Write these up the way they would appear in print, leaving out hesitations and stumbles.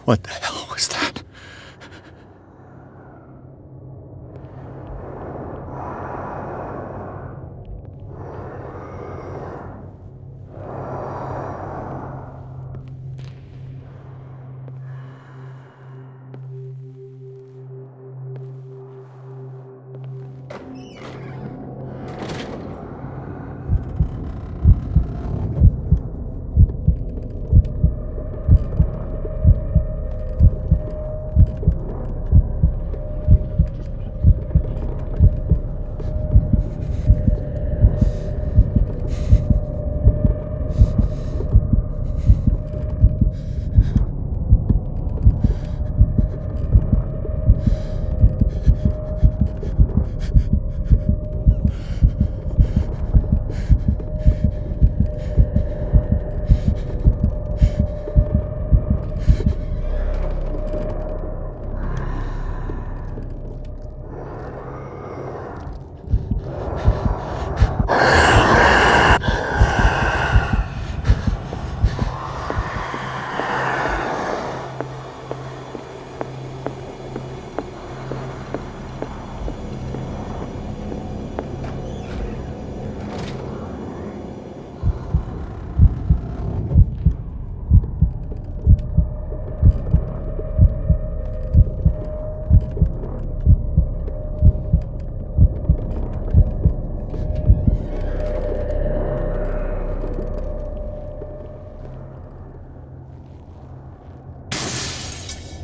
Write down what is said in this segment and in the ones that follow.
What the hell was that?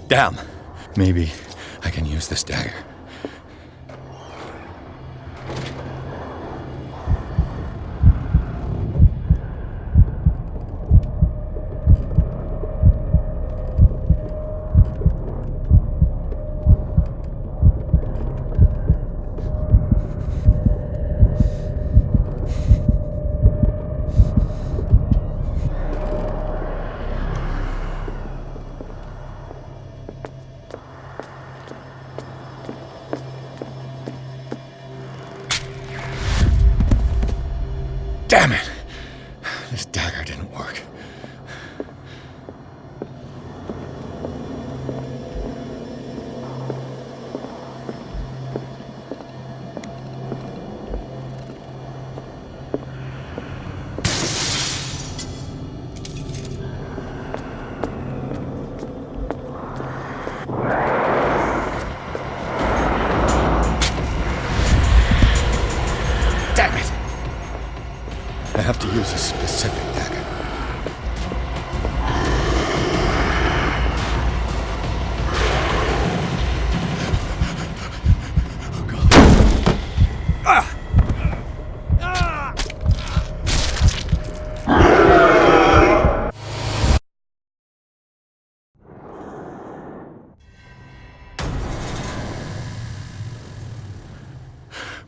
Damn. Maybe I can use this dagger. Damn it! This dagger didn't work. I have to use a specific dagger. Oh God. Ah!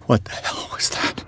What the hell was that?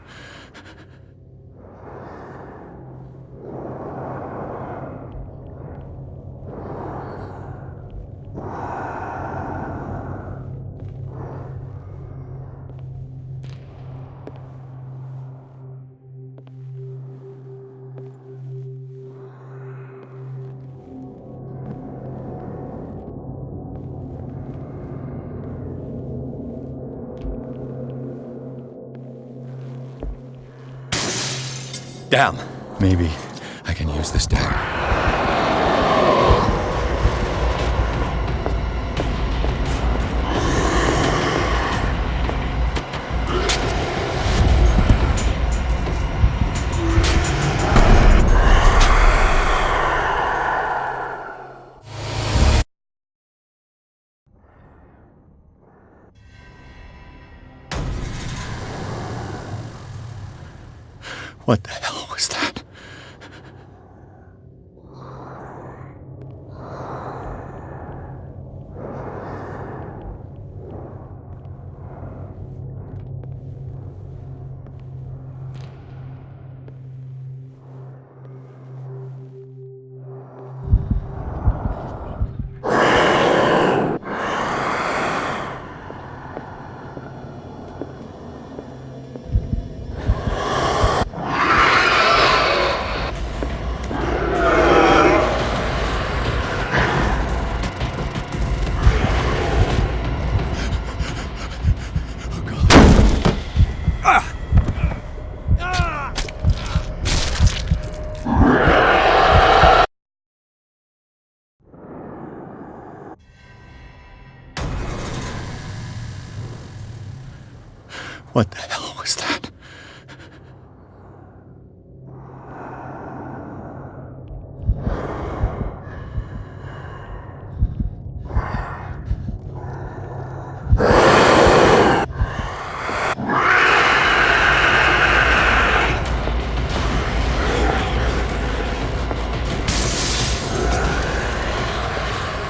Damn. Maybe I can use this dagger. What the hell was that? What the hell was that?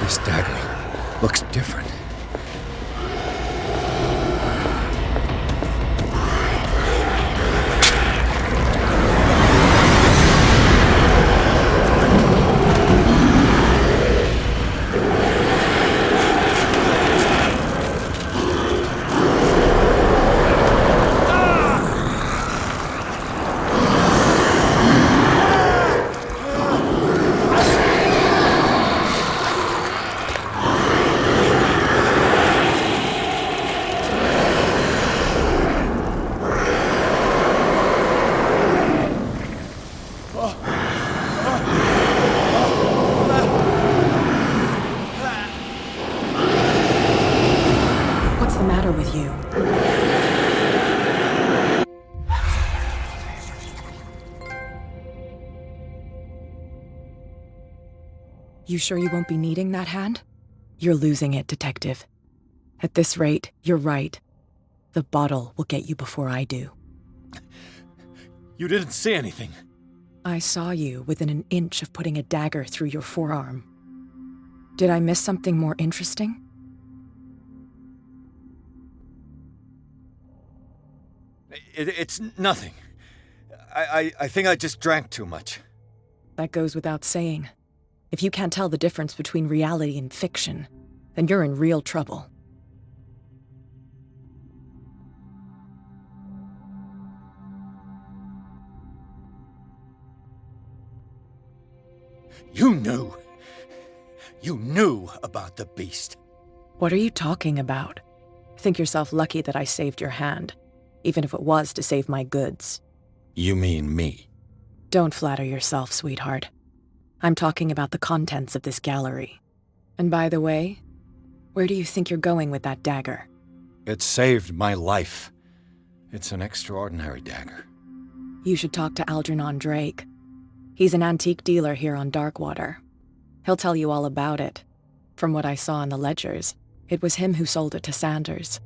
This dagger looks different. What's the matter with you? You sure you won't be needing that hand? You're losing it, Detective. At this rate, you're right. The bottle will get you before I do. You didn't see anything. I saw you within an inch of putting a dagger through your forearm. Did I miss something more interesting? It's nothing. I think I just drank too much. That goes without saying. If you can't tell the difference between reality and fiction, then you're in real trouble. You knew. You knew about the beast. What are you talking about? Think yourself lucky that I saved your hand, even if it was to save my goods. You mean me? Don't flatter yourself, sweetheart. I'm talking about the contents of this gallery. And by the way, where do you think you're going with that dagger? It saved my life. It's an extraordinary dagger. You should talk to Algernon Drake. He's an antique dealer here on Darkwater. He'll tell you all about it. From what I saw in the ledgers, it was him who sold it to Sanders.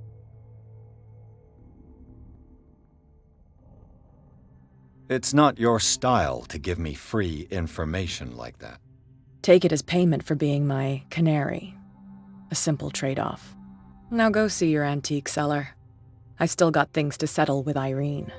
It's not your style to give me free information like that. Take it as payment for being my canary. A simple trade-off. Now go see your antique seller. I still got things to settle with Irene.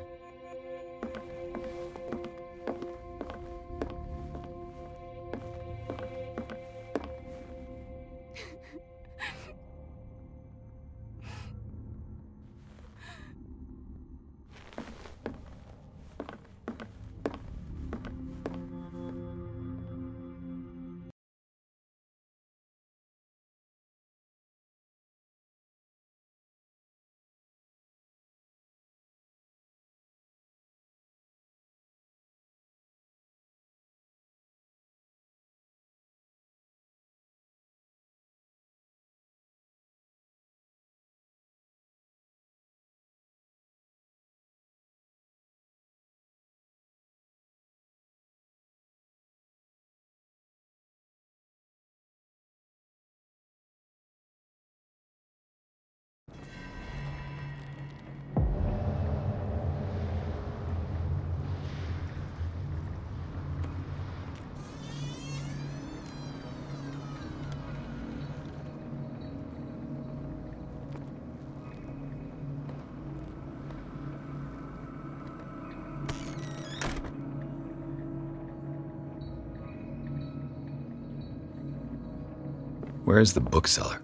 Where's the bookseller?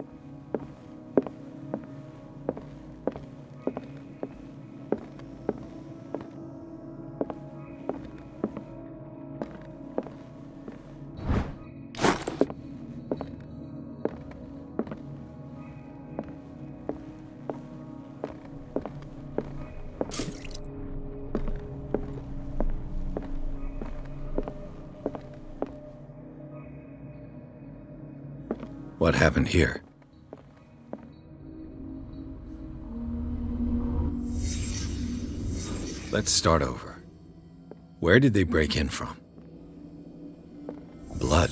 What happened here? Let's start over. Where did they break in from? Blood.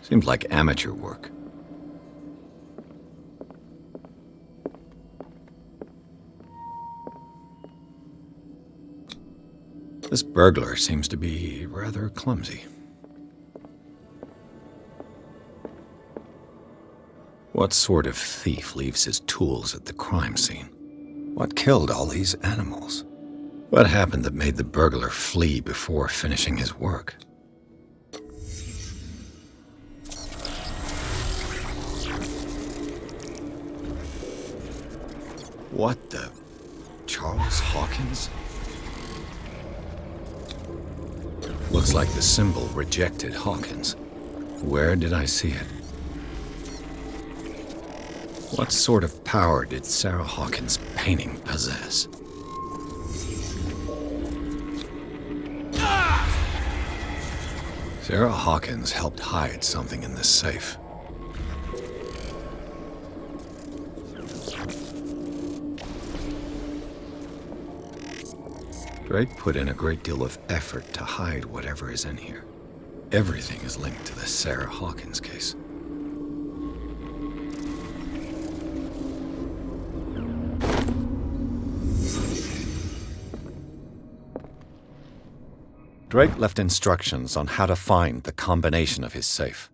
Seems like amateur work. This burglar seems to be rather clumsy. What sort of thief leaves his tools at the crime scene? What killed all these animals? What happened that made the burglar flee before finishing his work? What the... Charles Hawkins? Looks like the symbol rejected Hawkins. Where did I see it? What sort of power did Sarah Hawkins' painting possess? Sarah Hawkins helped hide something in this safe. Drake put in a great deal of effort to hide whatever is in here. Everything is linked to the Sarah Hawkins case. Drake left instructions on how to find the combination of his safe.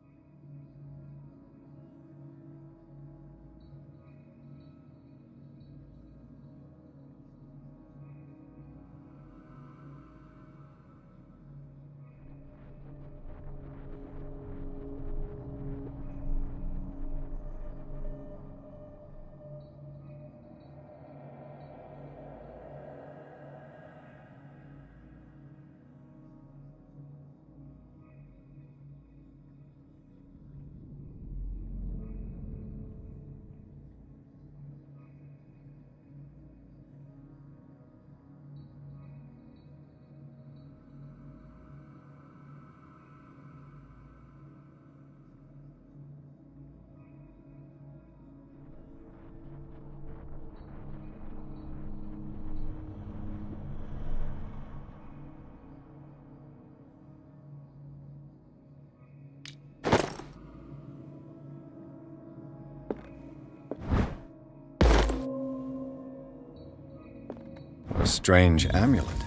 A strange amulet.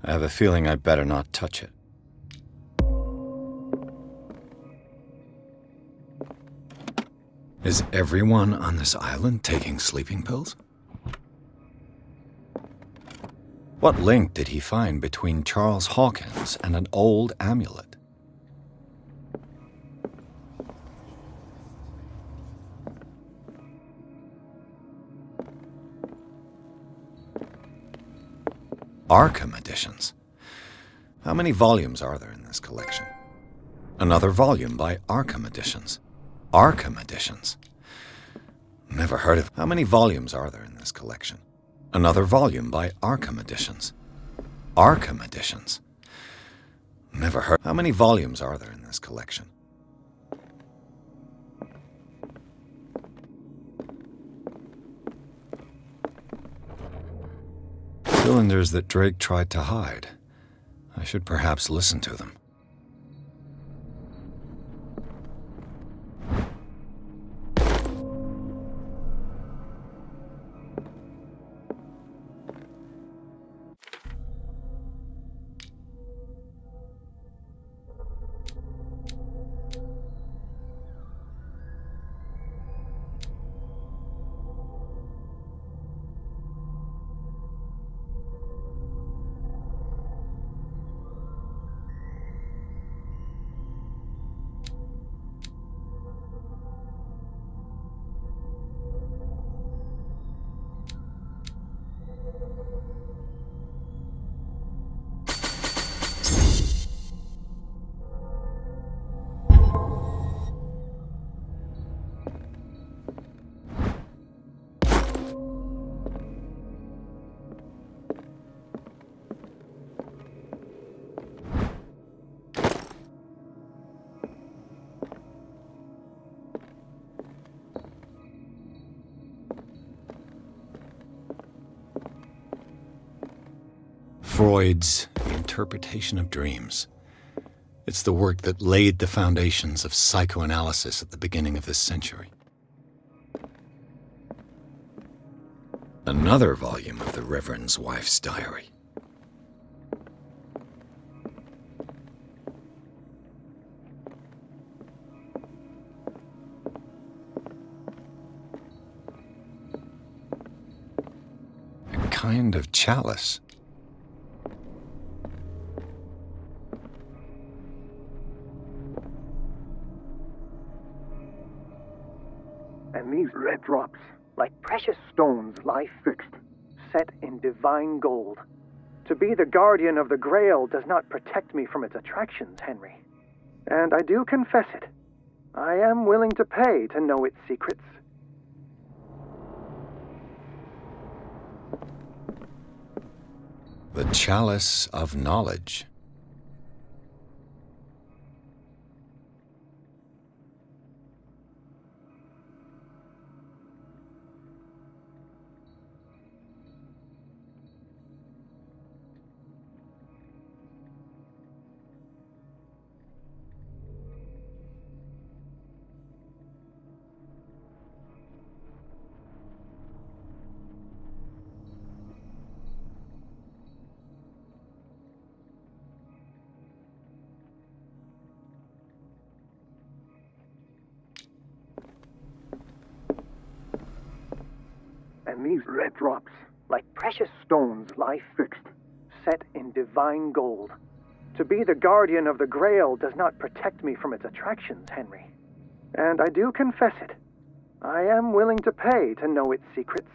I have a feeling I'd better not touch it. Is everyone on this island taking sleeping pills? What link did he find between Charles Hawkins and an old amulet? Arkham editions. How many volumes are there in this collection? Another volume by Arkham Editions. Arkham Editions. Never heard of... How many volumes are there in this collection? Another volume by Arkham Editions. Arkham Editions. Never heard... How many volumes are there in this collection? Cylinders that Drake tried to hide. I should perhaps listen to them. Freud's The Interpretation of Dreams. It's the work that laid the foundations of psychoanalysis at the beginning of this century. Another volume of the Reverend's wife's diary. A kind of chalice. And these red drops, like precious stones, lie fixed, set in divine gold. To be the guardian of the Grail does not protect me from its attractions, Henry. And I do confess it. I am willing to pay to know its secrets. The Chalice of Knowledge. And these red drops, like precious stones, lie fixed, set in divine gold. To be the guardian of the Grail does not protect me from its attractions, Henry. And I do confess it. I am willing to pay to know its secrets.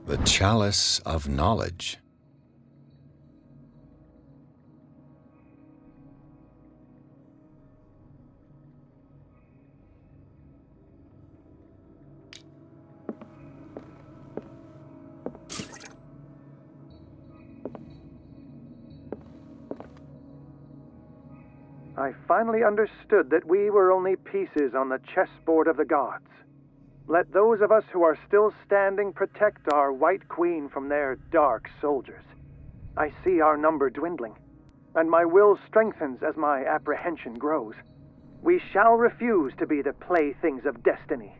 The Chalice of Knowledge. I finally understood that we were only pieces on the chessboard of the gods. Let those of us who are still standing protect our White Queen from their dark soldiers. I see our number dwindling, and my will strengthens as my apprehension grows. We shall refuse to be the playthings of destiny.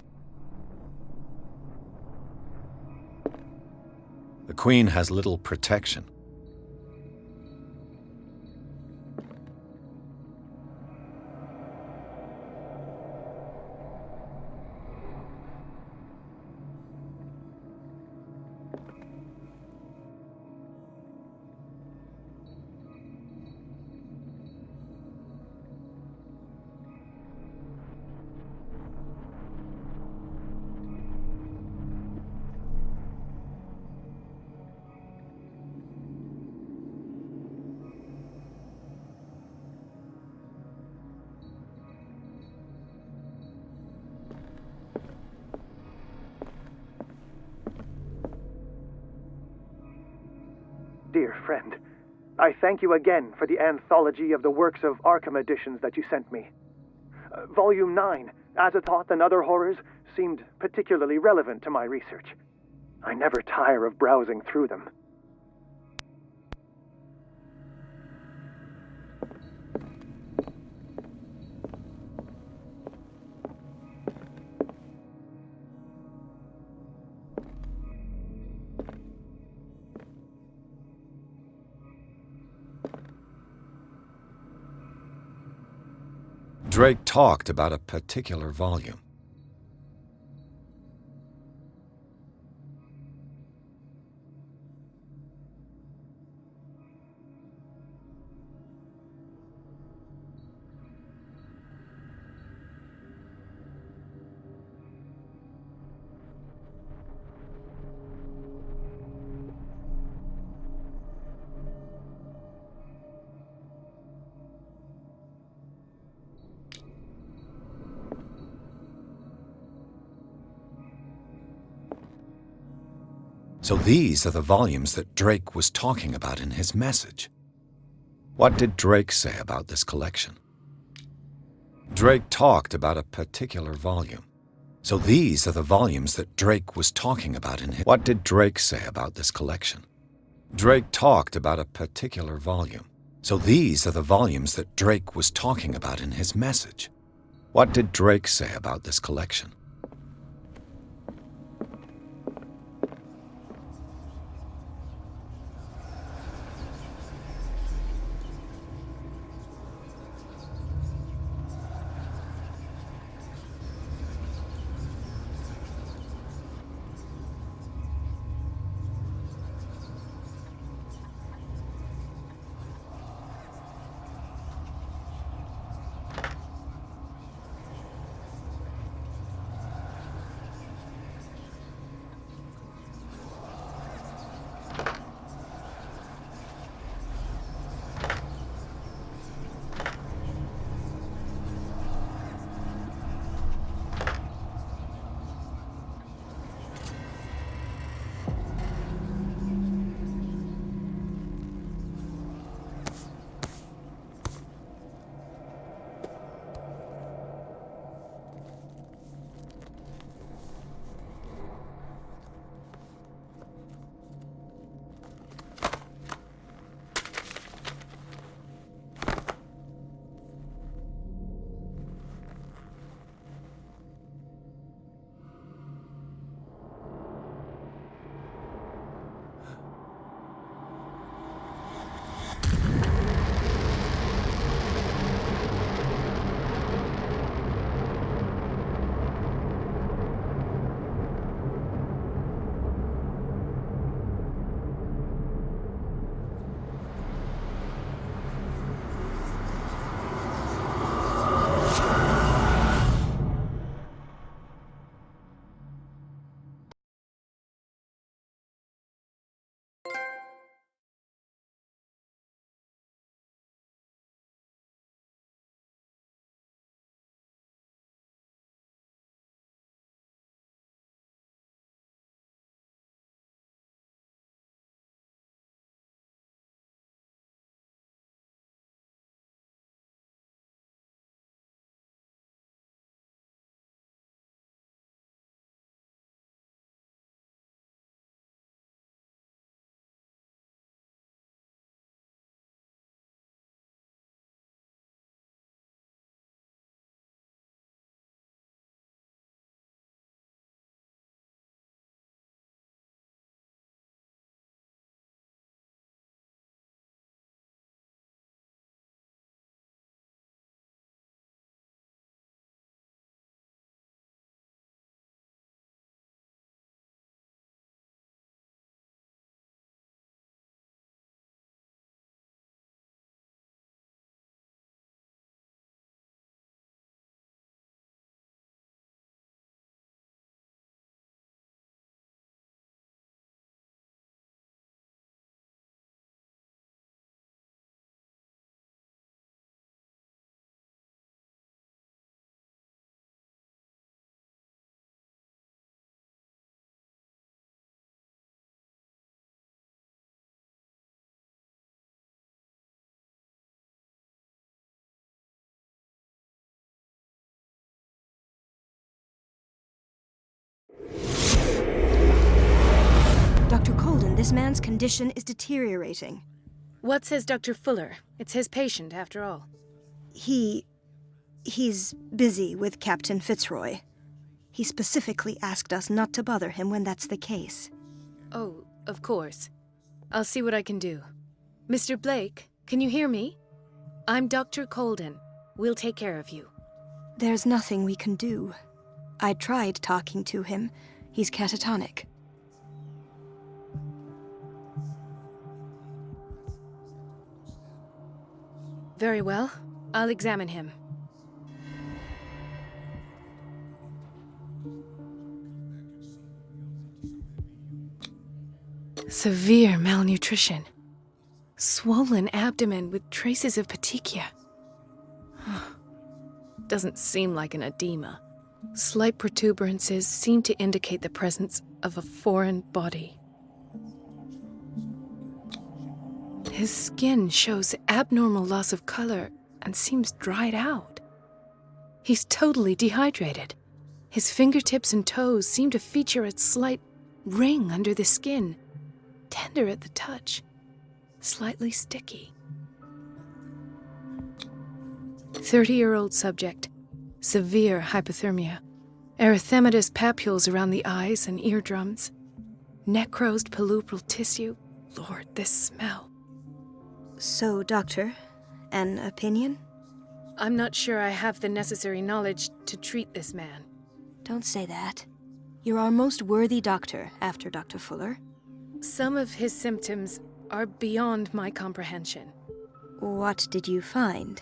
The Queen has little protection. Dear friend, I thank you again for the anthology of the works of Arkham editions that you sent me. Volume 9, Azathoth and Other Horrors, seemed particularly relevant to my research. I never tire of browsing through them. Drake talked about a particular volume. So these are the volumes that Drake was talking about in his message. What did Drake say about this collection? Drake talked about a particular volume. So these are the volumes that Drake was talking about in his... What did Drake say about this collection? Drake talked about a particular volume. So these are the volumes that Drake was talking about in his message. What did Drake say about this collection? Dr. Colden, this man's condition is deteriorating. What says Dr. Fuller? It's his patient, after all. He's busy with Captain Fitzroy. He specifically asked us not to bother him when that's the case. Oh, of course. I'll see what I can do. Mr. Blake, can you hear me? I'm Dr. Colden. We'll take care of you. There's nothing we can do. I tried talking to him. He's catatonic. Very well. I'll examine him. Severe malnutrition. Swollen abdomen with traces of petechia. Doesn't seem like an edema. Slight protuberances seem to indicate the presence of a foreign body. His skin shows abnormal loss of color and seems dried out. He's totally dehydrated. His fingertips and toes seem to feature a slight ring under the skin. tender at the touch, slightly sticky. 30-year-old subject, severe hypothermia, erythematous papules around the eyes and eardrums, necrosed palpebral tissue. Lord, this smell. So, Doctor, an opinion? I'm not sure I have the necessary knowledge to treat this man. Don't say that. You're our most worthy doctor after Dr. Fuller. Some of his symptoms are beyond my comprehension. What did you find?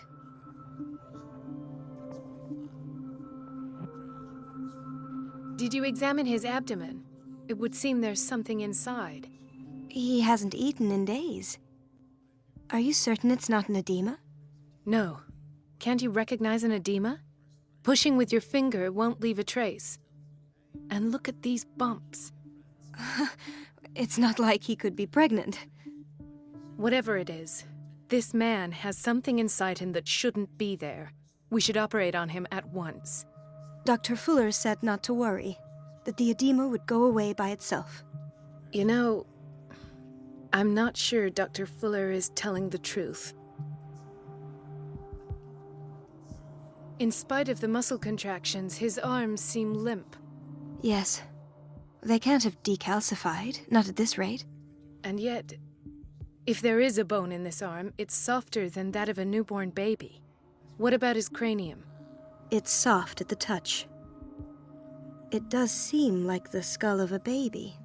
Did you examine his abdomen? It would seem there's something inside. He hasn't eaten in days. Are you certain it's not an edema? No. Can't you recognize an edema? Pushing with your finger won't leave a trace. And look at these bumps. It's not like he could be pregnant. Whatever it is, this man has something inside him that shouldn't be there. We should operate on him at once. Dr. Fuller said not to worry, that the edema would go away by itself. You know, I'm not sure Dr. Fuller is telling the truth. In spite of the muscle contractions, his arms seem limp. Yes. They can't have decalcified, not at this rate. And yet, if there is a bone in this arm, it's softer than that of a newborn baby. What about his cranium? It's soft at the touch. It does seem like the skull of a baby.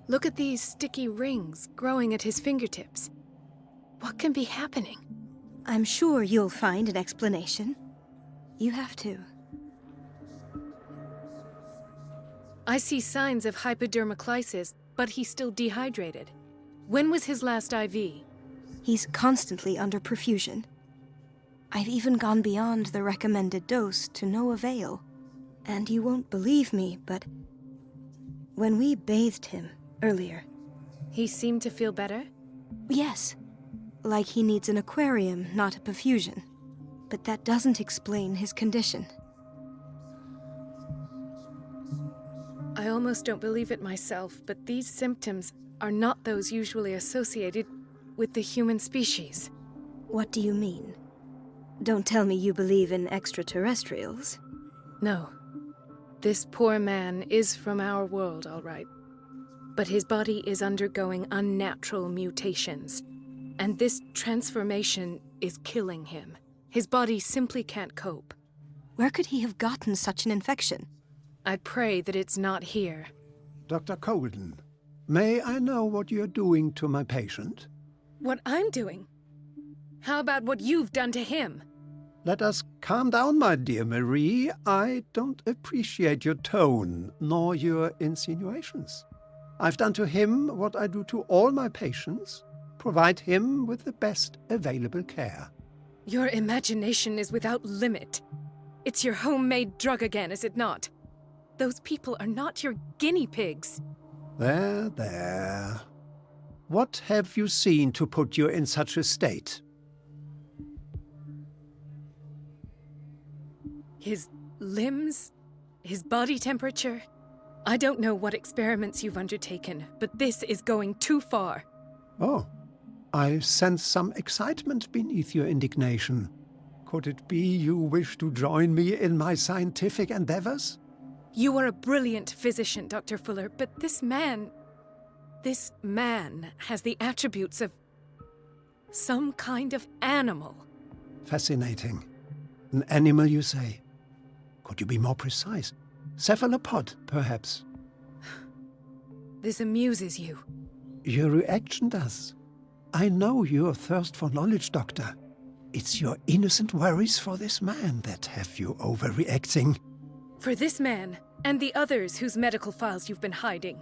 Look at these sticky rings growing at his fingertips. What can be happening? I'm sure you'll find an explanation. You have to. I see signs of hypodermoclysis, but he's still dehydrated. When was his last IV? He's constantly under perfusion. I've even gone beyond the recommended dose to no avail. And you won't believe me, but when we bathed him earlier... He seemed to feel better? Yes. Like he needs an aquarium, not a perfusion. But that doesn't explain his condition. I almost don't believe it myself, but these symptoms are not those usually associated with the human species. What do you mean? Don't tell me you believe in extraterrestrials. No. This poor man is from our world, all right. But his body is undergoing unnatural mutations. And this transformation is killing him. His body simply can't cope. Where could he have gotten such an infection? I pray that it's not here. Dr. Colden, may I know what you're doing to my patient? What I'm doing? How about what you've done to him? Let us calm down, my dear Marie. I don't appreciate your tone, nor your insinuations. I've done to him what I do to all my patients, provide him with the best available care. Your imagination is without limit. It's your homemade drug again, is it not? Those people are not your guinea pigs. There, there. What have you seen to put you in such a state? His limbs? His body temperature? I don't know what experiments you've undertaken, but this is going too far. Oh, I sense some excitement beneath your indignation. Could it be you wish to join me in my scientific endeavors? You are a brilliant physician, Dr. Fuller, but this man has the attributes of some kind of animal. Fascinating. An animal, you say? Could you be more precise? Cephalopod, perhaps? This amuses you. Your reaction does. I know your thirst for knowledge, Doctor. It's your innocent worries for this man that have you overreacting. For this man, and the others whose medical files you've been hiding.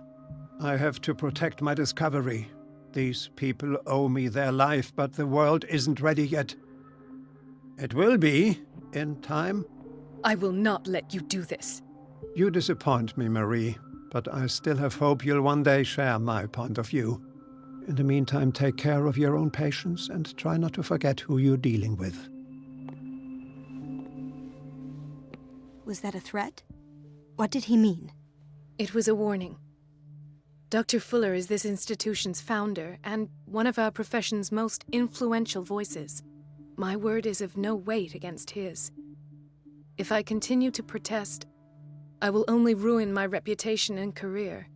I have to protect my discovery. These people owe me their life, but the world isn't ready yet. It will be, in time. I will not let you do this. You disappoint me, Marie, but I still have hope you'll one day share my point of view. In the meantime, take care of your own patients and try not to forget who you're dealing with. Was that a threat? What did he mean? It was a warning. Dr. Fuller is this institution's founder and one of our profession's most influential voices. My word is of no weight against his. If I continue to protest, I will only ruin my reputation and career.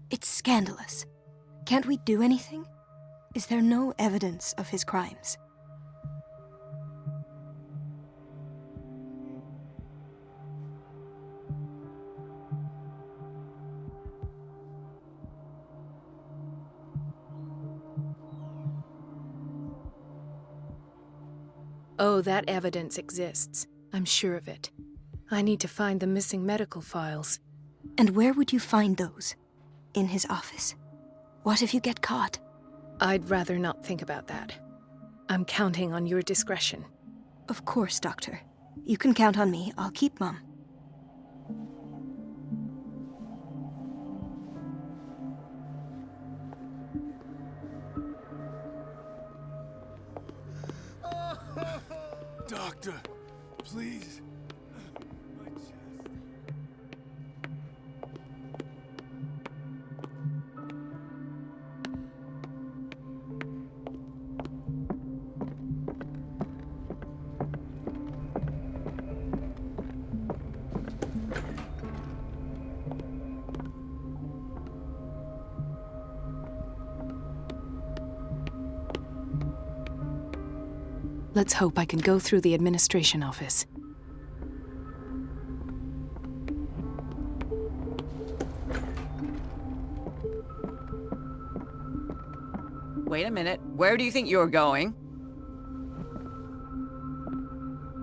It's scandalous. Can't we do anything? Is there no evidence of his crimes? Oh, that evidence exists. I'm sure of it. I need to find the missing medical files. And where would you find those? In his office? What if you get caught? I'd rather not think about that. I'm counting on your discretion. Of course, Doctor. You can count on me. I'll keep Mum. Doctor, please. My chest. Let's hope I can go through the administration office. Wait a minute. Where do you think you're going?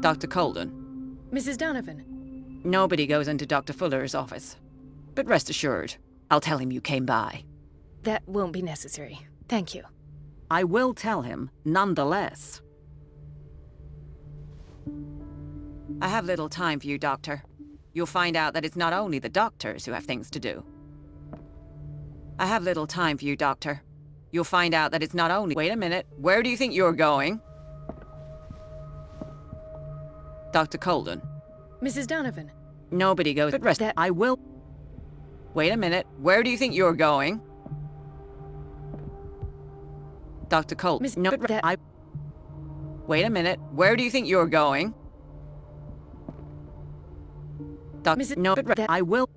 Dr. Colden. Mrs. Donovan. Nobody goes into Dr. Fuller's office. But rest assured, I'll tell him you came by. That won't be necessary. Thank you. I will tell him, nonetheless. I have little time for you, Doctor. You'll find out that it's not only the doctors who have things to do. I have little time for you, Doctor. You'll find out that it's not only— Wait a minute. Where do you think you're going? Dr. Colden. Mrs. Donovan. Nobody goes— But rest— I will— Wait a minute. Where do you think you're going? Dr. Colden. No, but I— Wait a minute. Where do you think you're going? Dr. No, but I will—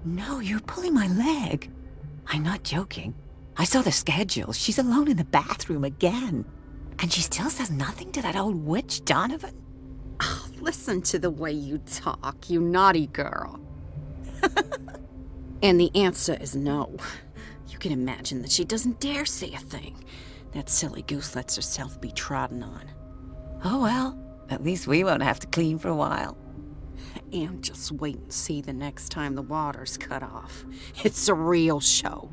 No, you're pulling my leg. I'm not joking. I saw the schedule. She's alone in the bathroom again. And she still says nothing to that old witch, Donovan. Oh, listen to the way you talk, you naughty girl. And the answer is no. You can imagine that she doesn't dare say a thing. That silly goose lets herself be trodden on. Oh well, at least we won't have to clean for a while. And just wait and see the next time the water's cut off. It's a real show.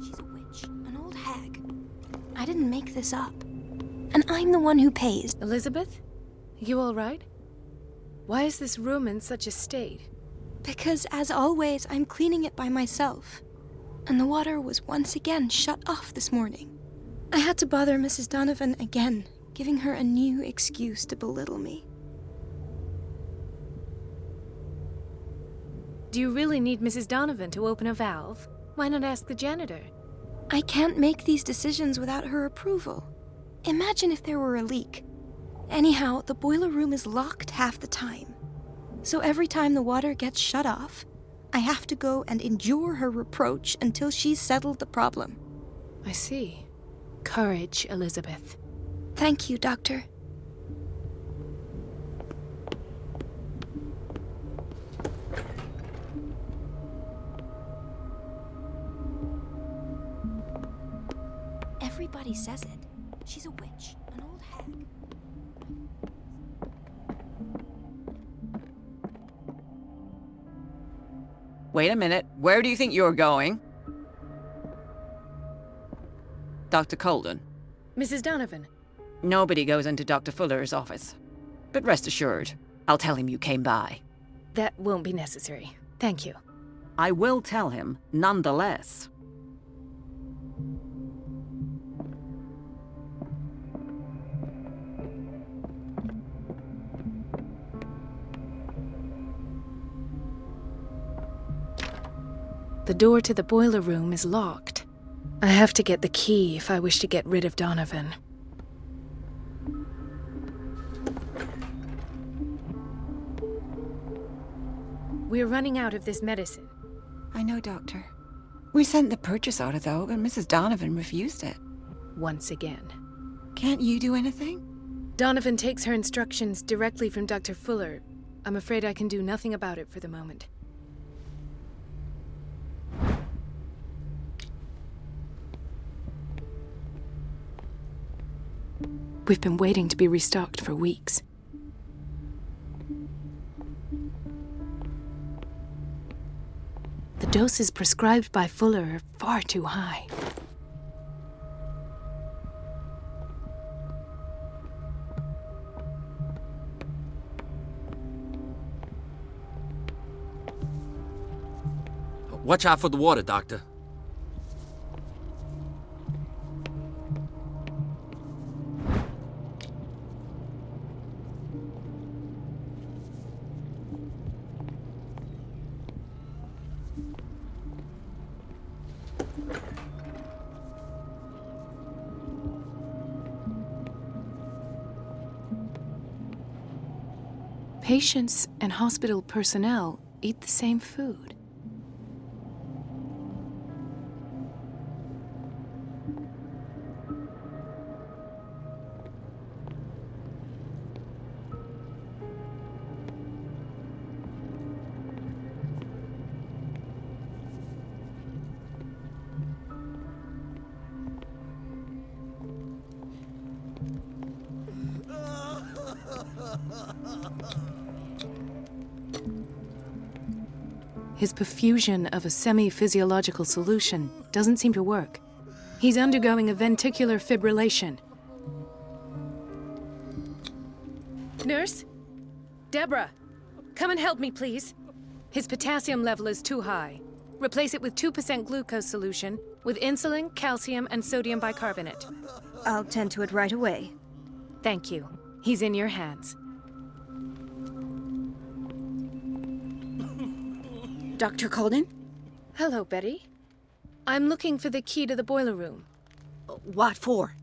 She's a witch, an old hag. I didn't make this up. And I'm the one who pays. Elizabeth? You all right? Why is this room in such a state? Because, as always, I'm cleaning it by myself. And the water was once again shut off this morning. I had to bother Mrs. Donovan again, giving her a new excuse to belittle me. Do you really need Mrs. Donovan to open a valve? Why not ask the janitor? I can't make these decisions without her approval. Imagine if there were a leak. Anyhow, the boiler room is locked half the time. So every time the water gets shut off, I have to go and endure her reproach until she's settled the problem. I see. Courage, Elizabeth. Thank you, Doctor. Everybody says it. She's a witch. An old hag. Wait a minute. Where do you think you're going? Dr. Colden. Mrs. Donovan. Nobody goes into Dr. Fuller's office. But rest assured, I'll tell him you came by. That won't be necessary. Thank you. I will tell him, nonetheless. The door to the boiler room is locked. I have to get the key if I wish to get rid of Donovan. We're running out of this medicine. I know, Doctor. We sent the purchase order, though, but Mrs. Donovan refused it. Once again. Can't you do anything? Donovan takes her instructions directly from Dr. Fuller. I'm afraid I can do nothing about it for the moment. We've been waiting to be restocked for weeks. The doses prescribed by Fuller are far too high. Watch out for the water, Doctor. Patients and hospital personnel eat the same food. His perfusion of a semi-physiological solution doesn't seem to work. He's undergoing a ventricular fibrillation. Nurse? Deborah, come and help me, please. His potassium level is too high. Replace it with 2% glucose solution with insulin, calcium, and sodium bicarbonate. I'll tend to it right away. Thank you. He's in your hands. Dr. Colden? Hello, Betty. I'm looking for the key to the boiler room. What for?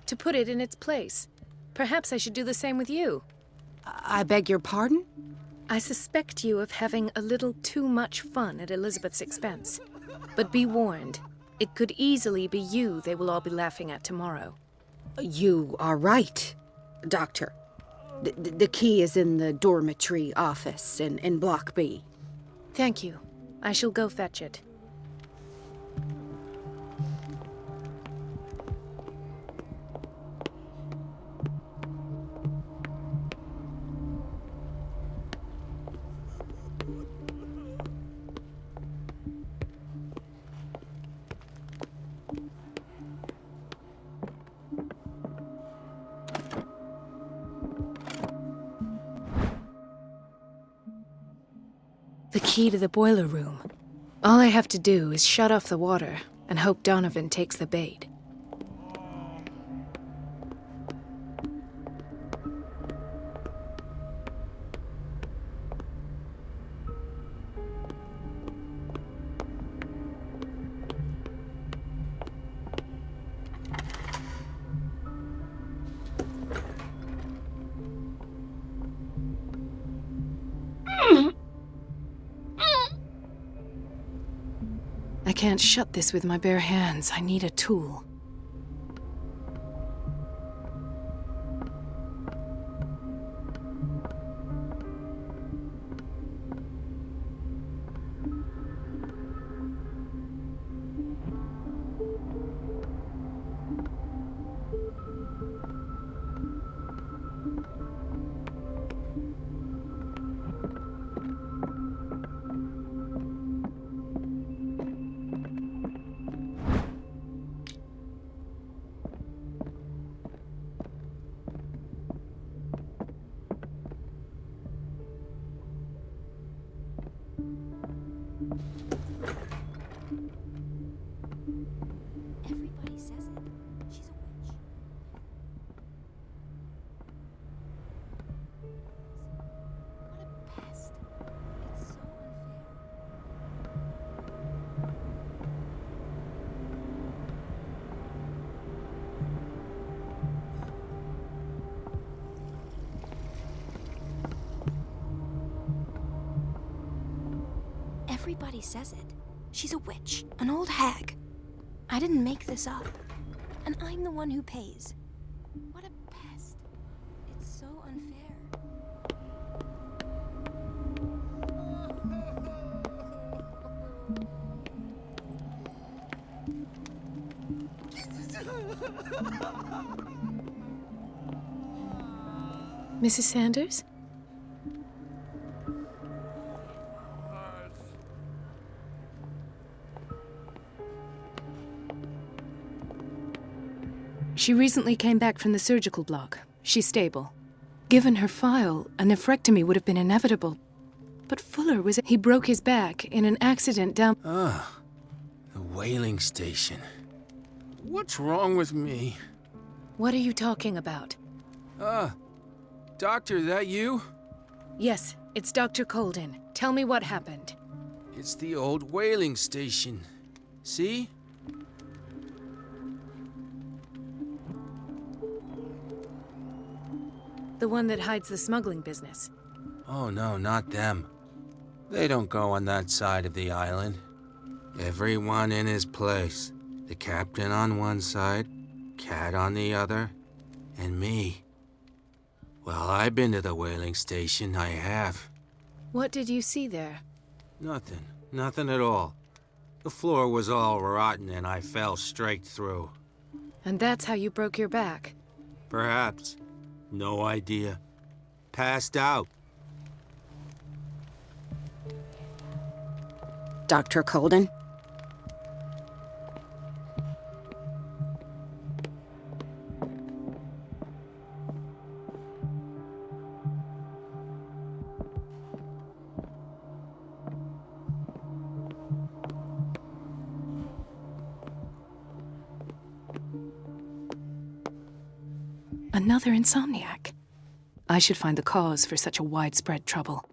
To put it in its place. Perhaps I should do the same with you. I beg your pardon? I suspect you of having a little too much fun at Elizabeth's expense. But be warned, it could easily be you they will all be laughing at tomorrow. You are right, Doctor. The key is in the dormitory office in Block B. Thank you. I shall go fetch it. The key to the boiler room. All I have to do is shut off the water and hope Donovan takes the bait. I can't shut this with my bare hands. I need a tool. Everybody says it. She's a witch, an old hag. I didn't make this up. And I'm the one who pays. What a pest. It's so unfair. Mrs. Sanders? She recently came back from the surgical block. She's stable. Given her file, a nephrectomy would have been inevitable. But Fuller was... He broke his back in an accident down... Ah, the whaling station. What's wrong with me? What are you talking about? Doctor, that you? Yes, it's Dr. Colden. Tell me what happened. It's the old whaling station. See? The one that hides the smuggling business. Oh no, not them. They don't go on that side of the island. Everyone in his place. The captain on one side, Cat on the other, and me. Well, I've been to the whaling station, I have. What did you see there? Nothing. Nothing at all. The floor was all rotten and I fell straight through. And that's how you broke your back? Perhaps. No idea. Passed out. Dr. Colden? Another insomniac. I should find the cause for such a widespread trouble.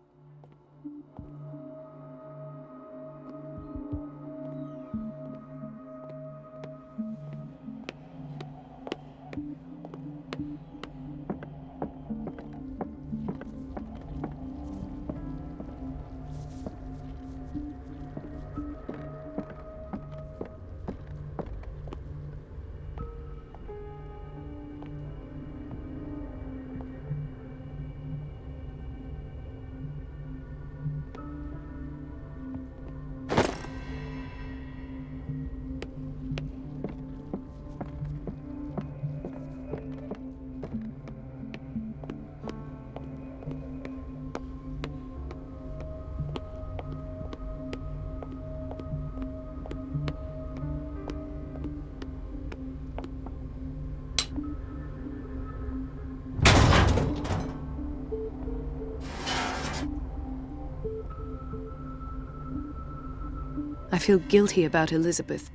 I feel guilty about Elizabeth,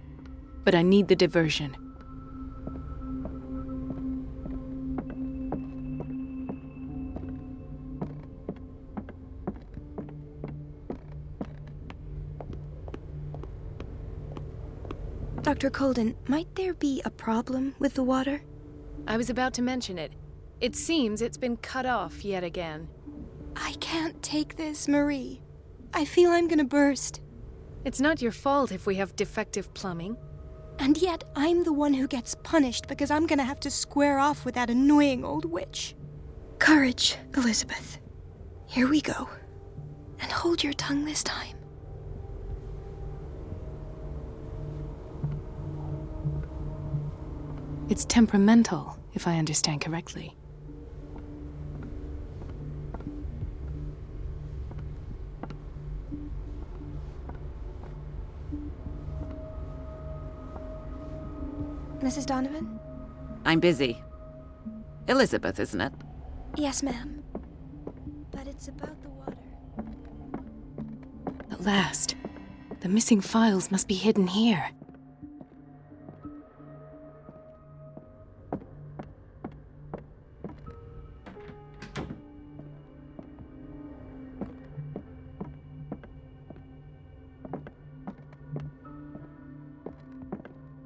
but I need the diversion. Dr. Colden, might there be a problem with the water? I was about to mention it. It seems it's been cut off yet again. I can't take this, Marie. I feel I'm gonna burst. It's not your fault if we have defective plumbing. And yet, I'm the one who gets punished because I'm gonna have to square off with that annoying old witch. Courage, Elizabeth. Here we go. And hold your tongue this time. It's temperamental, if I understand correctly. Mrs. Donovan? I'm busy. Elizabeth, isn't it? Yes, ma'am. But it's about the water. At last. The missing files must be hidden here.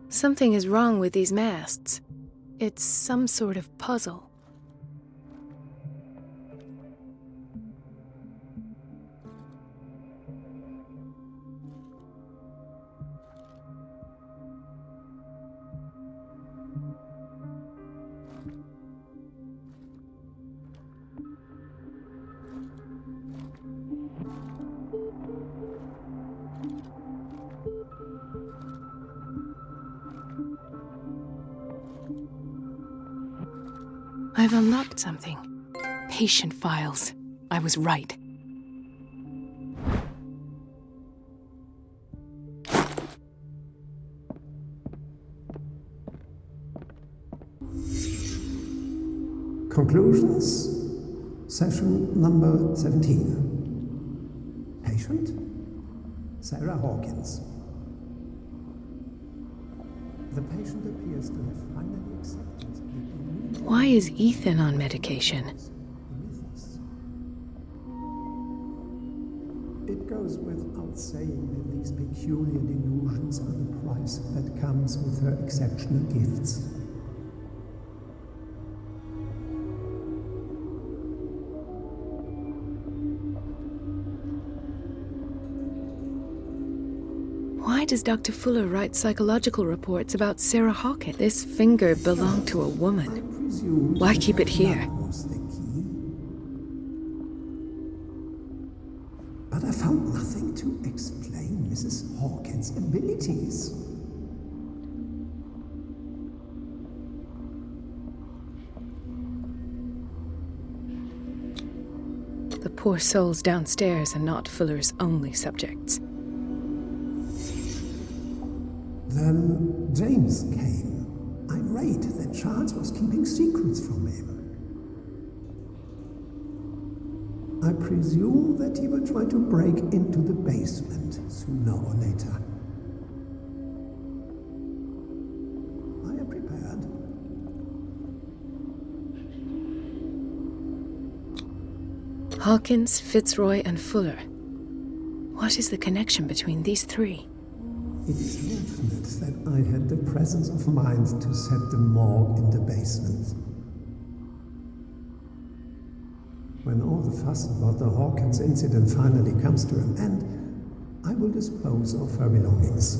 Something is wrong with these masts. It's some sort of puzzle. I've unlocked something. Patient files. I was right. Conclusions, session number 17. Patient, Sarah Hawkins. The patient appears to have finally accepted the Why is Ethan on medication? It goes without saying that these peculiar delusions are the price that comes with her exceptional gifts. Why does Dr. Fuller write psychological reports about Sarah Hawkins? This finger belonged to a woman. Why keep it here? But I found nothing to explain Mrs. Hawkins' abilities. The poor souls downstairs are not Fuller's only subjects. Then James came, irate that Charles was keeping secrets from him. I presume that he will try to break into the basement sooner or later. I am prepared. Hawkins, Fitzroy, and Fuller. What is the connection between these three? It is fortunate that I had the presence of mind to set the morgue in the basement. When all the fuss about the Hawkins incident finally comes to an end, I will dispose of her belongings.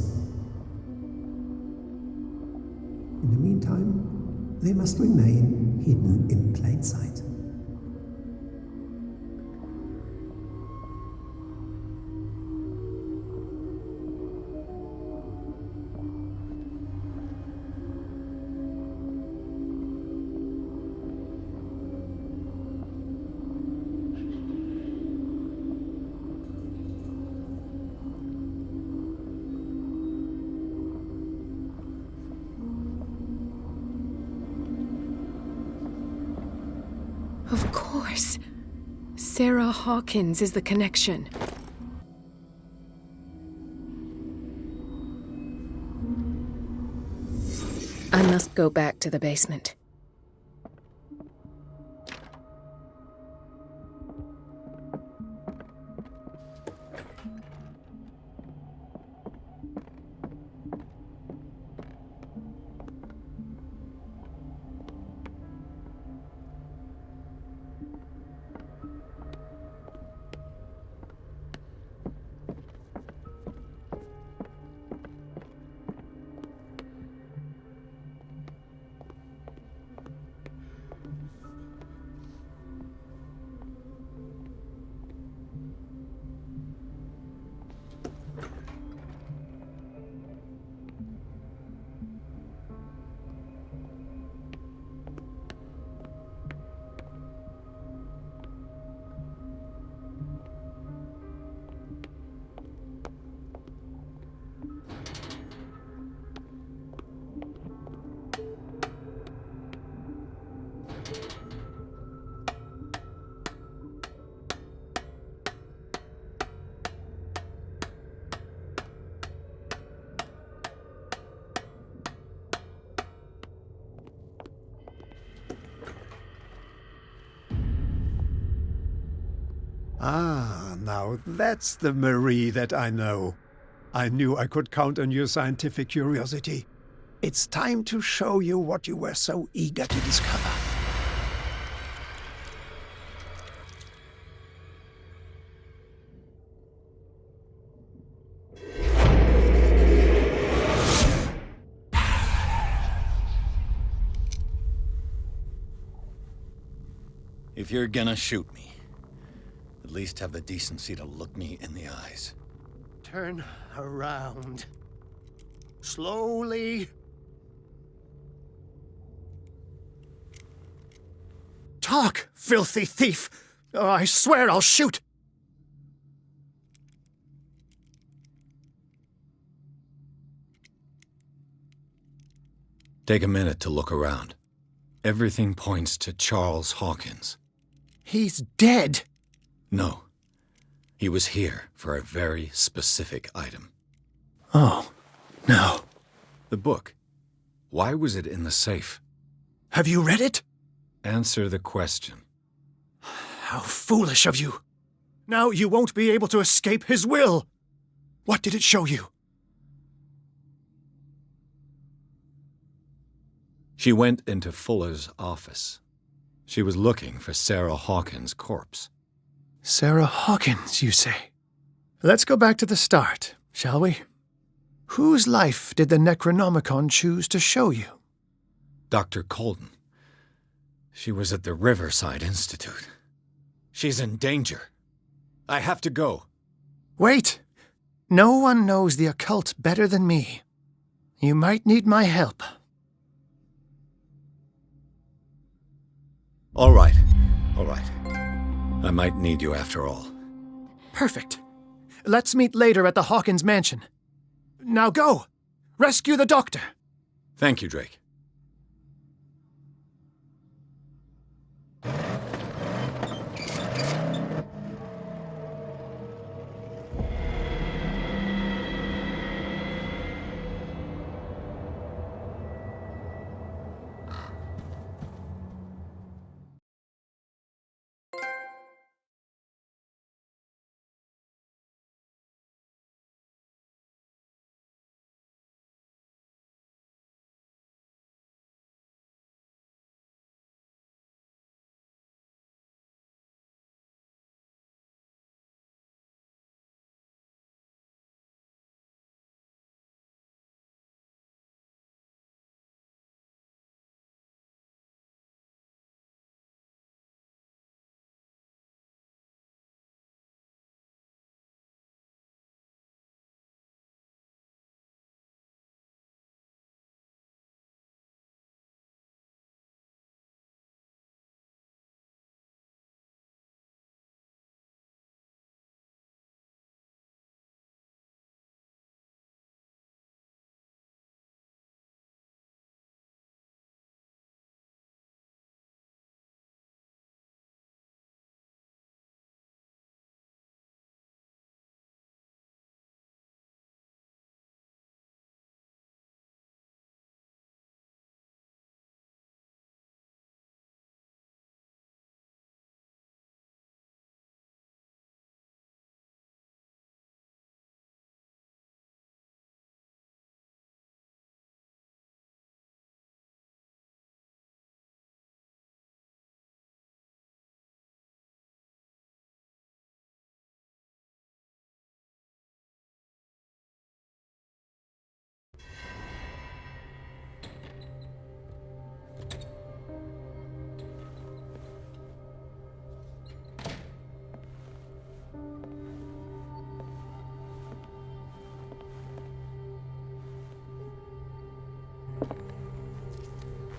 In the meantime, they must remain hidden in plain sight. Of course. Sarah Hawkins is the connection. I must go back to the basement. Ah, now that's the Marie that I know. I knew I could count on your scientific curiosity. It's time to show you what you were so eager to discover. If you're gonna shoot me, at least have the decency to look me in the eyes. Turn around. Slowly. talk, filthy thief! Oh, I swear I'll shoot! Take a minute to look around. Everything points to Charles Hawkins. He's dead! No. He was here for a very specific item. Oh, no. The book. Why was it in the safe? Have you read it? Answer the question. How foolish of you! Now you won't be able to escape his will! What did it show you? She went into Fuller's office. She was looking for Sarah Hawkins' corpse. Sarah Hawkins, you say? Let's go back to the start, shall we? Whose life did the Necronomicon choose to show you? Dr. Colden. She was at the Riverside Institute. She's in danger. I have to go. Wait! No one knows the occult better than me. You might need my help. All right. I might need you after all. Perfect. Let's meet later at the Hawkins mansion. Now go! Rescue the doctor! Thank you, Drake.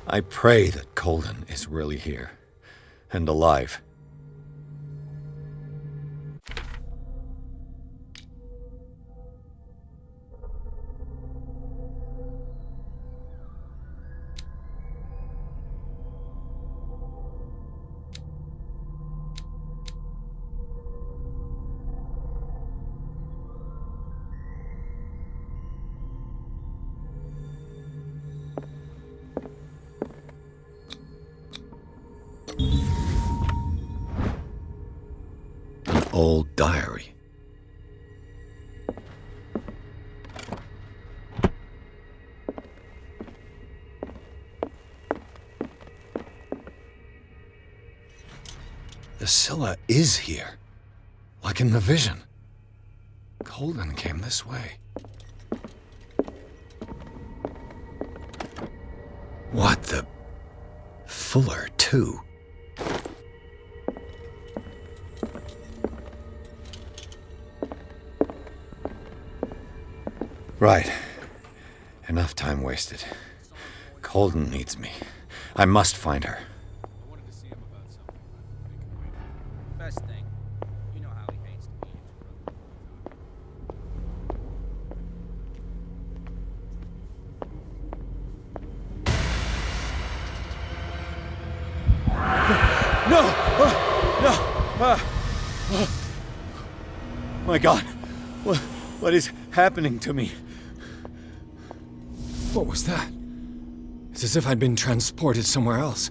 I pray that Colden is really here, and alive. Old diary. The Scylla is here, like in the vision. Colden came this way. What the... Fuller, too. Right. Enough time wasted. Colden needs me. I must find her. My God, what is happening to me? What was that? It's as if I'd been transported somewhere else.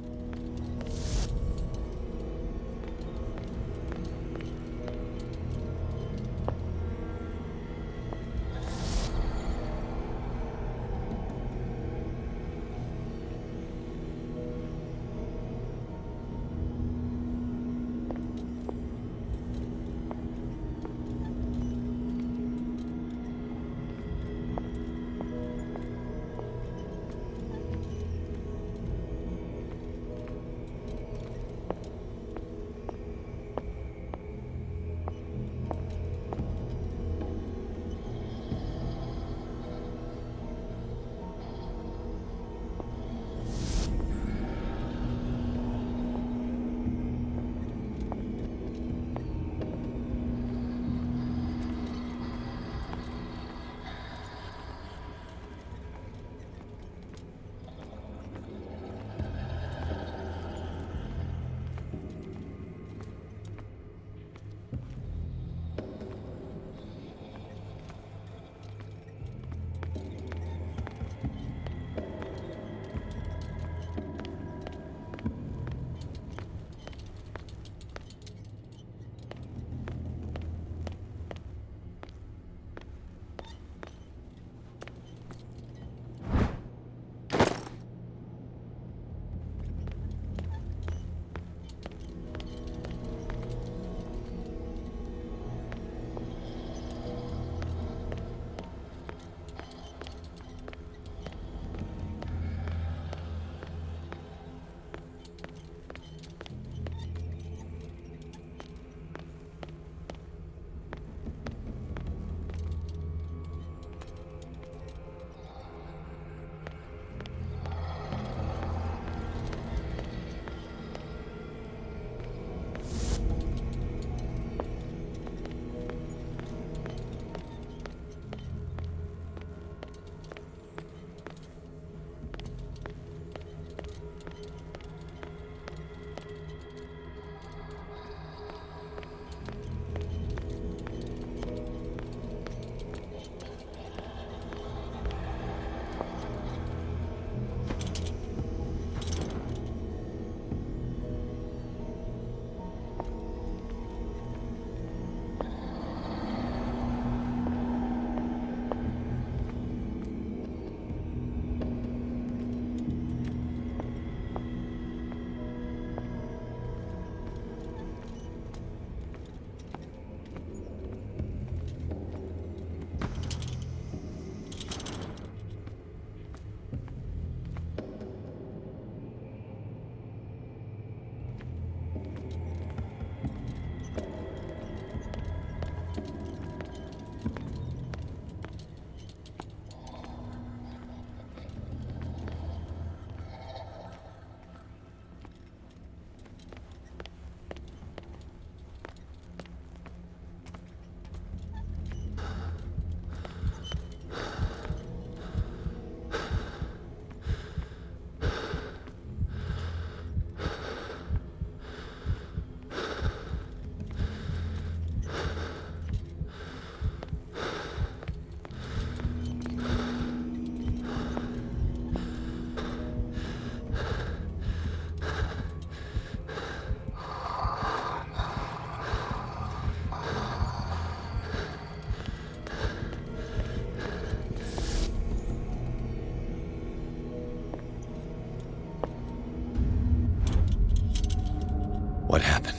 What happened?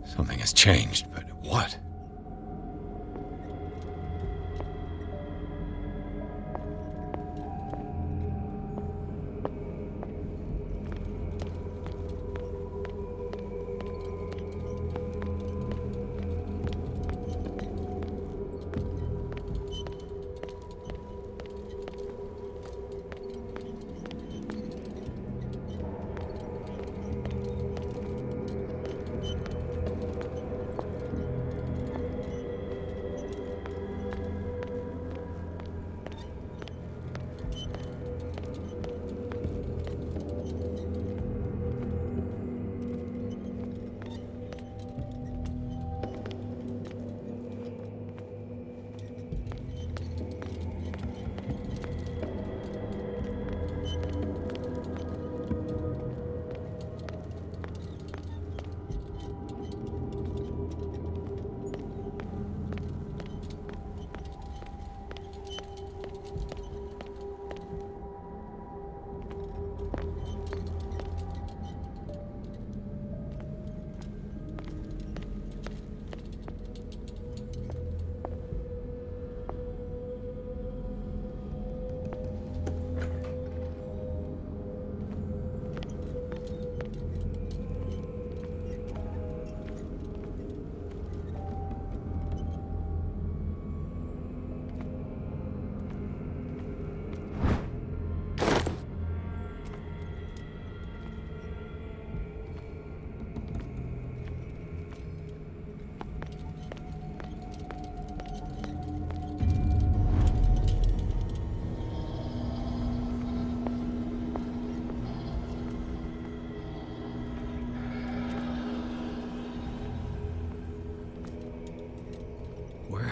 Something has changed, but what?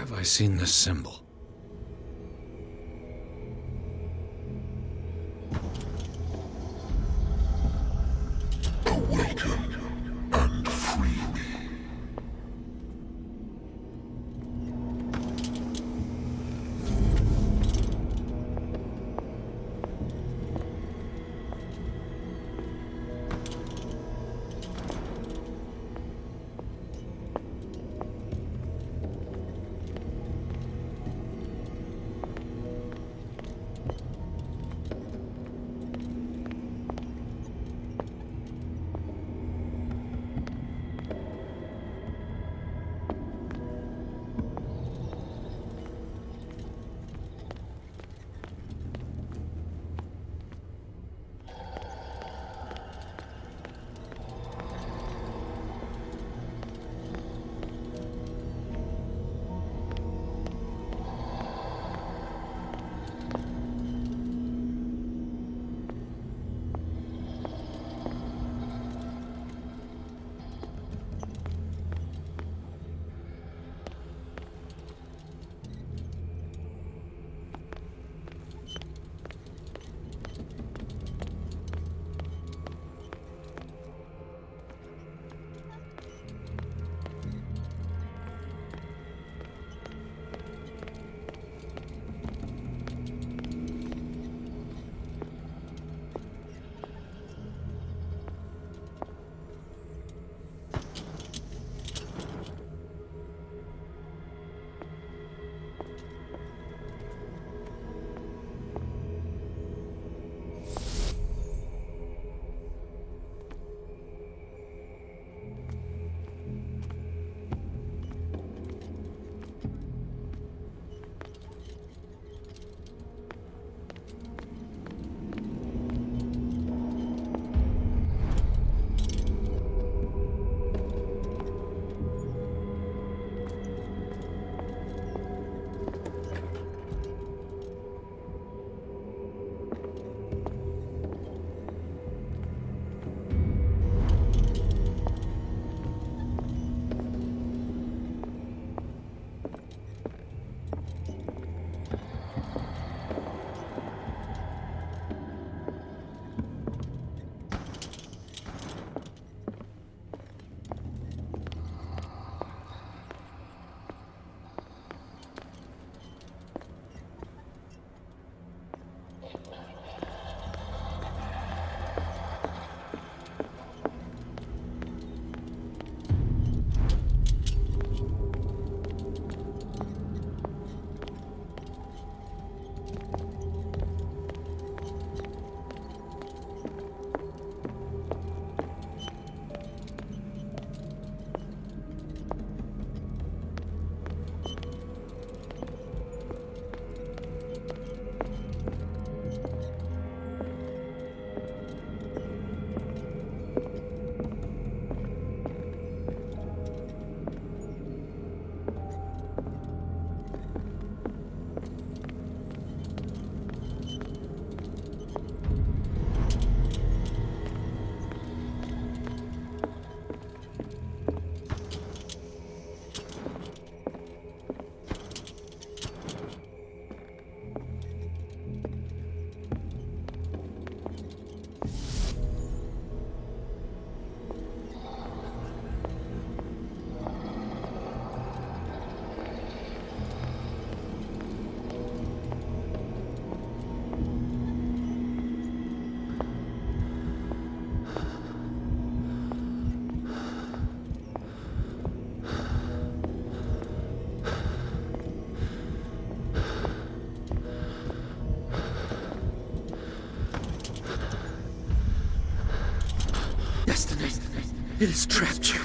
have I seen this symbol? Awaken and free me. Destiny, it has trapped you.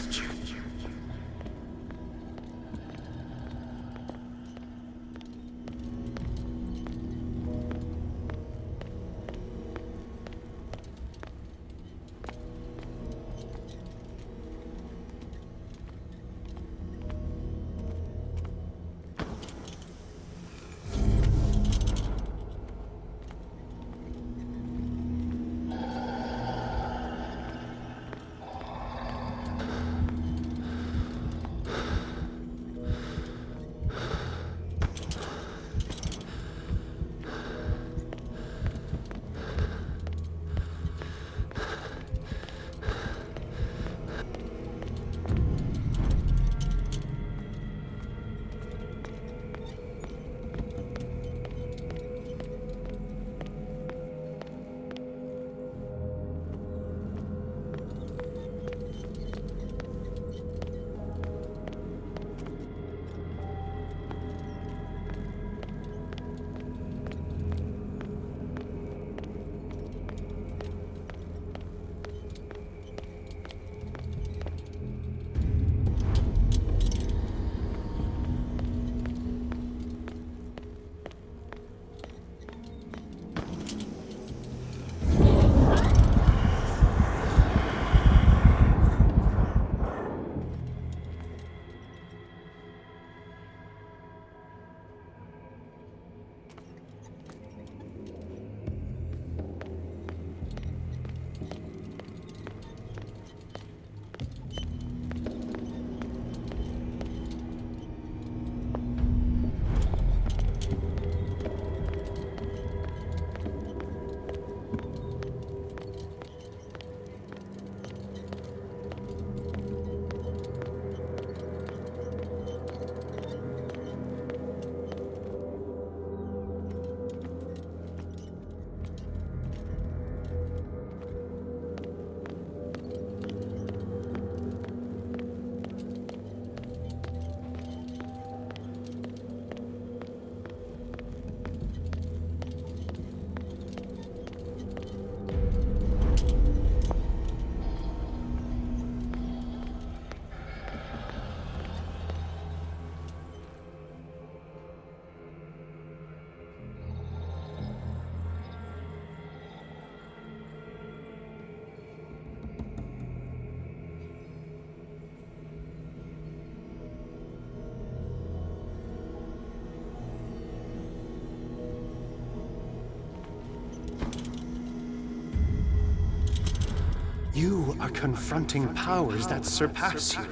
You are confronting powers that surpass you.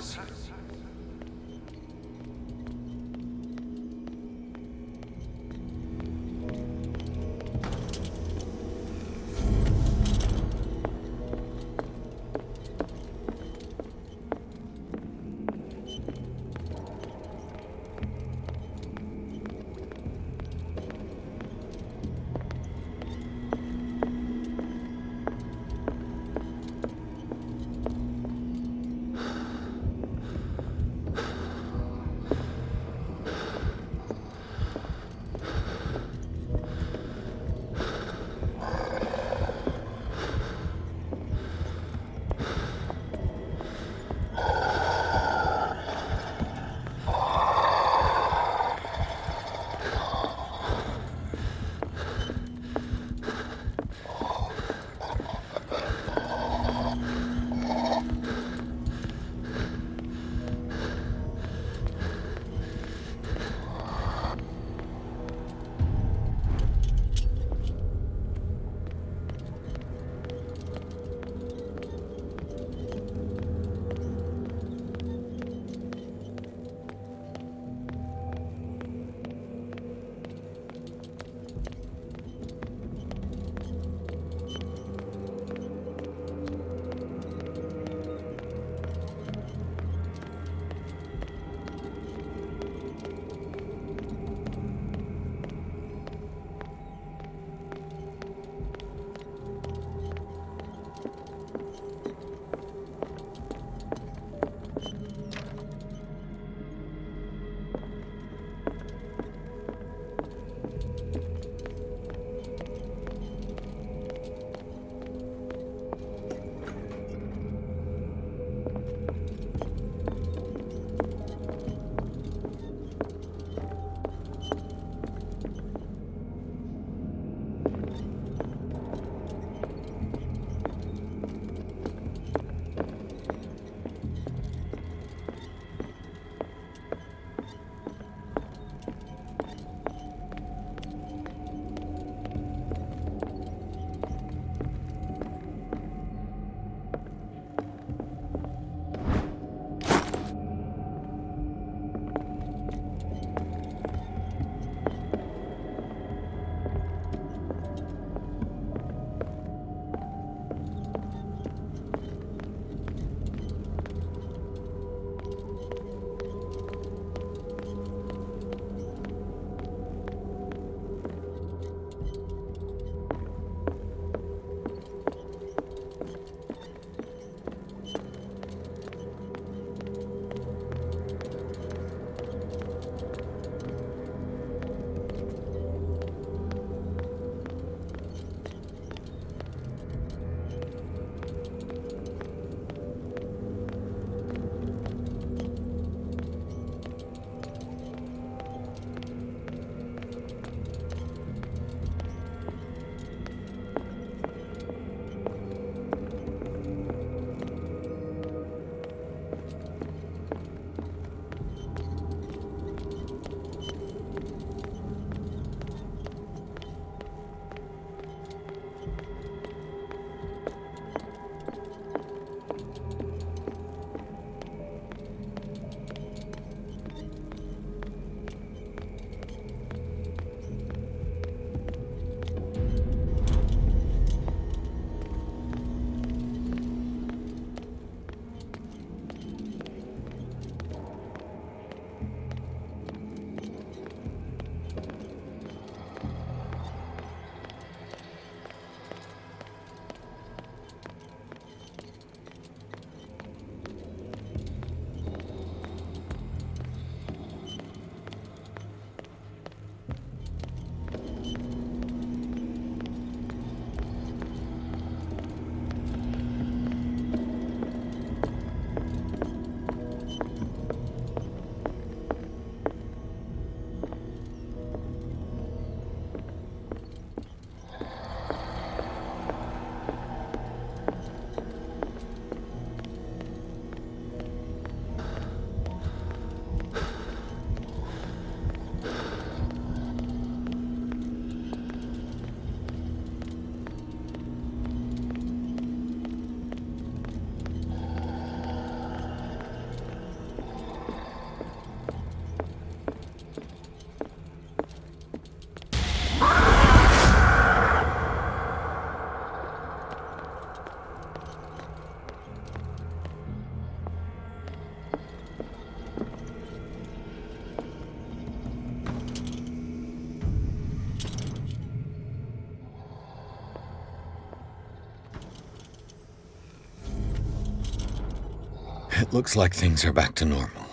It looks like things are back to normal.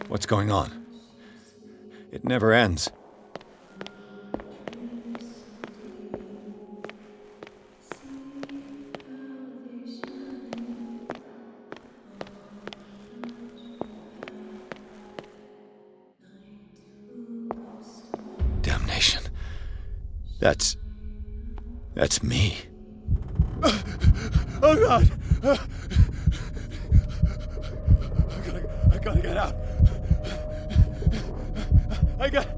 What's going on? It never ends. Damnation. That's me. Oh God! I gotta get out. I got.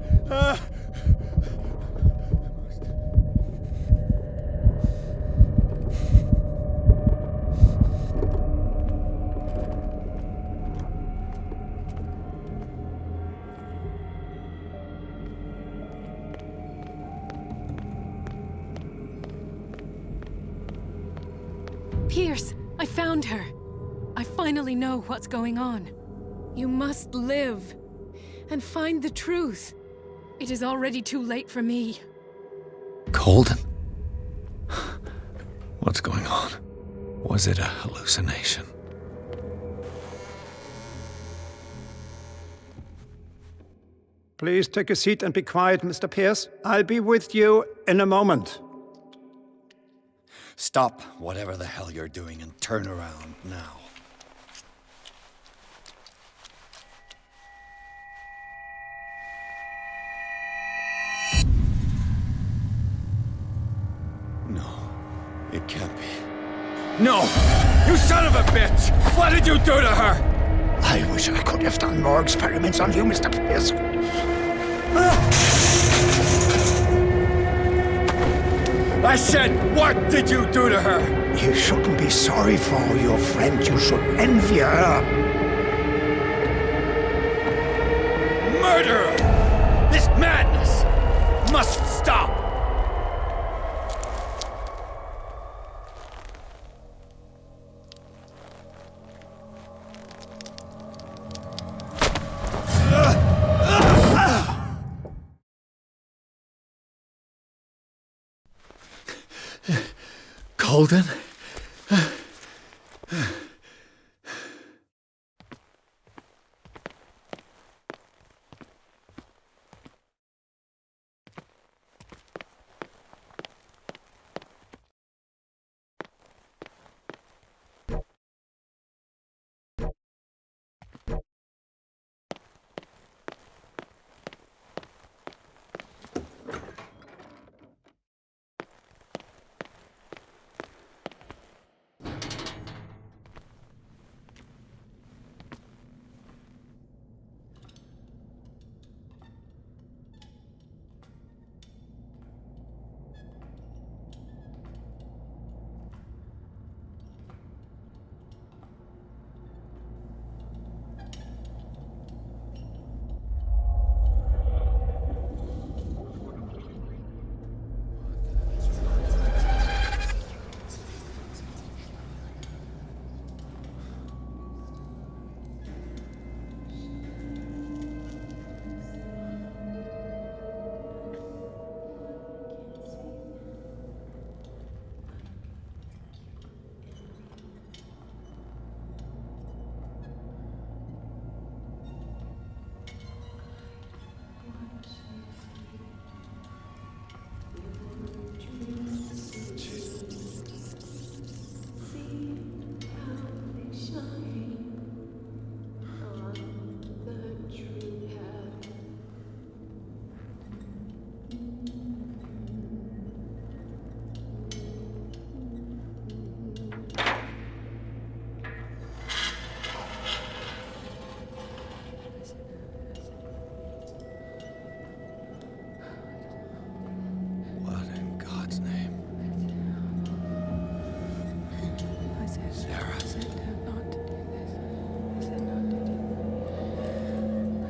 Pierce, I found her. I finally know what's going on. You must live and find the truth. It is already too late for me. Colden? What's going on? Was it a hallucination? Please take a seat and be quiet, Mr. Pierce. I'll be with you in a moment. Stop whatever the hell you're doing and turn around now. No, it can't be. No! You son of a bitch! What did you do to her? I wish I could have done more experiments on you, Mr. Pierce. I said, what did you do to her? You shouldn't be sorry for your friend. You should envy her. Murderer! This madness must stop! Colden?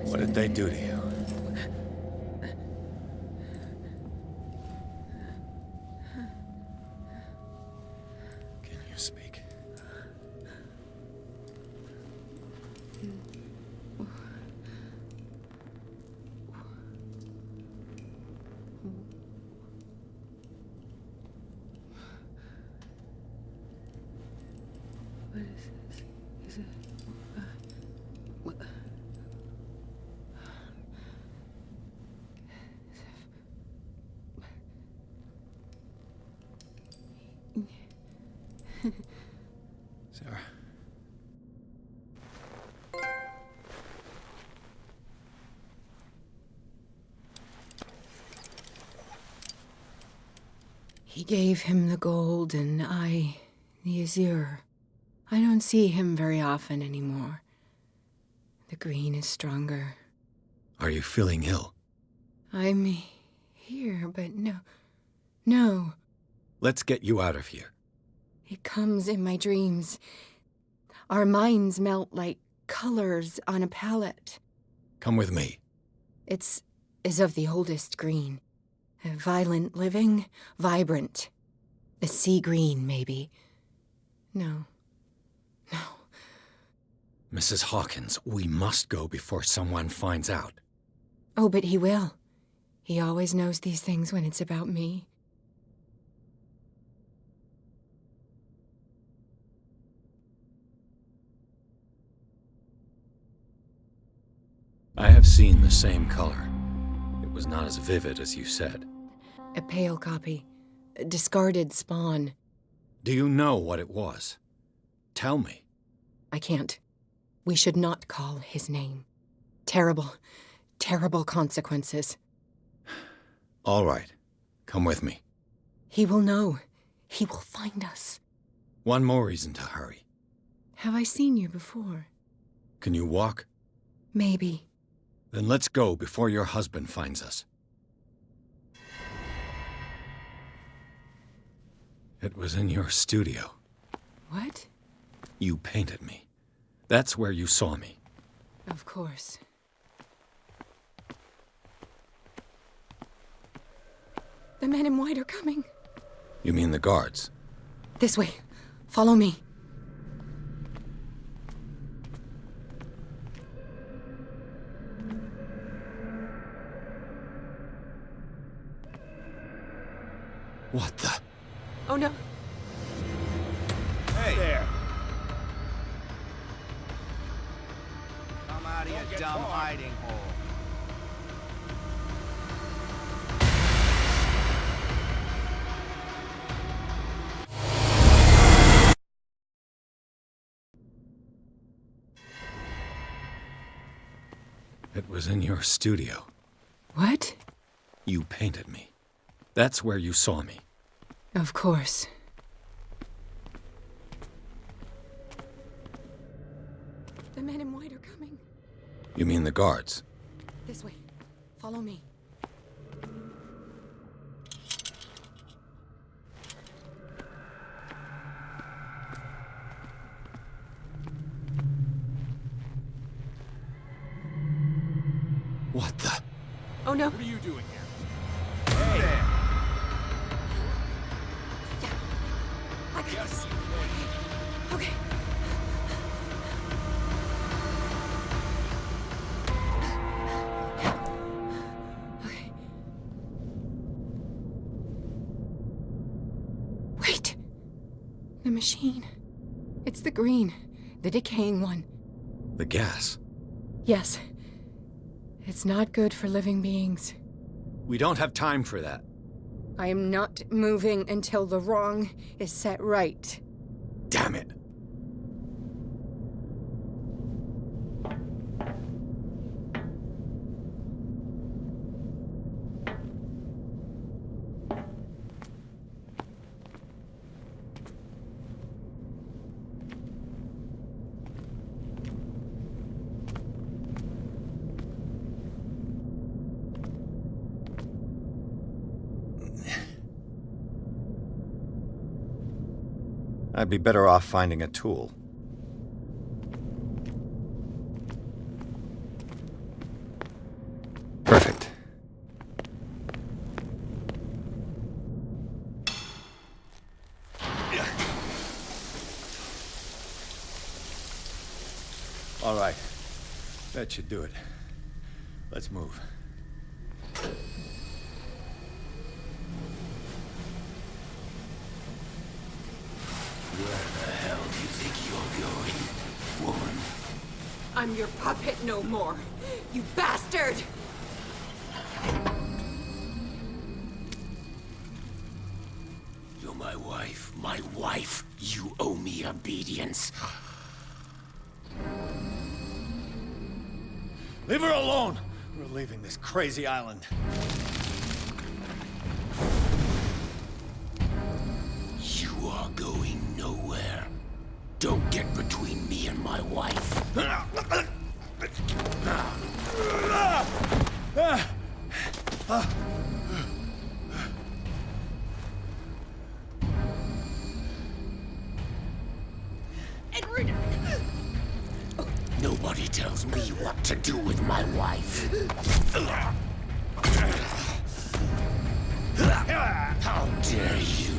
What did they do to you? Can you speak? What is this? Is it... what? Sarah. He gave him the gold and I the azure. I don't see him very often anymore. The green is stronger. Are you feeling ill? I'm here, but no. Let's get you out of here. It comes in my dreams. Our minds melt like colors on a palette. Come with me. It's of the oldest green. A violent living, vibrant. A sea green, maybe. No. Mrs. Hawkins, we must go before someone finds out. Oh, but he will. He always knows these things when it's about me. I have seen the same color. It was not as vivid as you said. A pale copy. A discarded spawn. Do you know what it was? Tell me. I can't. We should not call his name. Terrible consequences. All right. Come with me. He will know. He will find us. One more reason to hurry. Have I seen you before? Can you walk? Maybe. Then let's go before your husband finds us. It was in your studio. What? You painted me. That's where you saw me. Of course. The men in white are coming. You mean the guards? This way. Follow me. What the? Oh no. Hey there! Come out of your dumb hiding hole. It was in your studio. What? You painted me. That's where you saw me. Of course. The men in white are coming. You mean the guards? This way. Follow me. What the? Oh no. What are you doing here? Hey there! I got this. Okay. Okay. Wait. The machine. It's the green. The decaying one. The gas. Yes. It's not good for living beings. We don't have time for that. I am not moving until the wrong is set right. Damn it. I'd be better off finding a tool. All right. That should do it. Let's move. Where the hell do you think you're going, woman? I'm your puppet no more, you bastard! You're my wife. My wife. You owe me obedience. Leave her alone! We're leaving this crazy island. You are going nowhere. Don't get between me and my wife. Edward! Nobody tells me what to do with my wife. How dare you?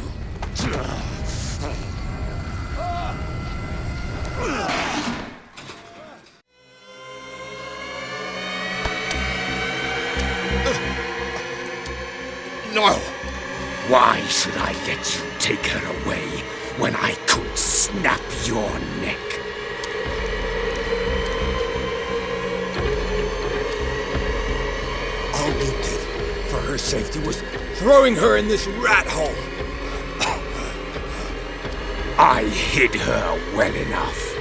No! Why should I let you take her away when I could snap your neck? All you did for her safety was throwing her in this rat hole. I hid her well enough.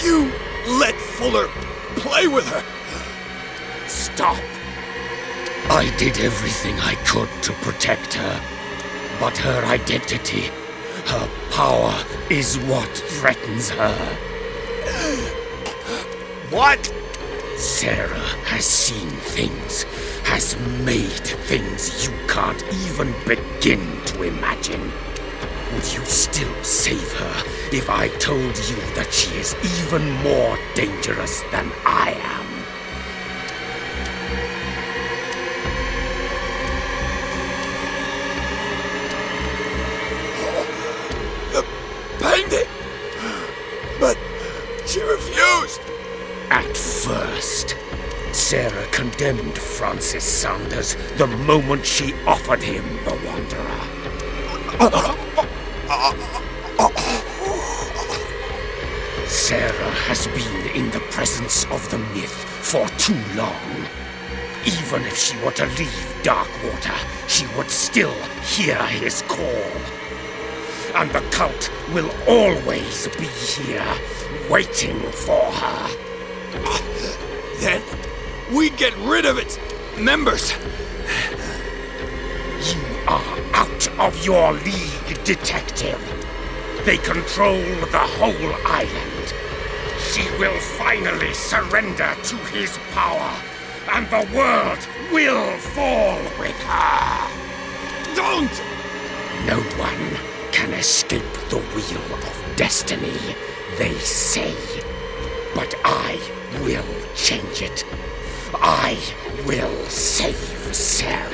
You let Fuller play with her. Stop. I did everything I could to protect her. But her identity, her power, is what threatens her. What? Sarah has seen things, has made things you can't even begin to imagine. Would you still save her if I told you that she is even more dangerous than I am? The painting! But she refused! At first, Sarah condemned Francis Saunders the moment she offered him the Wanderer. Sarah has been in the presence of the myth for too long. Even if she were to leave Darkwater, she would still hear his call. And the cult will always be here, waiting for her. Then we get rid of its members. You are out of your league, detective. They control the whole island. She will finally surrender to his power, and the world will fall with her. Don't! No one can escape the wheel of destiny, they say. But I will change it. I will save Sarah.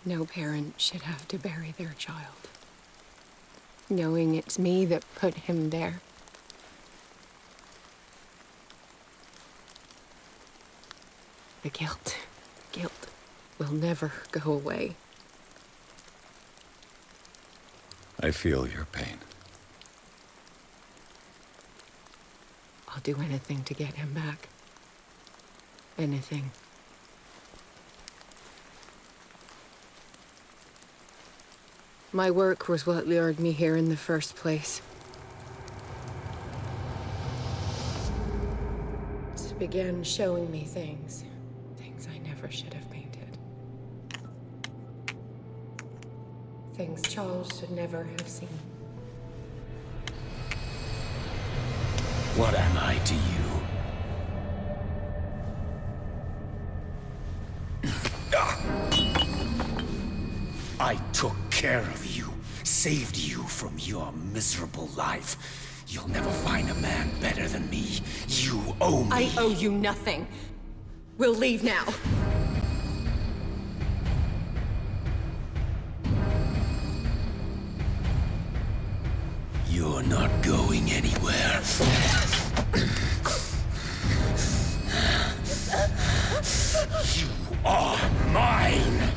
No parent should have to bury their child, knowing it's me that put him there. The guilt will never go away. I feel your pain. I'll do anything to get him back. Anything. My work was what lured me here in the first place. It began showing me things I never should have painted. Things Charles should never have seen. What am I to you? I took care of you, saved you from your miserable life. You'll never find a man better than me. You owe me. I owe you nothing. We'll leave now. You're not going anywhere. You are mine!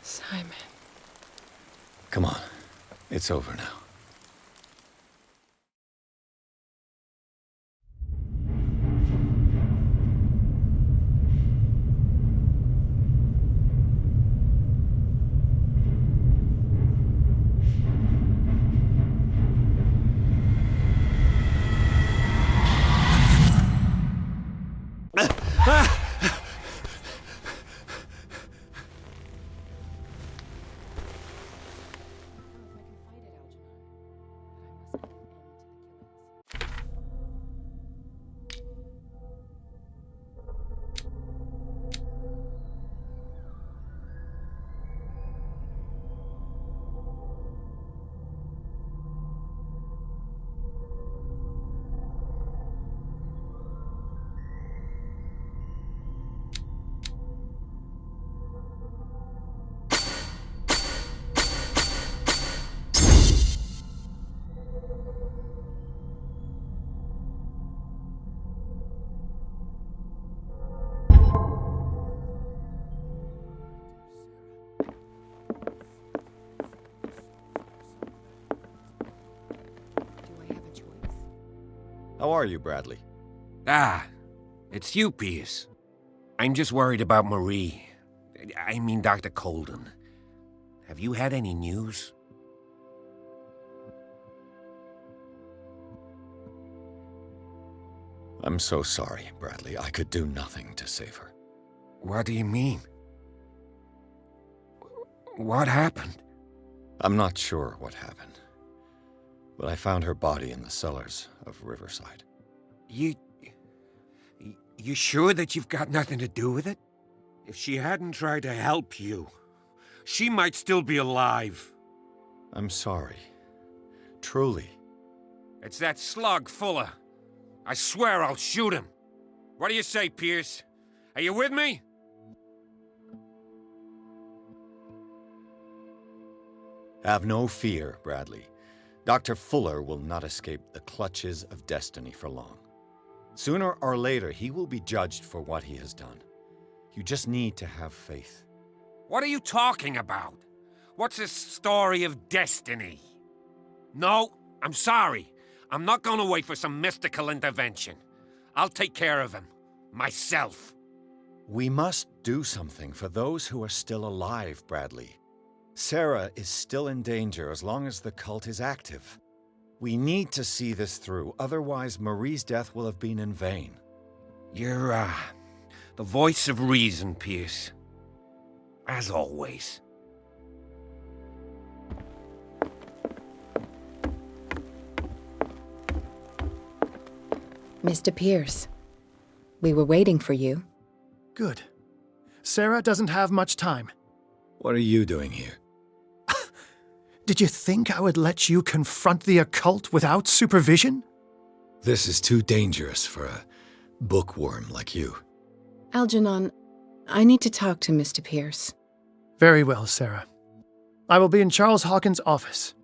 Simon. Come on. It's over now. How are you, Bradley? Ah, it's you, Pierce. I'm just worried about Marie. I mean, Dr. Colden. Have you had any news? I'm so sorry, Bradley. I could do nothing to save her. What do you mean? What happened? I'm not sure what happened, but I found her body in the cellars of Riverside. You sure that you've got nothing to do with it? If she hadn't tried to help you, she might still be alive. I'm sorry. Truly. It's that slug, Fuller. I swear I'll shoot him. What do you say, Pierce? Are you with me? Have no fear, Bradley. Dr. Fuller will not escape the clutches of destiny for long. Sooner or later, he will be judged for what he has done. You just need to have faith. What are you talking about? What's this story of destiny? No, I'm sorry. I'm not gonna wait for some mystical intervention. I'll take care of him. Myself. We must do something for those who are still alive, Bradley. Sarah is still in danger as long as the cult is active. We need to see this through, otherwise Marie's death will have been in vain. You're, the voice of reason, Pierce. As always. Mr. Pierce, we were waiting for you. Good. Sarah doesn't have much time. What are you doing here? Did you think I would let you confront the occult without supervision? This is too dangerous for a bookworm like you. Algernon, I need to talk to Mr. Pierce. Very well, Sarah. I will be in Charles Hawkins' office.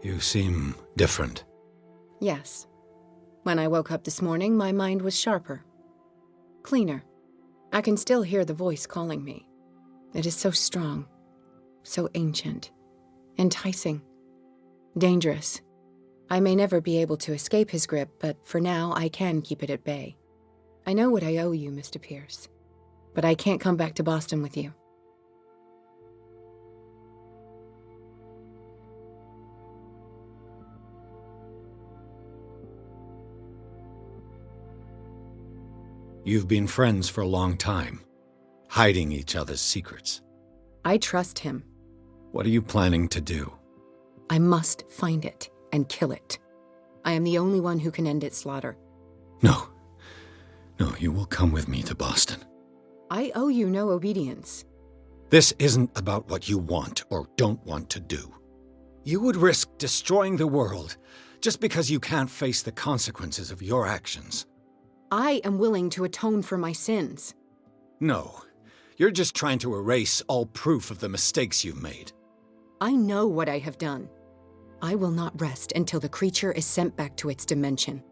You seem different. Yes. When I woke up this morning, my mind was sharper. Cleaner. I can still hear the voice calling me. It is so strong, so ancient, enticing, dangerous. I may never be able to escape his grip, but for now I can keep it at bay. I know what I owe you, Mr. Pierce, but I can't come back to Boston with you. You've been friends for a long time, hiding each other's secrets. I trust him. What are you planning to do? I must find it and kill it. I am the only one who can end its slaughter. No. No, you will come with me to Boston. I owe you no obedience. This isn't about what you want or don't want to do. You would risk destroying the world just because you can't face the consequences of your actions. I am willing to atone for my sins. No, you're just trying to erase all proof of the mistakes you've made. I know what I have done. I will not rest until the creature is sent back to its dimension.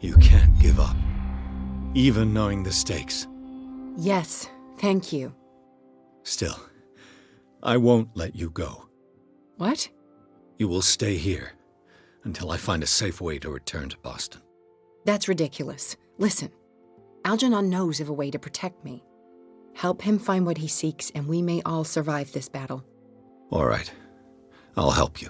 You can't give up, even knowing the stakes. Yes, thank you. Still, I won't let you go. What? You will stay here until I find a safe way to return to Boston. That's ridiculous. Listen, Algernon knows of a way to protect me. Help him find what he seeks, and we may all survive this battle. All right. I'll help you.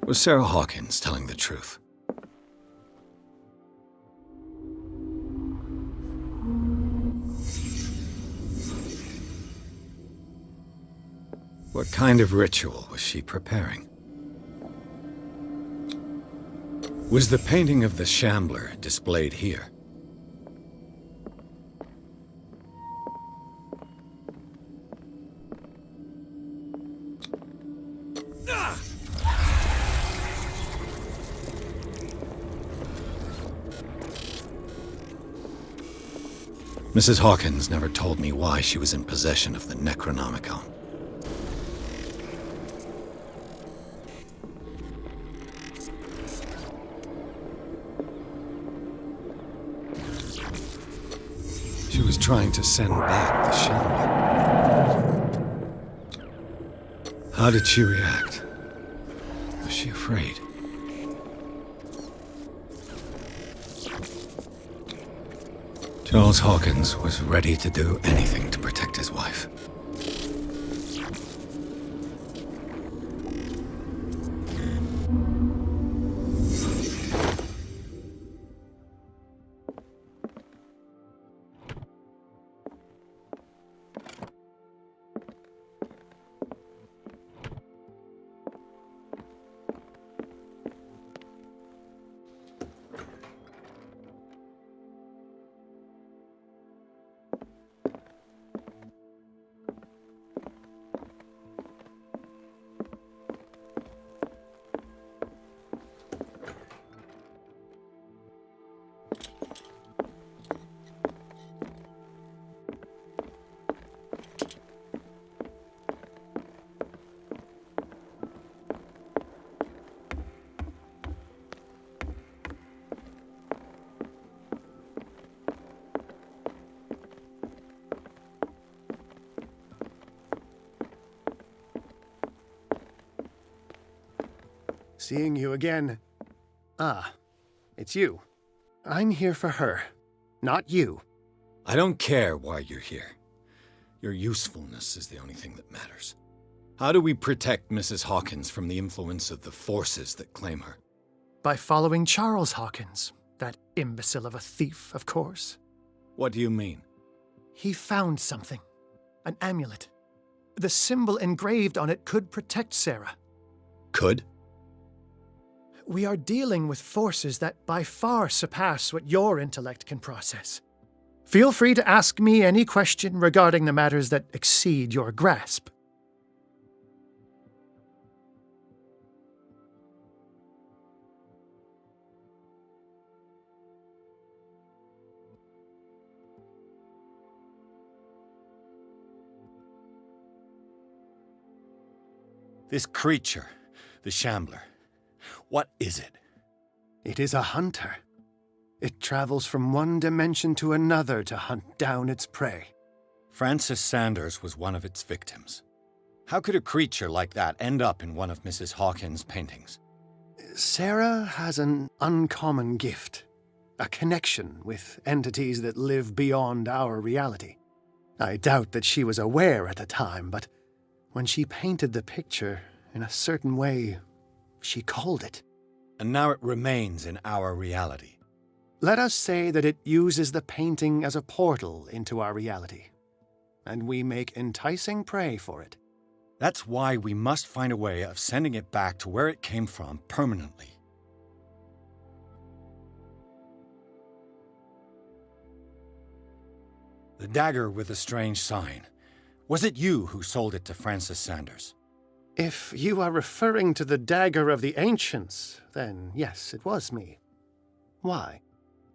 Was Sarah Hawkins telling the truth? What kind of ritual was she preparing? Was the painting of the Shambler displayed here? Mrs. Hawkins never told me why she was in possession of the Necronomicon. She was trying to send back the Shambler. How did she react? Was she afraid? Charles Hawkins was ready to do anything to protect his wife. seeing you again. Ah, it's you. I'm here for her, not you. I don't care why you're here. Your usefulness is the only thing that matters. How do we protect Mrs. Hawkins from the influence of the forces that claim her? By following Charles Hawkins, that imbecile of a thief, of course. What do you mean? He found something. An amulet. The symbol engraved on it could protect Sarah. Could? We are dealing with forces that by far surpass what your intellect can process. Feel free to ask me any question regarding the matters that exceed your grasp. This creature, the Shambler, what is it? It is a hunter. It travels from one dimension to another to hunt down its prey. Francis Sanders was one of its victims. How could a creature like that end up in one of Mrs. Hawkins' paintings? Sarah has an uncommon gift. A connection with entities that live beyond our reality. I doubt that she was aware at the time, but when she painted the picture, in a certain way, she called it. And now it remains in our reality. Let us say that it uses the painting as a portal into our reality, and we make enticing prey for it. That's why we must find a way of sending it back to where it came from permanently. The dagger with the strange sign. Was it you who sold it to Francis Sanders? If you are referring to the dagger of the ancients, then yes, it was me. Why?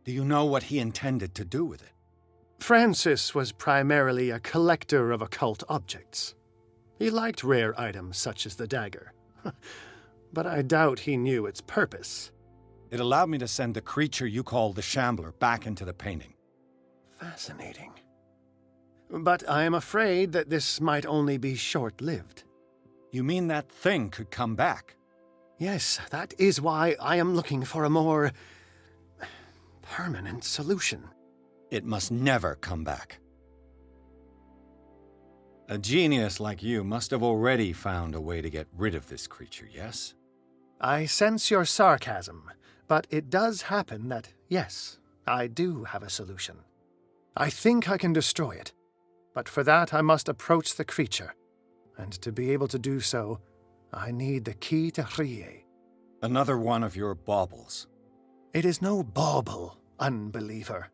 Do you know what he intended to do with it? Francis was primarily a collector of occult objects. He liked rare items such as the dagger. But I doubt he knew its purpose. It allowed me to send the creature you call the Shambler back into the painting. Fascinating. But I am afraid that this might only be short-lived. You mean that thing could come back? Yes, that is why I am looking for a more permanent solution. It must never come back. A genius like you must have already found a way to get rid of this creature, yes? I sense your sarcasm, but it does happen that, yes, I do have a solution. I think I can destroy it, but for that I must approach the creature, and to be able to do so, I need the key to Rie. Another one of your baubles. It is no bauble, unbeliever.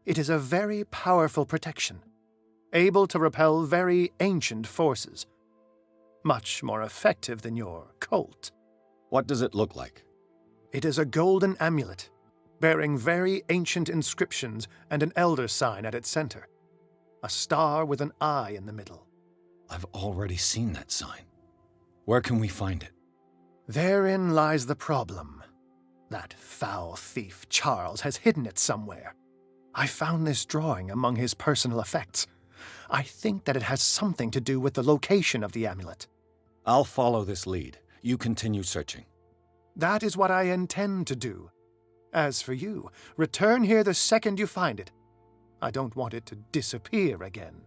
It is a very powerful protection, able to repel very ancient forces. Much more effective than your Colt. What does it look like? It is a golden amulet, bearing very ancient inscriptions and an elder sign at its center. A star with an eye in the middle. I've already seen that sign. Where can we find it? Therein lies the problem. That foul thief Charles has hidden it somewhere. I found this drawing among his personal effects. I think that it has something to do with the location of the amulet. I'll follow this lead. You continue searching. That is what I intend to do. As for you, return here the second you find it. I don't want it to disappear again.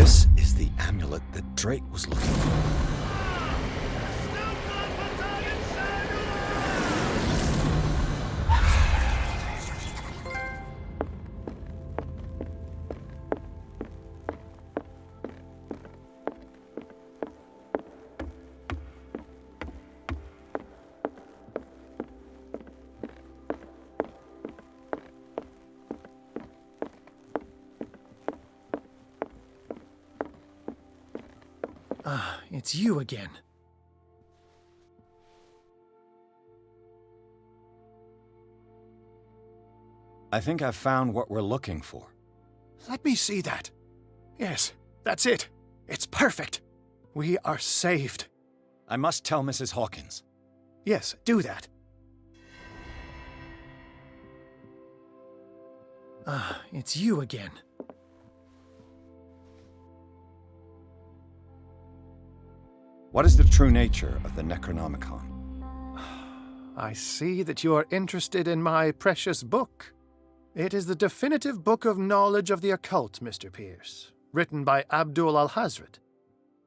This is the amulet that Drake was looking for. Ah, it's you again. I think I've found what we're looking for. Let me see that. Yes, that's it. It's perfect. We are saved. I must tell Mrs. Hawkins. Yes, do that. Ah, it's you again. What is the true nature of the Necronomicon? I see that you are interested in my precious book. It is the definitive book of knowledge of the occult, Mr. Pierce, written by Abdul al-Hazred.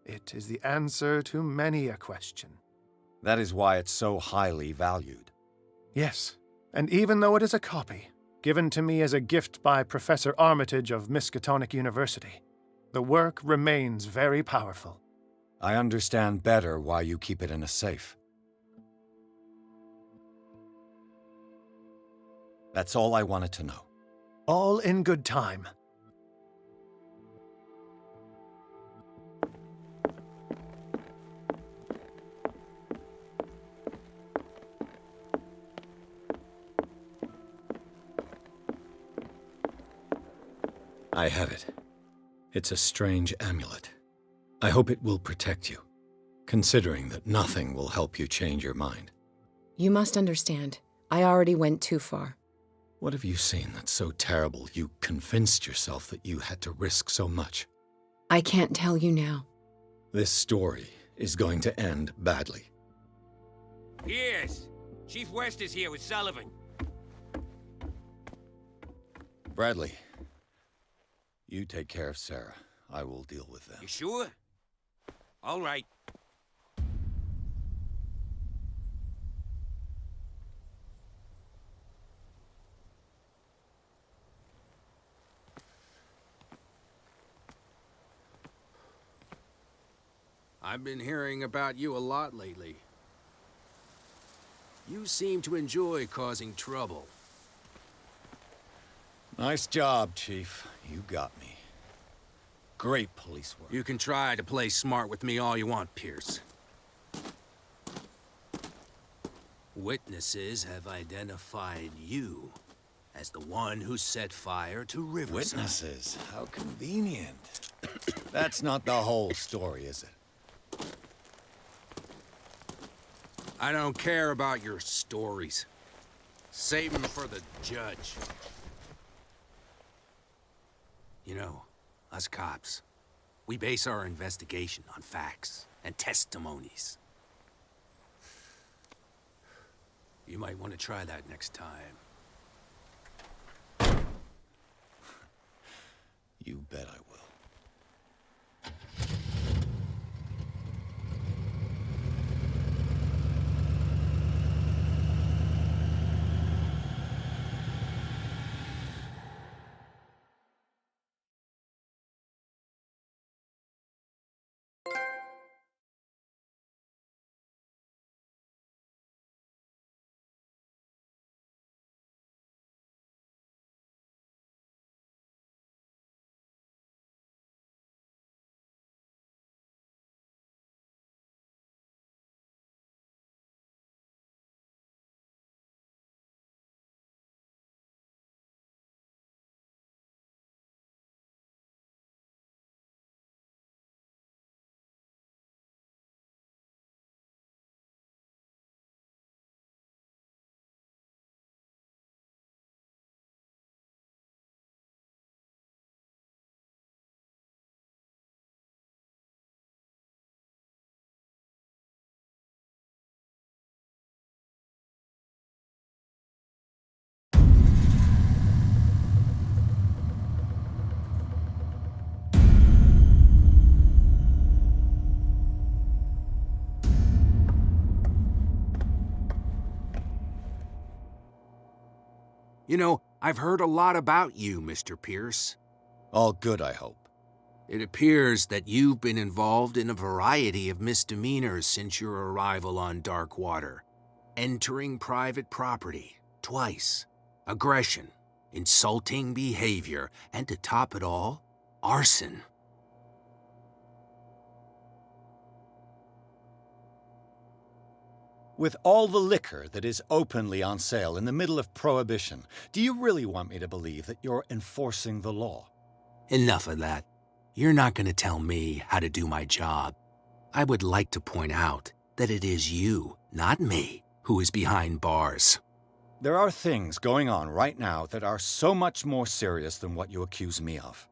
It is the answer to many a question. That is why it's so highly valued. Yes, and even though it is a copy, given to me as a gift by Professor Armitage of Miskatonic University, the work remains very powerful. I understand better why you keep it in a safe. That's all I wanted to know. All in good time. I have it. It's a strange amulet. I hope it will protect you, considering that nothing will help you change your mind. You must understand, I already went too far. What have you seen that's so terrible you convinced yourself that you had to risk so much? I can't tell you now. This story is going to end badly. Yes! Chief West is here with Sullivan. Bradley, you take care of Sarah. I will deal with them. You sure? All right. I've been hearing about you a lot lately. You seem to enjoy causing trouble. Nice job, Chief. You got me. Great police work. You can try to play smart with me all you want, Pierce. Witnesses have identified you as the one who set fire to Riverside. Witnesses? How convenient. That's not the whole story, is it? I don't care about your stories. Save them for the judge. You know, us cops, we base our investigation on facts and testimonies. You might want to try that next time. You bet I will. You know, I've heard a lot about you, Mr. Pierce. All good, I hope. It appears that you've been involved in a variety of misdemeanors since your arrival on Darkwater. Entering private property, twice. Aggression, insulting behavior, and to top it all, arson. With all the liquor that is openly on sale in the middle of Prohibition, do you really want me to believe that you're enforcing the law? Enough of that. You're not going to tell me how to do my job. I would like to point out that it is you, not me, who is behind bars. There are things going on right now that are so much more serious than what you accuse me of.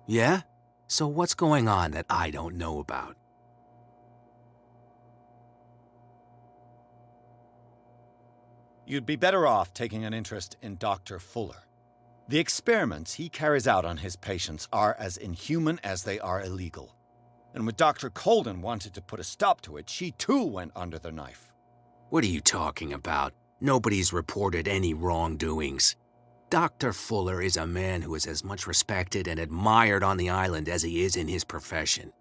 Yeah? So what's going on that I don't know about? You'd be better off taking an interest in Dr. Fuller. The experiments he carries out on his patients are as inhuman as they are illegal. And when Dr. Colden wanted to put a stop to it, she too went under the knife. What are you talking about? Nobody's reported any wrongdoings. Dr. Fuller is a man who is as much respected and admired on the island as he is in his profession.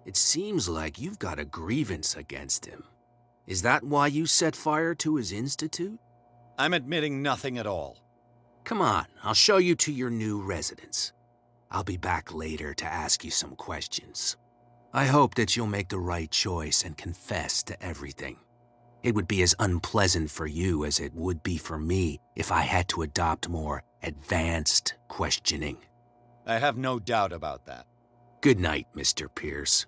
It seems like you've got a grievance against him. Is that why you set fire to his institute? I'm admitting nothing at all. Come on, I'll show you to your new residence. I'll be back later to ask you some questions. I hope that you'll make the right choice and confess to everything. It would be as unpleasant for you as it would be for me if I had to adopt more advanced questioning. I have no doubt about that. Good night, Mr. Pierce.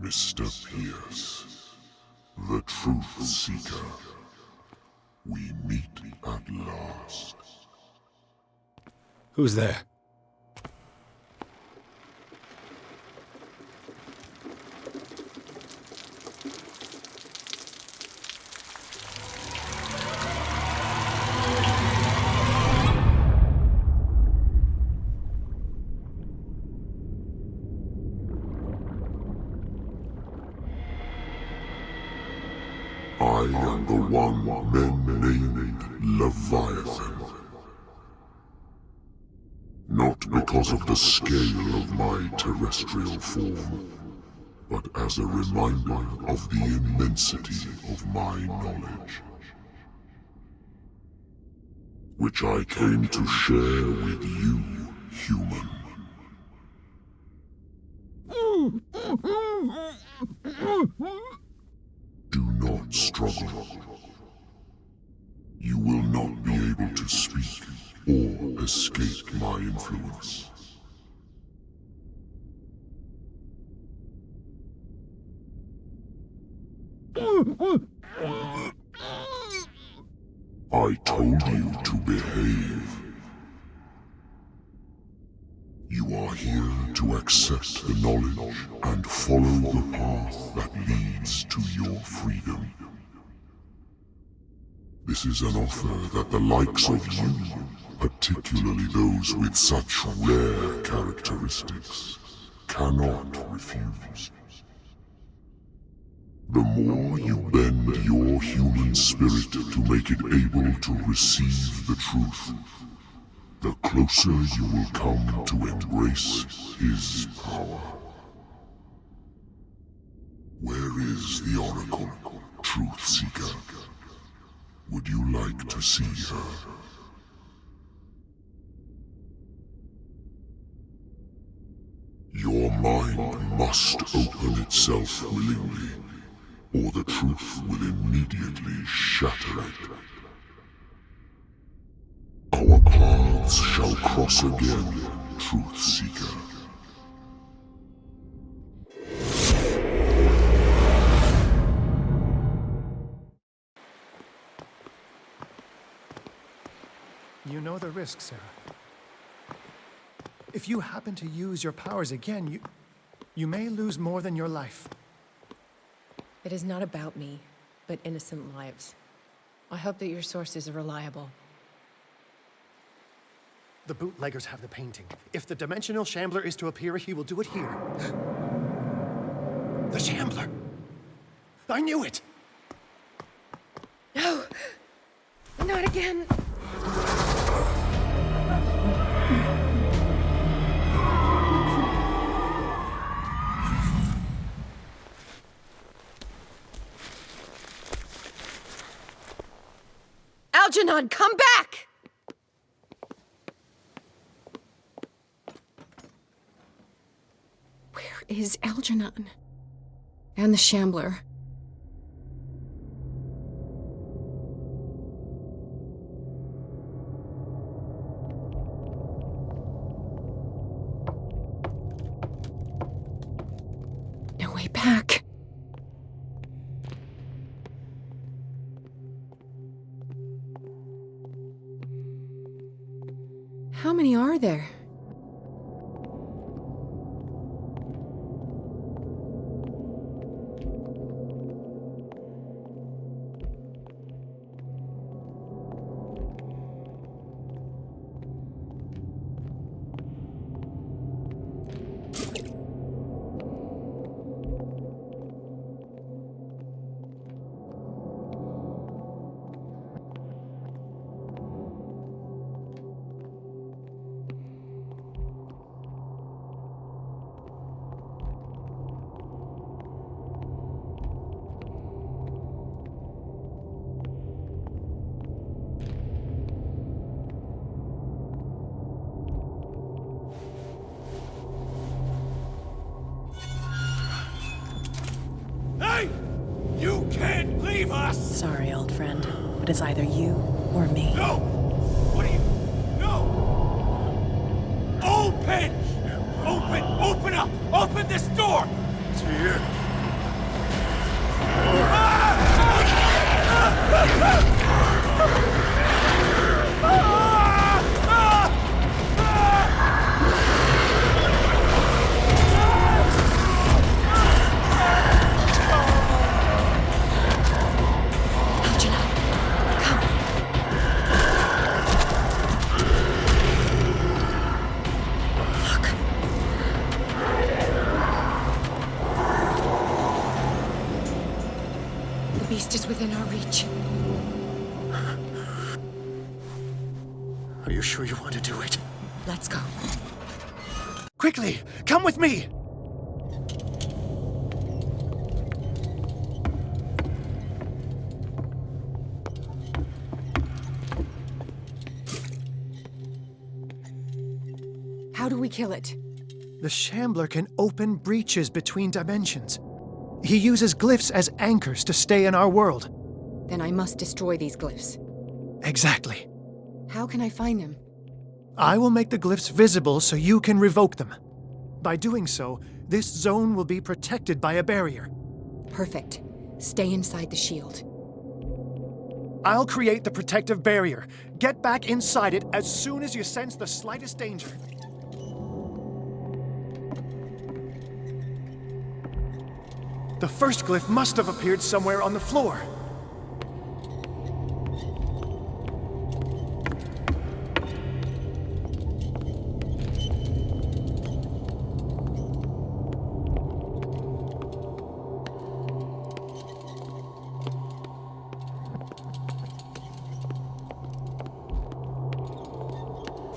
Mr. Pierce, the Truth Seeker, we meet at last. Who's there? I am the one men named Leviathan. Not because of the scale of my terrestrial form, but as a reminder of the immensity of my knowledge, which I came to share with you, human. Do not struggle. You will not be able to speak or escape my influence. I told you to behave. You are here to accept the knowledge and follow the path that leads to your freedom. This is an offer that the likes of you, particularly those with such rare characteristics, cannot refuse. The more you bend your human spirit to make it able to receive the truth, the closer you will come to embrace his power. Where is the Oracle, Truth Seeker? Would you like to see her? Your mind must open itself willingly, or the truth will immediately shatter it. Our paths shall cross again, Truth Seeker. You know the risk, Sarah. If you happen to use your powers again, you may lose more than your life. It is not about me, but innocent lives. I hope that your sources are reliable. The bootleggers have the painting. If the Dimensional Shambler is to appear, he will do it here. The Shambler! I knew it! No! Not again! Algernon, come back! Where is Algernon? And the Shambler? No way back. How many are there? Hey! You can't leave us! Sorry, old friend, but it's either you or me. No! What are you... No! Open! Open up! Open this door! It's here. The beast is within our reach. Are you sure you want to do it? Let's go. Quickly, come with me! How do we kill it? The Shambler can open breaches between dimensions. He uses glyphs as anchors to stay in our world. Then I must destroy these glyphs. Exactly. How can I find them? I will make the glyphs visible so you can revoke them. By doing so, this zone will be protected by a barrier. Perfect. Stay inside the shield. I'll create the protective barrier. Get back inside it as soon as you sense the slightest danger. The first glyph must have appeared somewhere on the floor.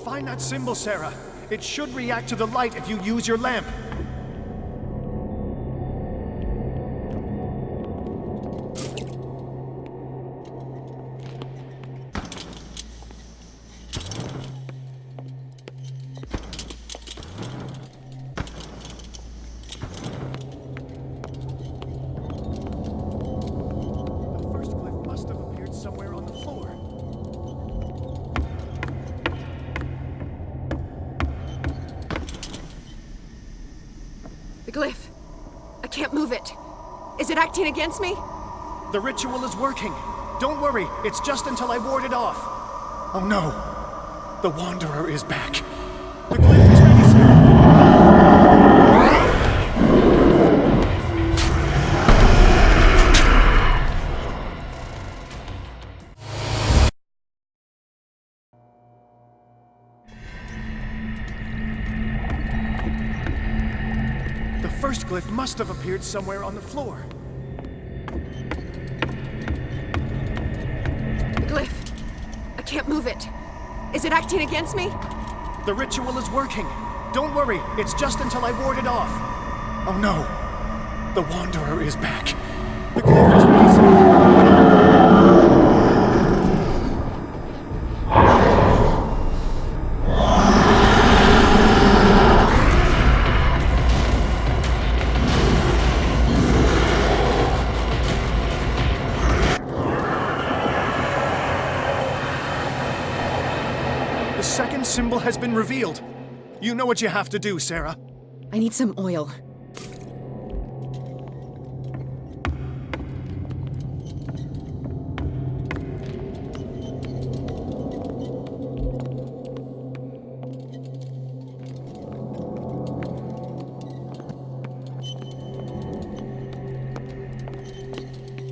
Find that symbol, Sarah. It should react to the light if you use your lamp. The glyph. I can't move it. Is it acting against me? The ritual is working. Don't worry, it's just until I ward it off. Oh no. The Wanderer is back. The glyph is ready, The first glyph must have appeared somewhere on the floor. The glyph. I can't move it. Is it acting against me? The ritual is working. Don't worry, it's just until I ward it off. Oh no. The Wanderer is back. The glyph is releasing. The second symbol has been revealed. You know what you have to do, Sarah. I need some oil.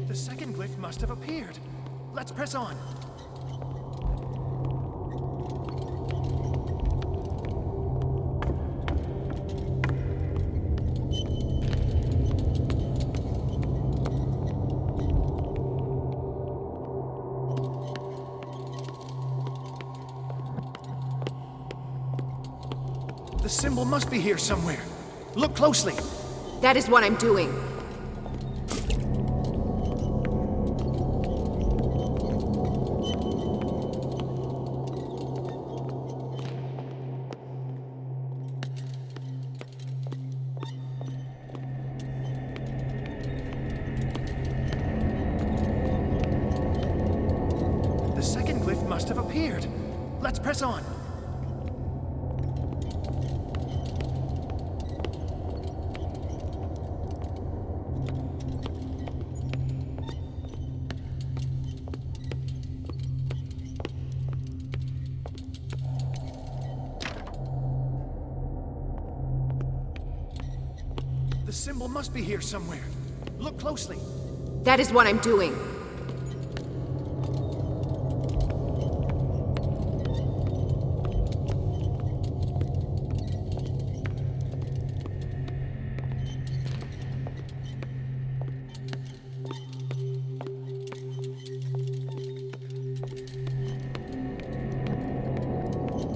The second glyph must have appeared. Let's press on. The symbol must be here somewhere. Look closely. That is what I'm doing. The second glyph must have appeared. Let's press on. The symbol must be here somewhere. Look closely. That is what I'm doing.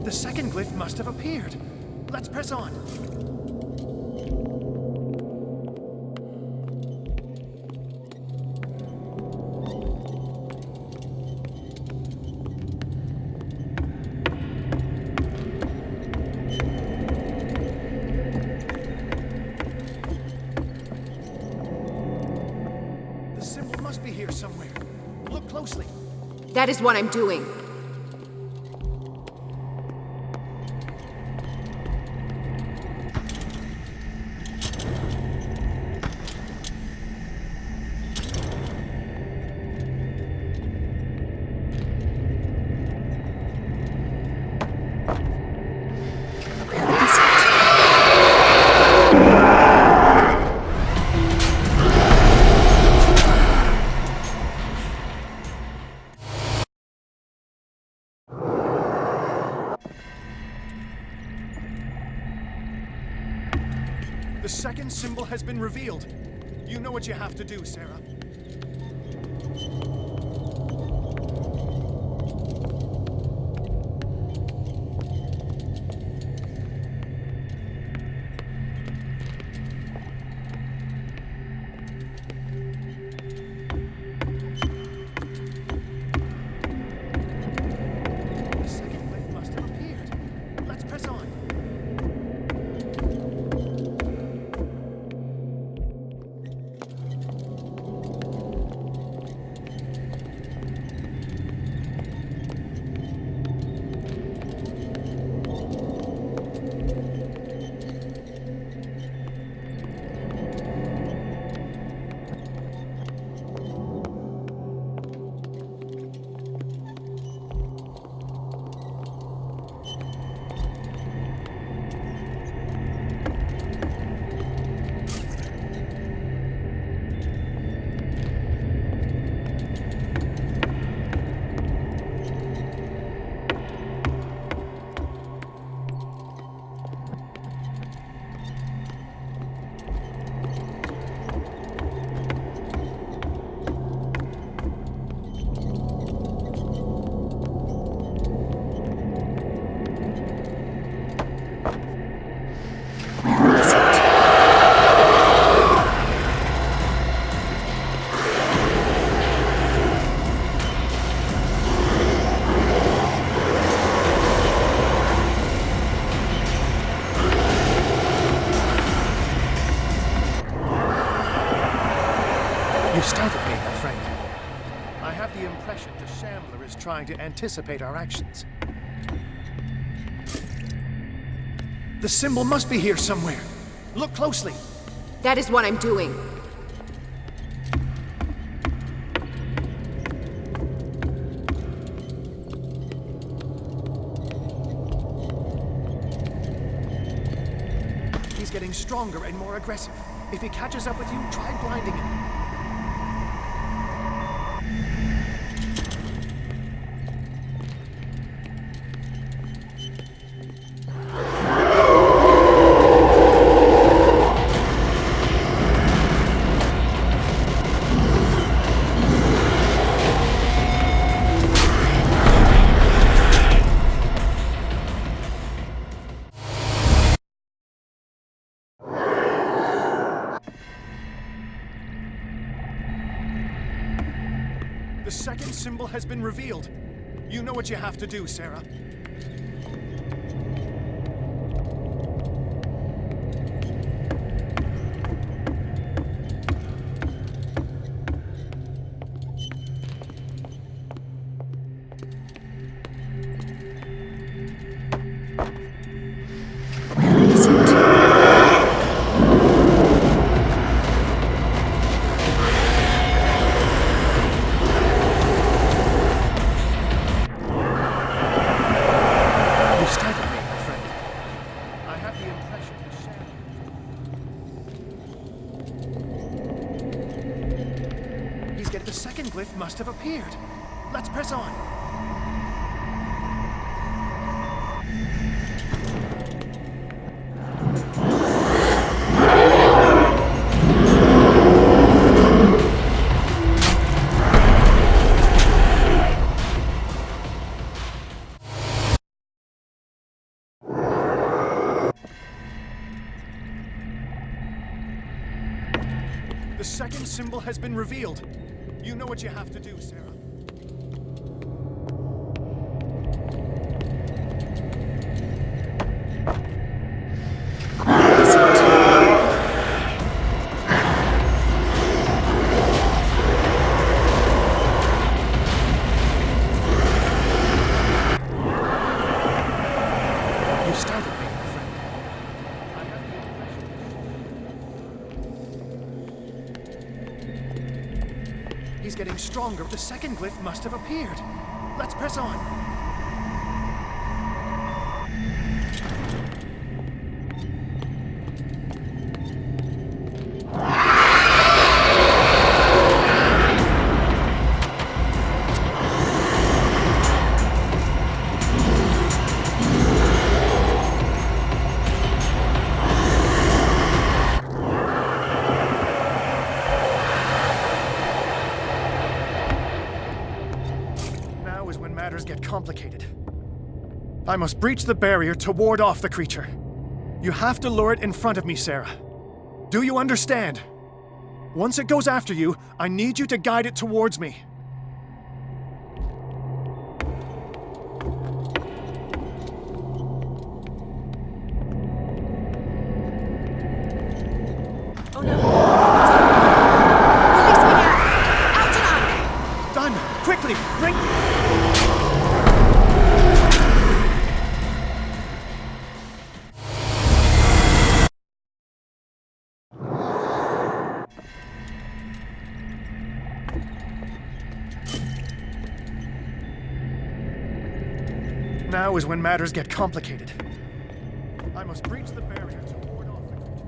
The second glyph must have appeared. Let's press on. The symbol must be here somewhere. Look closely. That is what I'm doing. The second symbol has been revealed. You know what you have to do, Sarah. The second glyph must have appeared. Let's press on. gambler is trying to anticipate our actions. The symbol must be here somewhere. Look closely. That is what I'm doing. He's getting stronger and more aggressive. If he catches up with you, try blinding him. The second symbol has been revealed. You know what you have to do, Sarah. The second glyph must have appeared. Let's press on. The second symbol has been revealed. You know what you have to do, Sarah. You started me, my friend. I have the impression. He's getting stronger. The second glyph must have appeared. Let's press on. Matters get complicated. I must breach the barrier to ward off the creature. You have to lure it in front of me, Sarah. Do you understand? Once it goes after you, I need you to guide it towards me. Oh no! Release me now! Algernon! Done! Quickly! Bring... Now is when matters get complicated. I must breach the barrier to ward off the creature.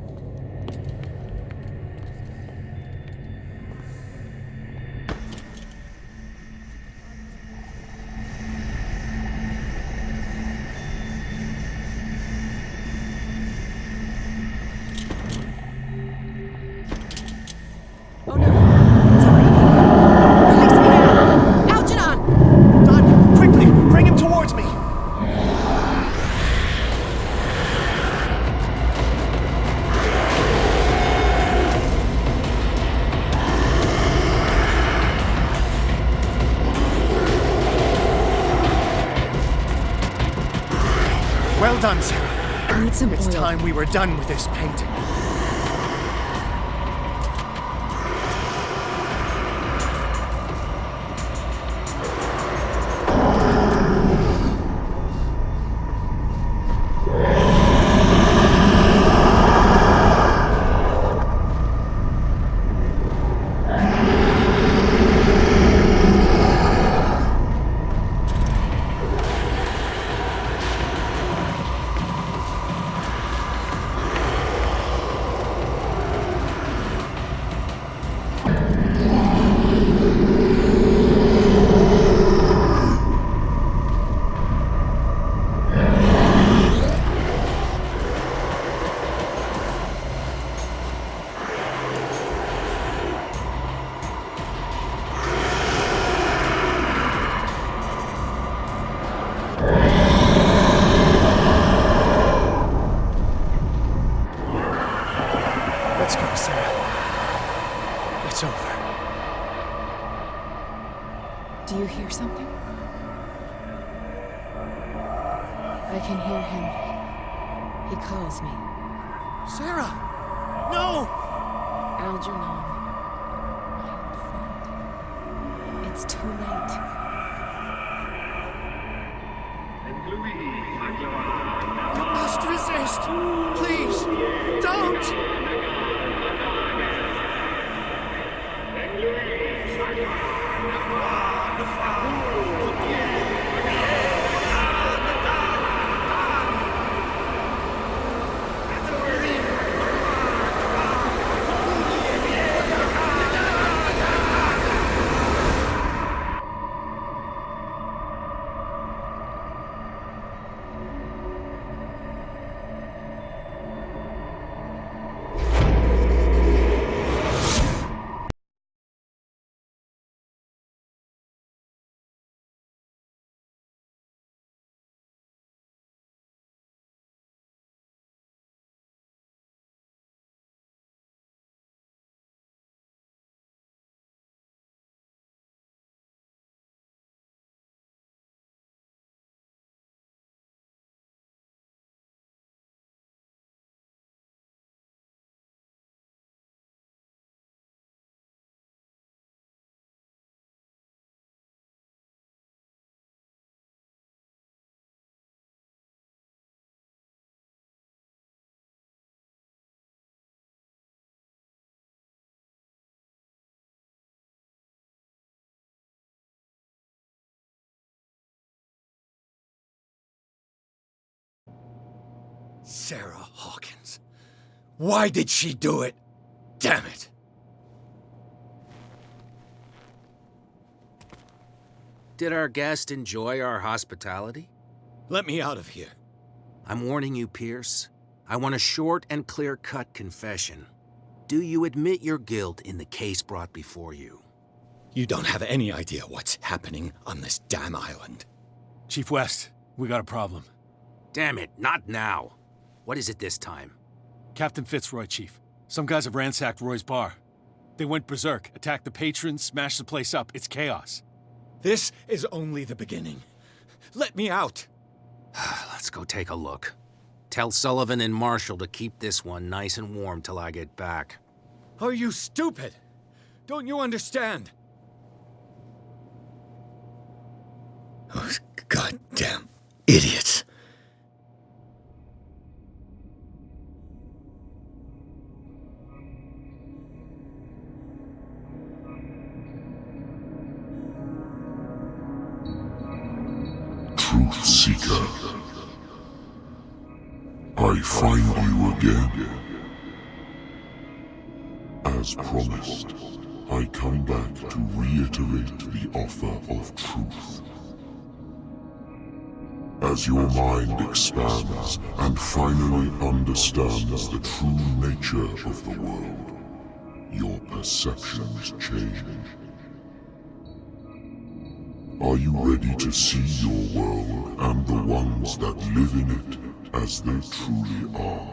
Oh no! Sorry. Release me now! Algernon! Done! Quickly! Bring him towards me! Well done, Sarah. I need some It's oil. time we were done with this painting. I can hear him. He calls me. Sarah! No! Algernon. My old friend. It's too late. You must resist! Please, don't! Sarah Hawkins. Why did she do it? Damn it! Did our guest enjoy our hospitality? Let me out of here. I'm warning you, Pierce. I want a short and clear-cut confession. Do you admit your guilt in the case brought before you? You don't have any idea what's happening on this damn island. Chief West, we got a problem. Damn it, not now. What is it this time? Captain Fitzroy, Chief. Some guys have ransacked Roy's bar. They went berserk, attacked the patrons, smashed the place up. It's chaos. This is only the beginning. Let me out. Let's go take a look. Tell Sullivan and Marshall to keep this one nice and warm till I get back. Are you stupid? Don't you understand? Those goddamn idiots. Truth Seeker, I find you again. As promised, I come back to reiterate the offer of truth. As your mind expands and finally understands the true nature of the world, your perceptions change. Are you ready to see your world and the ones that live in it as they truly are?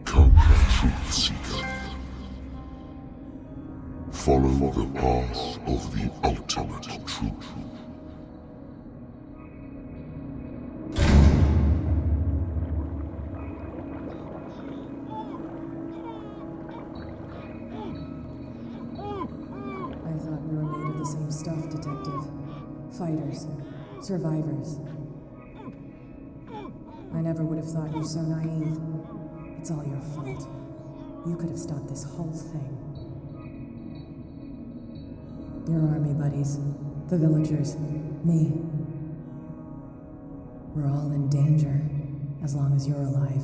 Come, Truth Seeker. Follow the path of the ultimate truth. Same stuff, Detective. Fighters. Survivors. I never would have thought you so naive. It's all your fault. You could have stopped this whole thing. Your army buddies, the villagers, me. We're all in danger, as long as you're alive.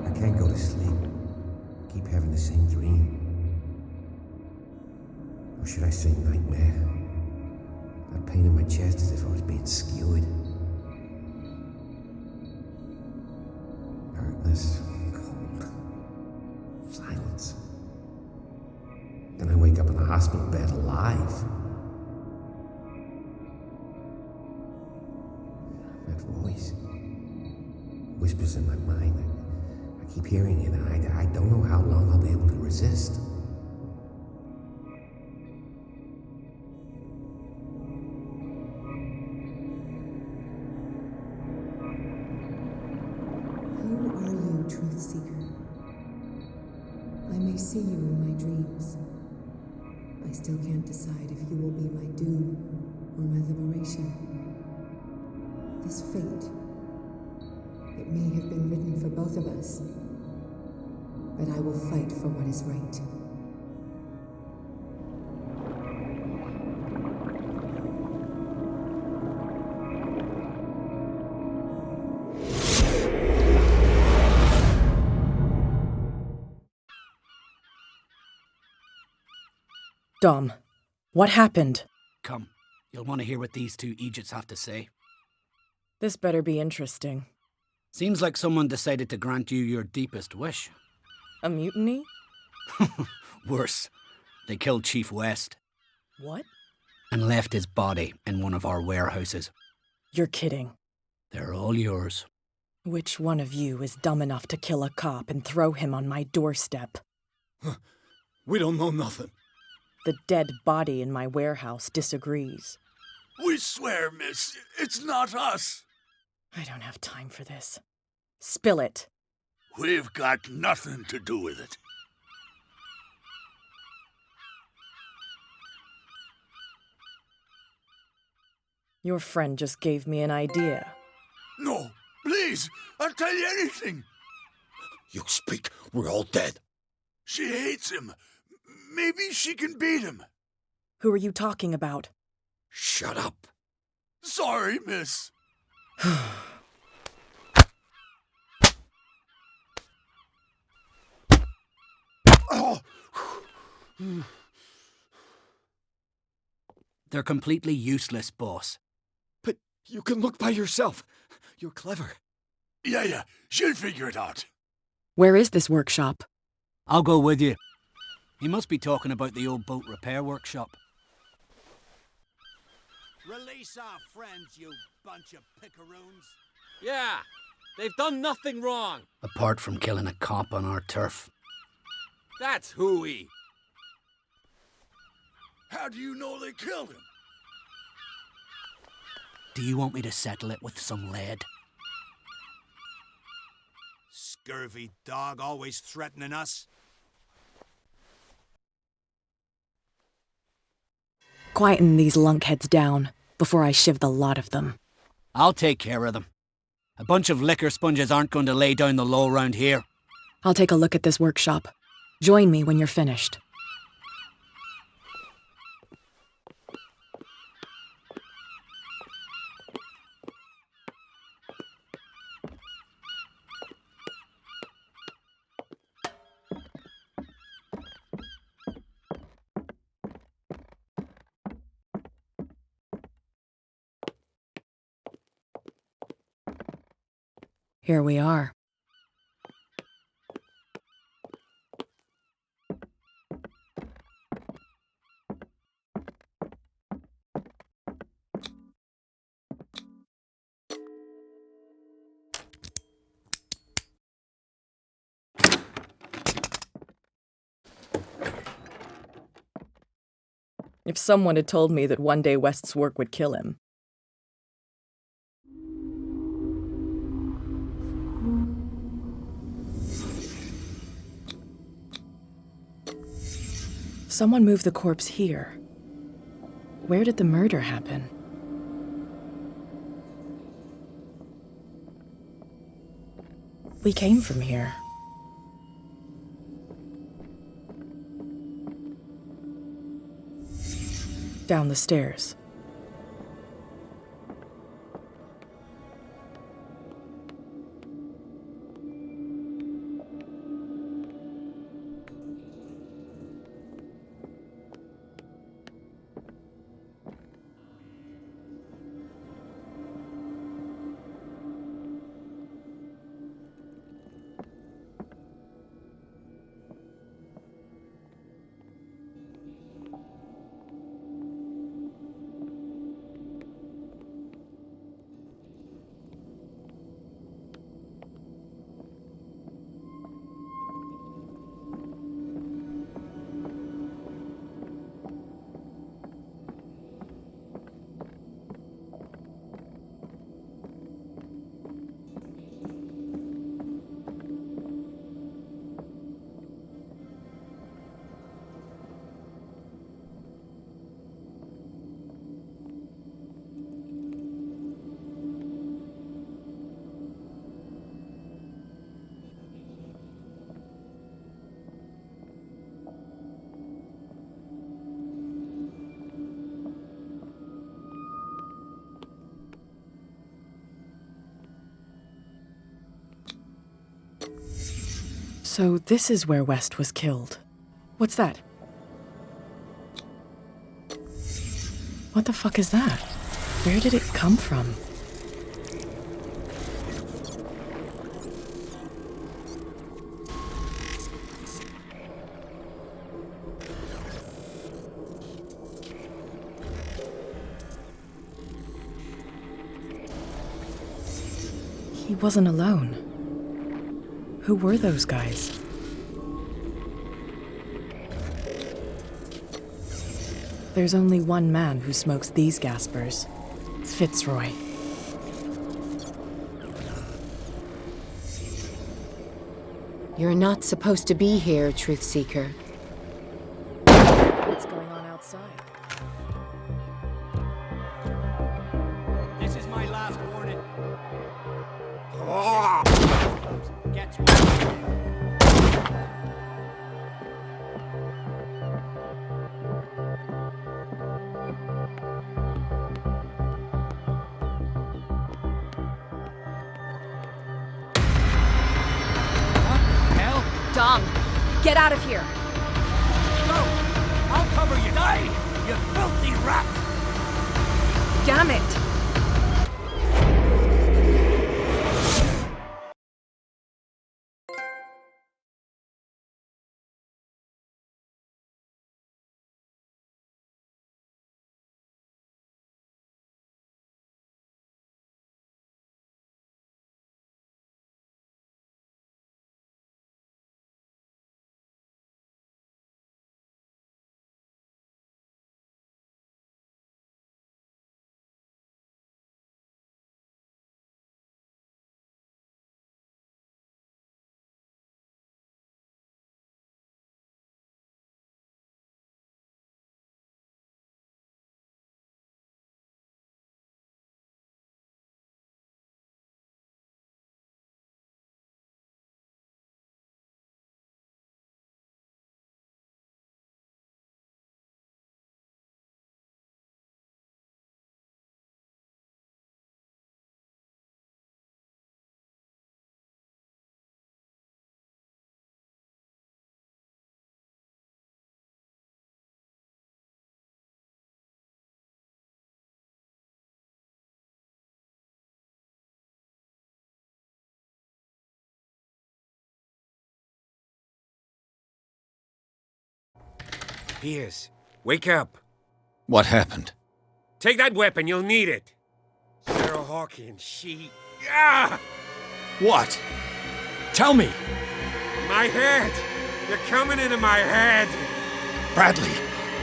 I can't go to sleep. Keep having the same dream. Or should I say nightmare? That pain in my chest as if I was being skewered. Hurtless, cold, silence. Then I wake up in the hospital bed alive. That voice. Whispers in my mind. I keep hearing it. I don't know how long I'll be able to resist. Who are you, Truth Seeker? I may see you in my dreams. I still can't decide if you will be my doom or my liberation. This fate, it may have been written for both of us, but I will fight for what is right. Dom, what happened? Come, you'll want to hear what these two Egypts have to say. This better be interesting. Seems like someone decided to grant you your deepest wish. A mutiny? Worse. They killed Chief West. What? And left his body in one of our warehouses. You're kidding. They're all yours. Which one of you is dumb enough to kill a cop and throw him on my doorstep? We don't know nothing. The dead body in my warehouse disagrees. We swear, miss, it's not us. I don't have time for this. Spill it. We've got nothing to do with it. Your friend just gave me an idea. No, please, I'll tell you anything. You speak, we're all dead. She hates him. Maybe she can beat him. Who are you talking about? Shut up. Sorry, miss. Oh. They're completely useless, boss. But you can look by yourself. You're clever. Yeah, she'll figure it out. Where is this workshop? I'll go with you. He must be talking about the old boat repair workshop. Release our friends, you bunch of pickaroons. Yeah, they've done nothing wrong. Apart from killing a cop on our turf. That's hooey. How do you know they killed him? Do you want me to settle it with some lead? Scurvy dog, always threatening us. Quieten these lunkheads down before I shiv the lot of them. I'll take care of them. A bunch of liquor sponges aren't going to lay down the law round here. I'll take a look at this workshop. Join me when you're finished. Here we are. If someone had told me that one day West's work would kill him. Someone moved the corpse here. Where did the murder happen? We came from here. Down the stairs. So this is where West was killed. What's that? What the fuck is that? Where did it come from? He wasn't alone. Who were those guys? There's only one man who smokes these gaspers. Fitzroy. You're not supposed to be here, Truth Seeker. What's going on outside? This is my last warning. Get to it. Dom, get out of here! Go! I'll cover you! Die, you filthy rat! Damn it! Piers, wake up. What happened? Take that weapon, you'll need it. Sarah Hawkins, she... Ah! What? Tell me! My head! You're coming into my head! Bradley,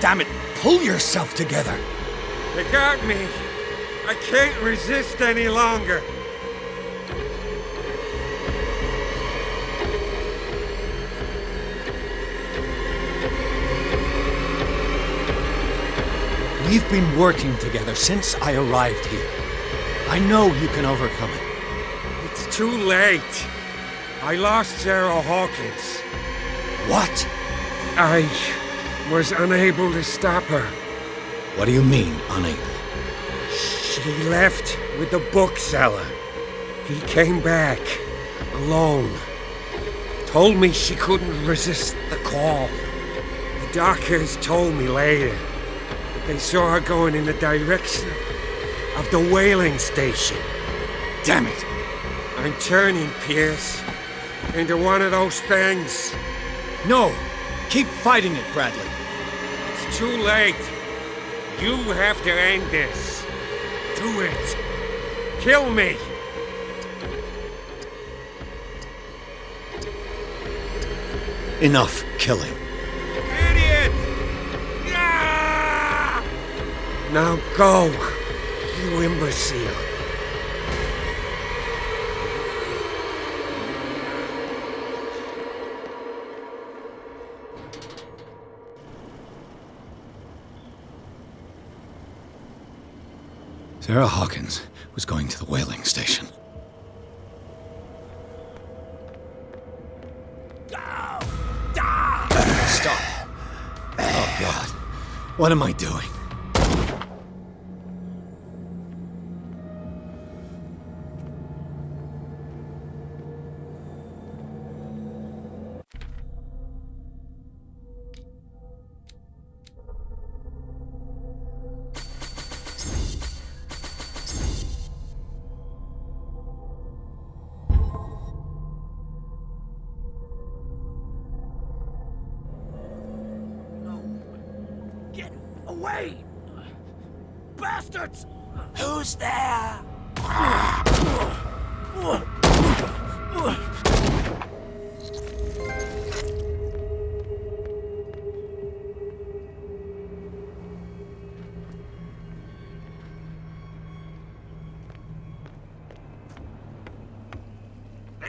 damn it, pull yourself together! They got me. I can't resist any longer. We've been working together since I arrived here. I know you can overcome it. It's too late. I lost Sarah Hawkins. What? I was unable to stop her. What do you mean, unable? She left with the bookseller. He came back, alone. Told me she couldn't resist the call. The doctors told me later that they saw her going in the direction of the whaling station. Damn it! I'm turning, Pierce, into one of those things. No! Keep fighting it, Bradley. It's too late. You have to end this. Do it. Kill me. Enough killing. Idiot! Ah! Now go, you imbecile. Sarah Hawkins was going to the whaling station. Stop. Oh, God. What am I doing? away! Bastards! Who's there?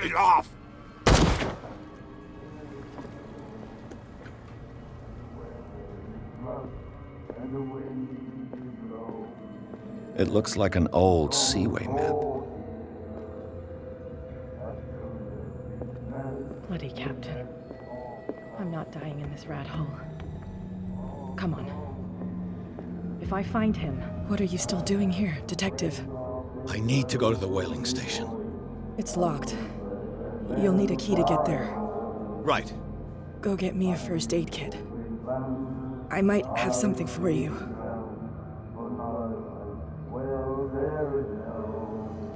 Get off! It looks like an old Seaway map. Bloody Captain. I'm not dying in this rat hole. Come on. If I find him... What are you still doing here, Detective? I need to go to the whaling station. It's locked. You'll need a key to get there. Right. Go get me a first aid kit. I might have something for you.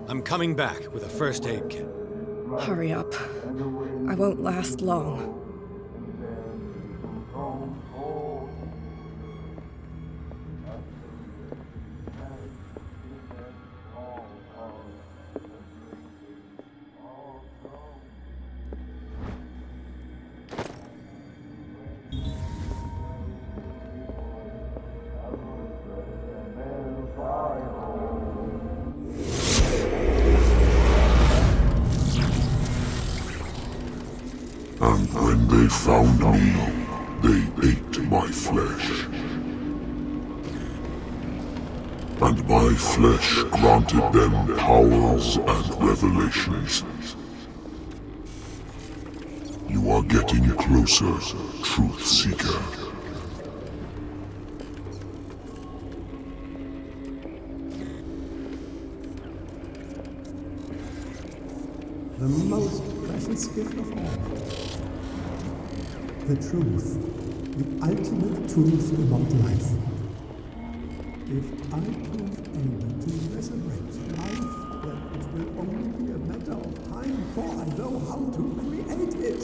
I'm coming back with a first aid kit. Hurry up. I won't last long. And when they found me, they ate my flesh. And my flesh granted them powers and revelations. You are getting closer, Truth Seeker. The most precious gift of all. The truth. The ultimate truth about life. If I prove able to resurrect life, then it will only be a matter of time, for I know how to create it.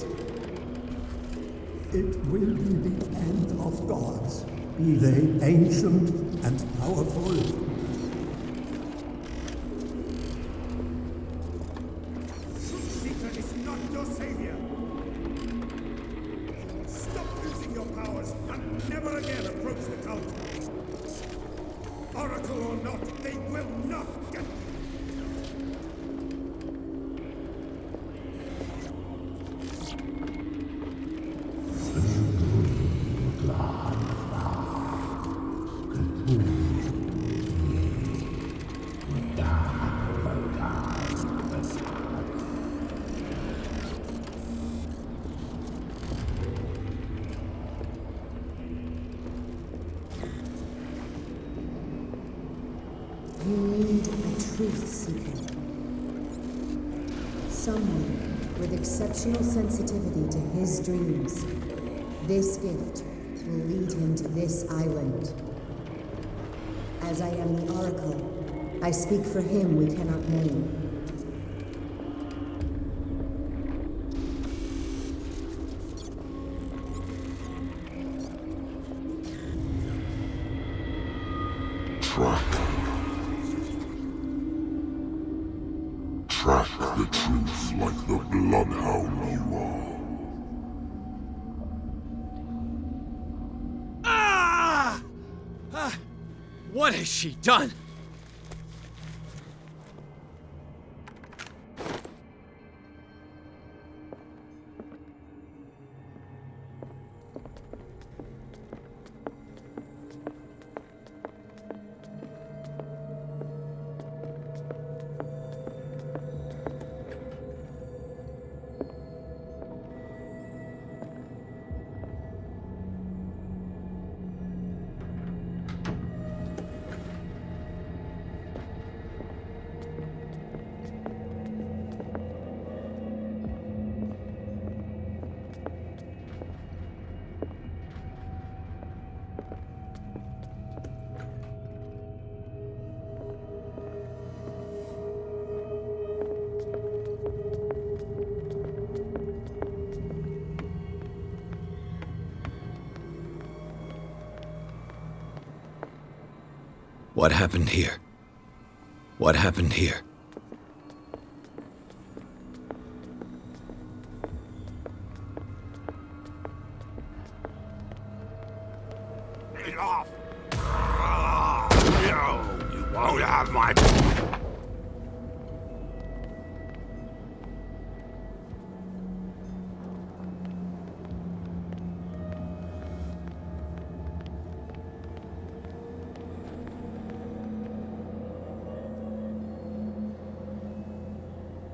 It will be the end of gods, be they ancient and powerful. You need a truth seeker. Someone with exceptional sensitivity to his dreams. This gift will lead him to this island. As I am the Oracle, I speak for him we cannot name. Track the truth like the bloodhound you are. Ah! What has she done? What happened here? What happened here? Get off! No, you won't have my...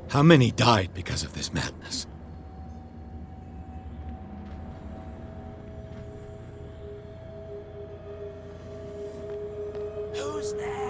How many died because of this madness? Who's there?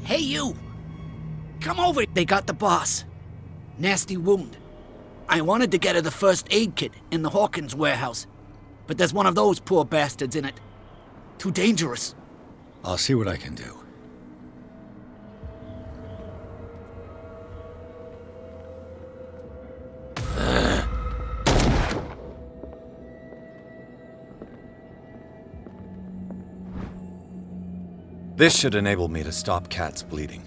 Hey, you! Come over. They got the boss. Nasty wound. I wanted to get her the first aid kit in the Hawkins warehouse, but there's one of those poor bastards in it. Too dangerous. I'll see what I can do. This should enable me to stop Kat's bleeding.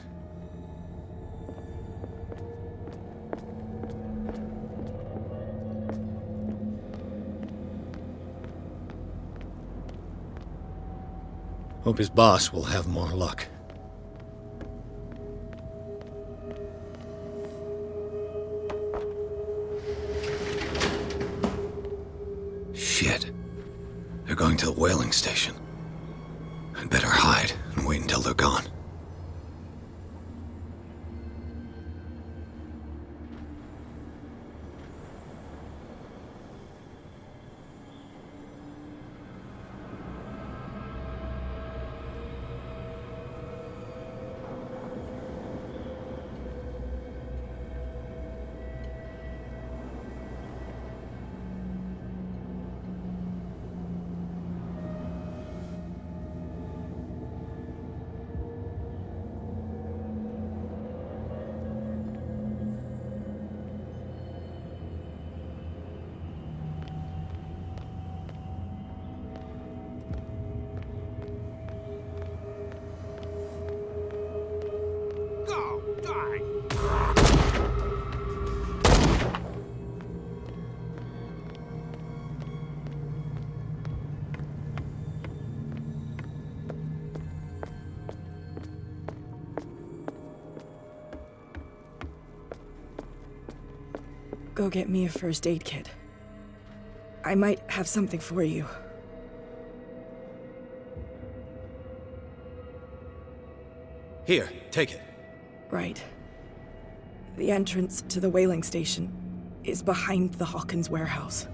Hope his boss will have more luck. Shit. They're going to the whaling station. I'd better hide and wait until they're gone. Go get me a first aid kit. I might have something for you. Here, take it. Right. The entrance to the whaling station is behind the Hawkins warehouse.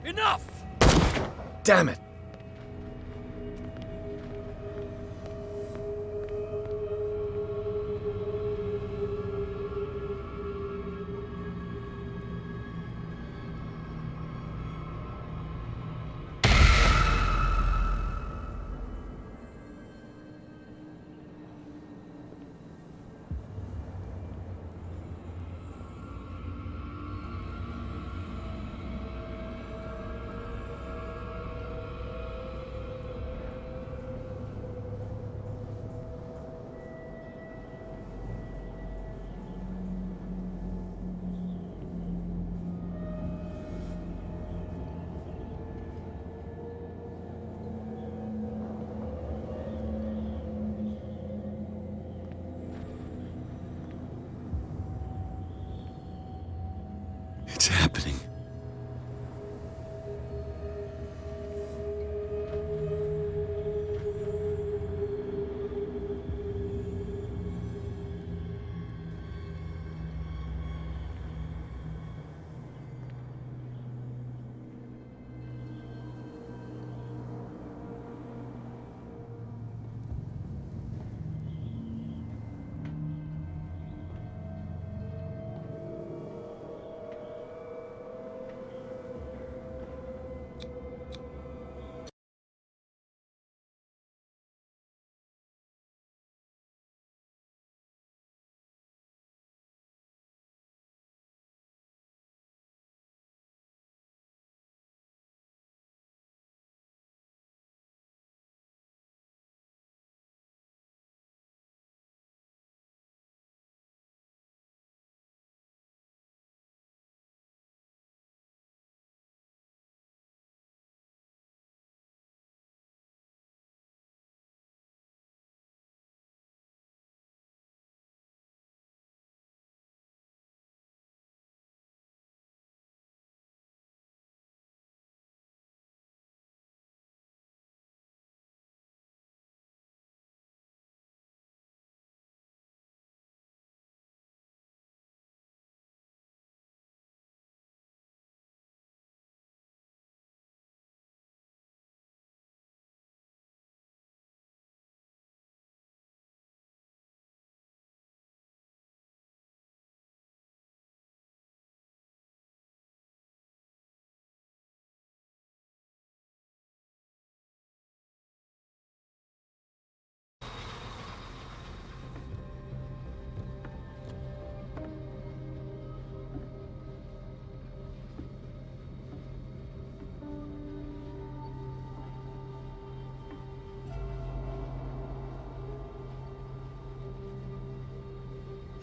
Enough! Damn it! It's happening.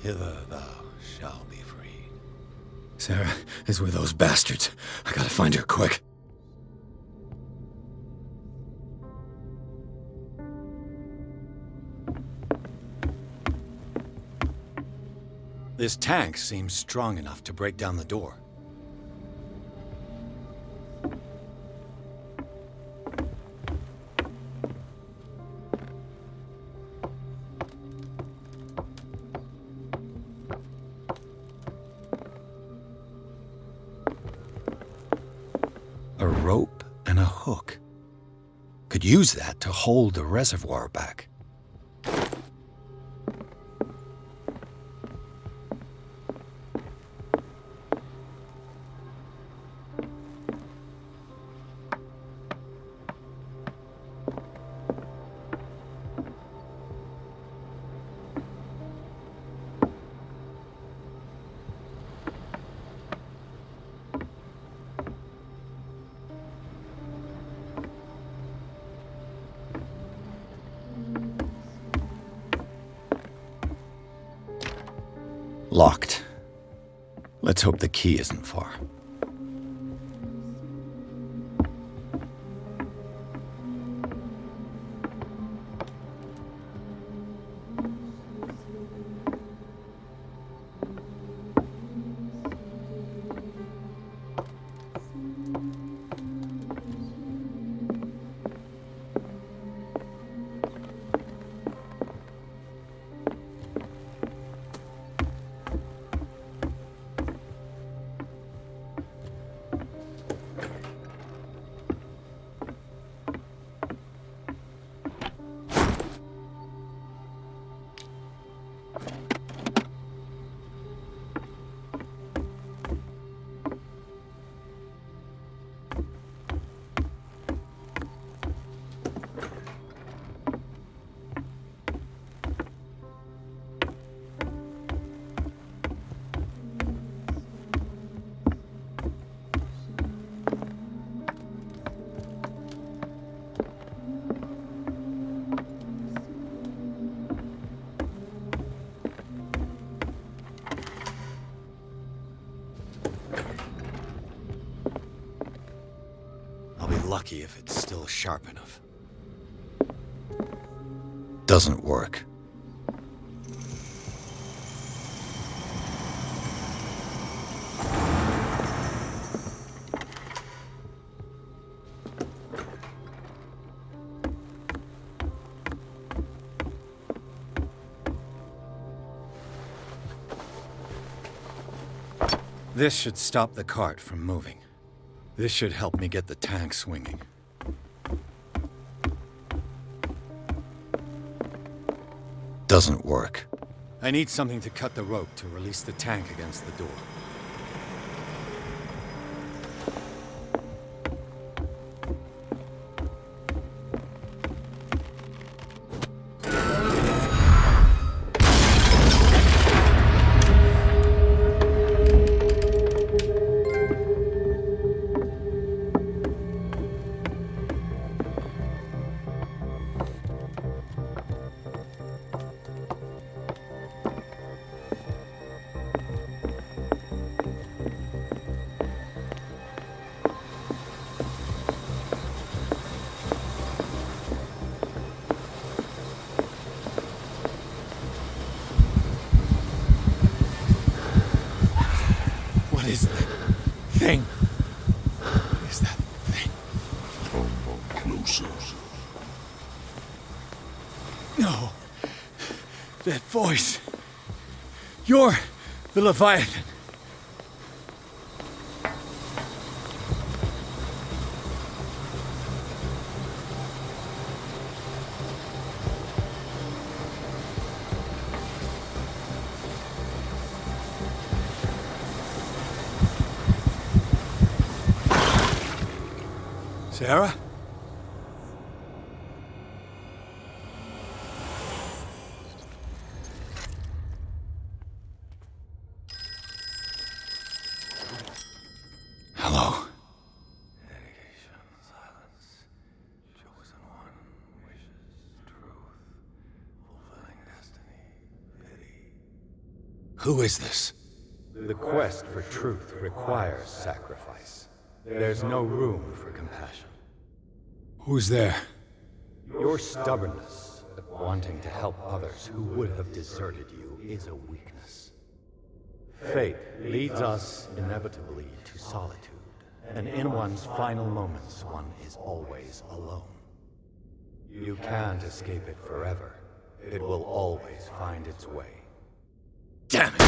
Hither thou shalt be freed. Sarah is with those bastards. I gotta find her quick. This tank seems strong enough to break down the door. A rope and a hook. Could use that to hold the reservoir back. Locked. Let's hope the key isn't far. Lucky if it's still sharp enough. Doesn't work. This should stop the cart from moving. This should help me get the tank swinging. Doesn't work. I need something to cut the rope to release the tank against the door. No. That voice. You're the Leviathan. Sarah? Hello. Dedication, silence, chosen one, wishes, truth, fulfilling destiny, pity. Who is this? The quest for truth requires sacrifice. There's no room for compassion. Who's there? Your stubbornness at wanting to help others who would have deserted you is a weakness. Fate leads us inevitably to solitude, and in one's final moments, one is always alone. You can't escape it forever. It will always find its way. Damn it!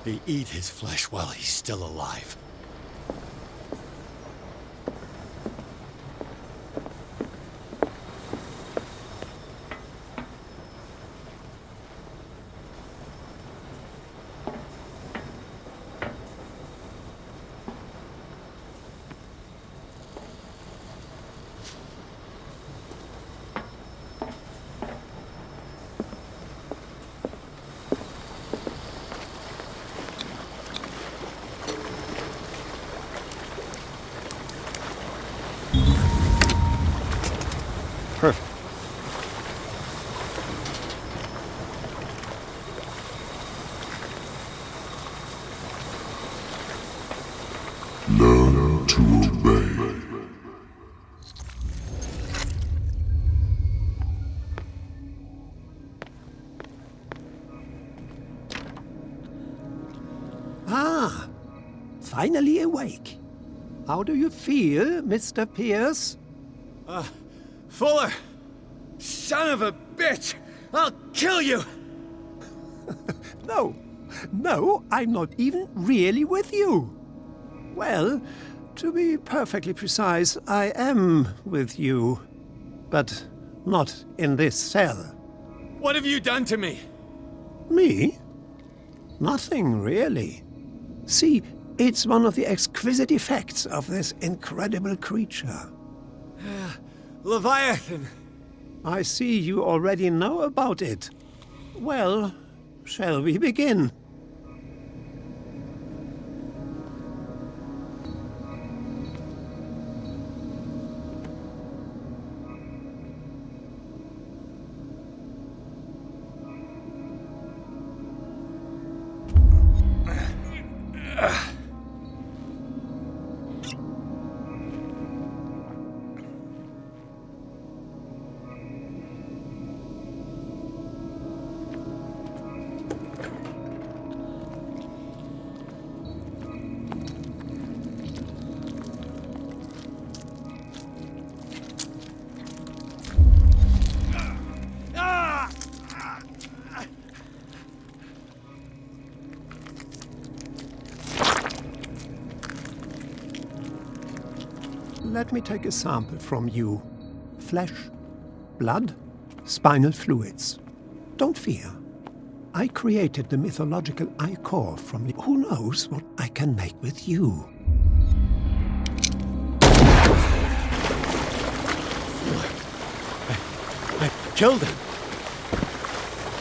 They eat his flesh while he's still alive. Perfect. Learn to obey. Ah, finally awake. How do you feel, Mr. Pierce? Fuller! Son of a bitch! I'll kill you! No, I'm not even really with you. Well, to be perfectly precise, I am with you. But not in this cell. What have you done to me? Me? Nothing, really. See, it's one of the exquisite effects of this incredible creature. Leviathan! I see you already know about it. Well, shall we begin? Let me take a sample from you. Flesh, blood, spinal fluids. Don't fear. I created the mythological ichor from you. Who knows what I can make with you? I killed him.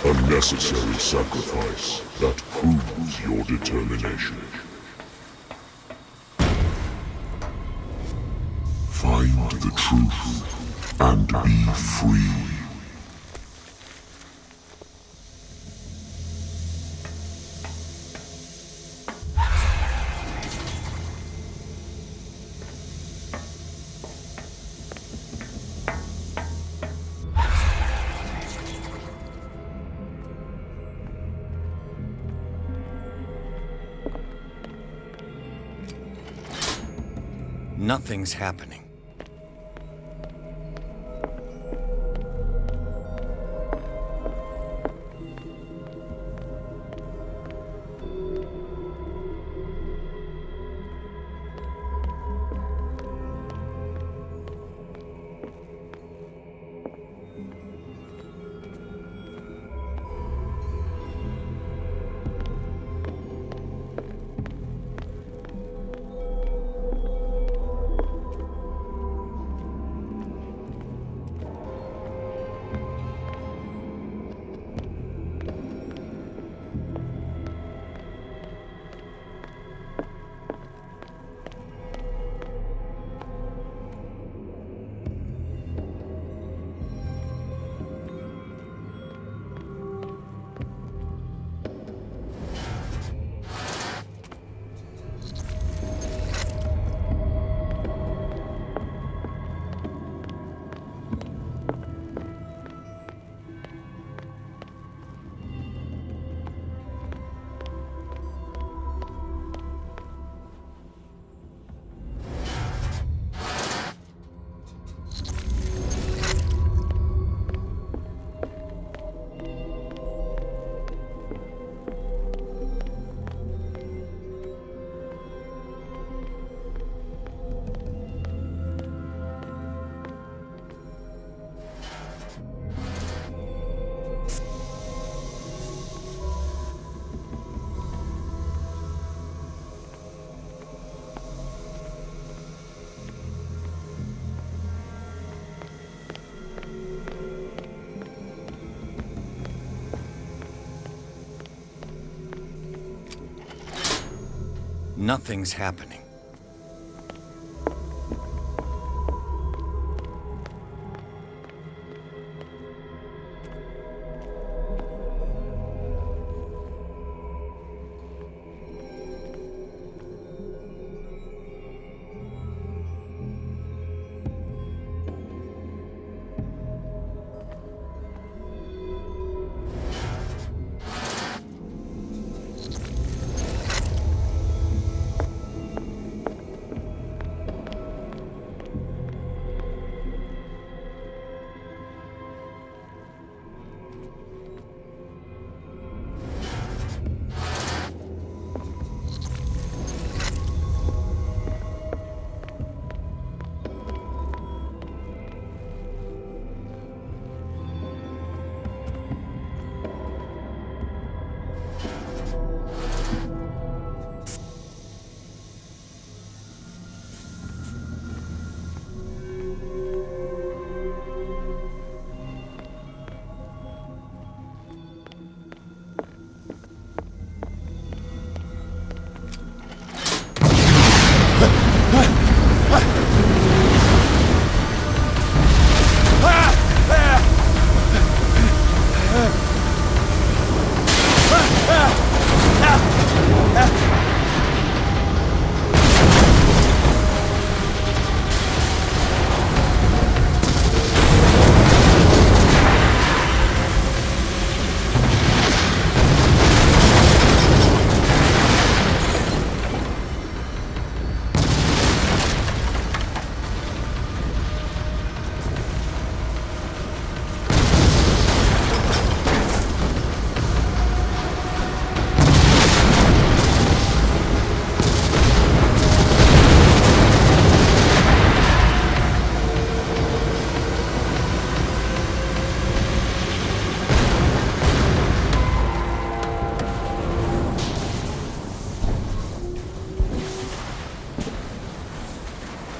A necessary sacrifice that proves your determination. Find the truth and be free. Nothing's happening. Nothing's happening.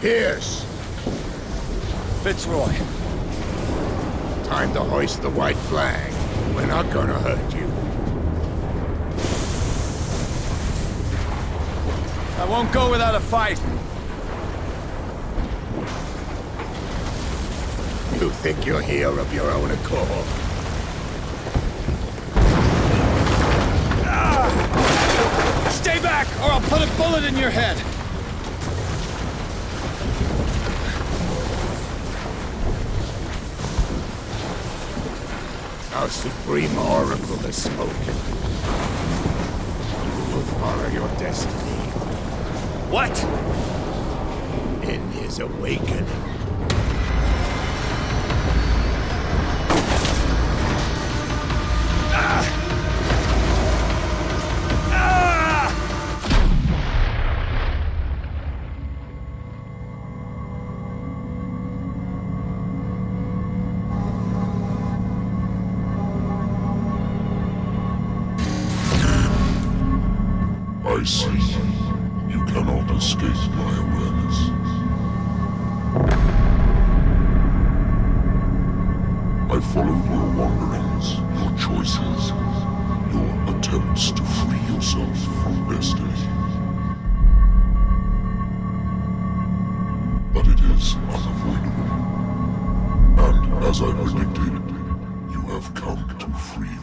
Pierce! Fitzroy. Time to hoist the white flag. We're not gonna hurt you. I won't go without a fight. You think you're here of your own accord? Stay back, or I'll put a bullet in your head! Our Supreme Oracle has spoken. You will follow your destiny. What? In his awakening. I see. You cannot escape my awareness. I followed your wanderings, your choices, your attempts to free yourself from destiny. But it is unavoidable. And as I predicted, you have come to free me.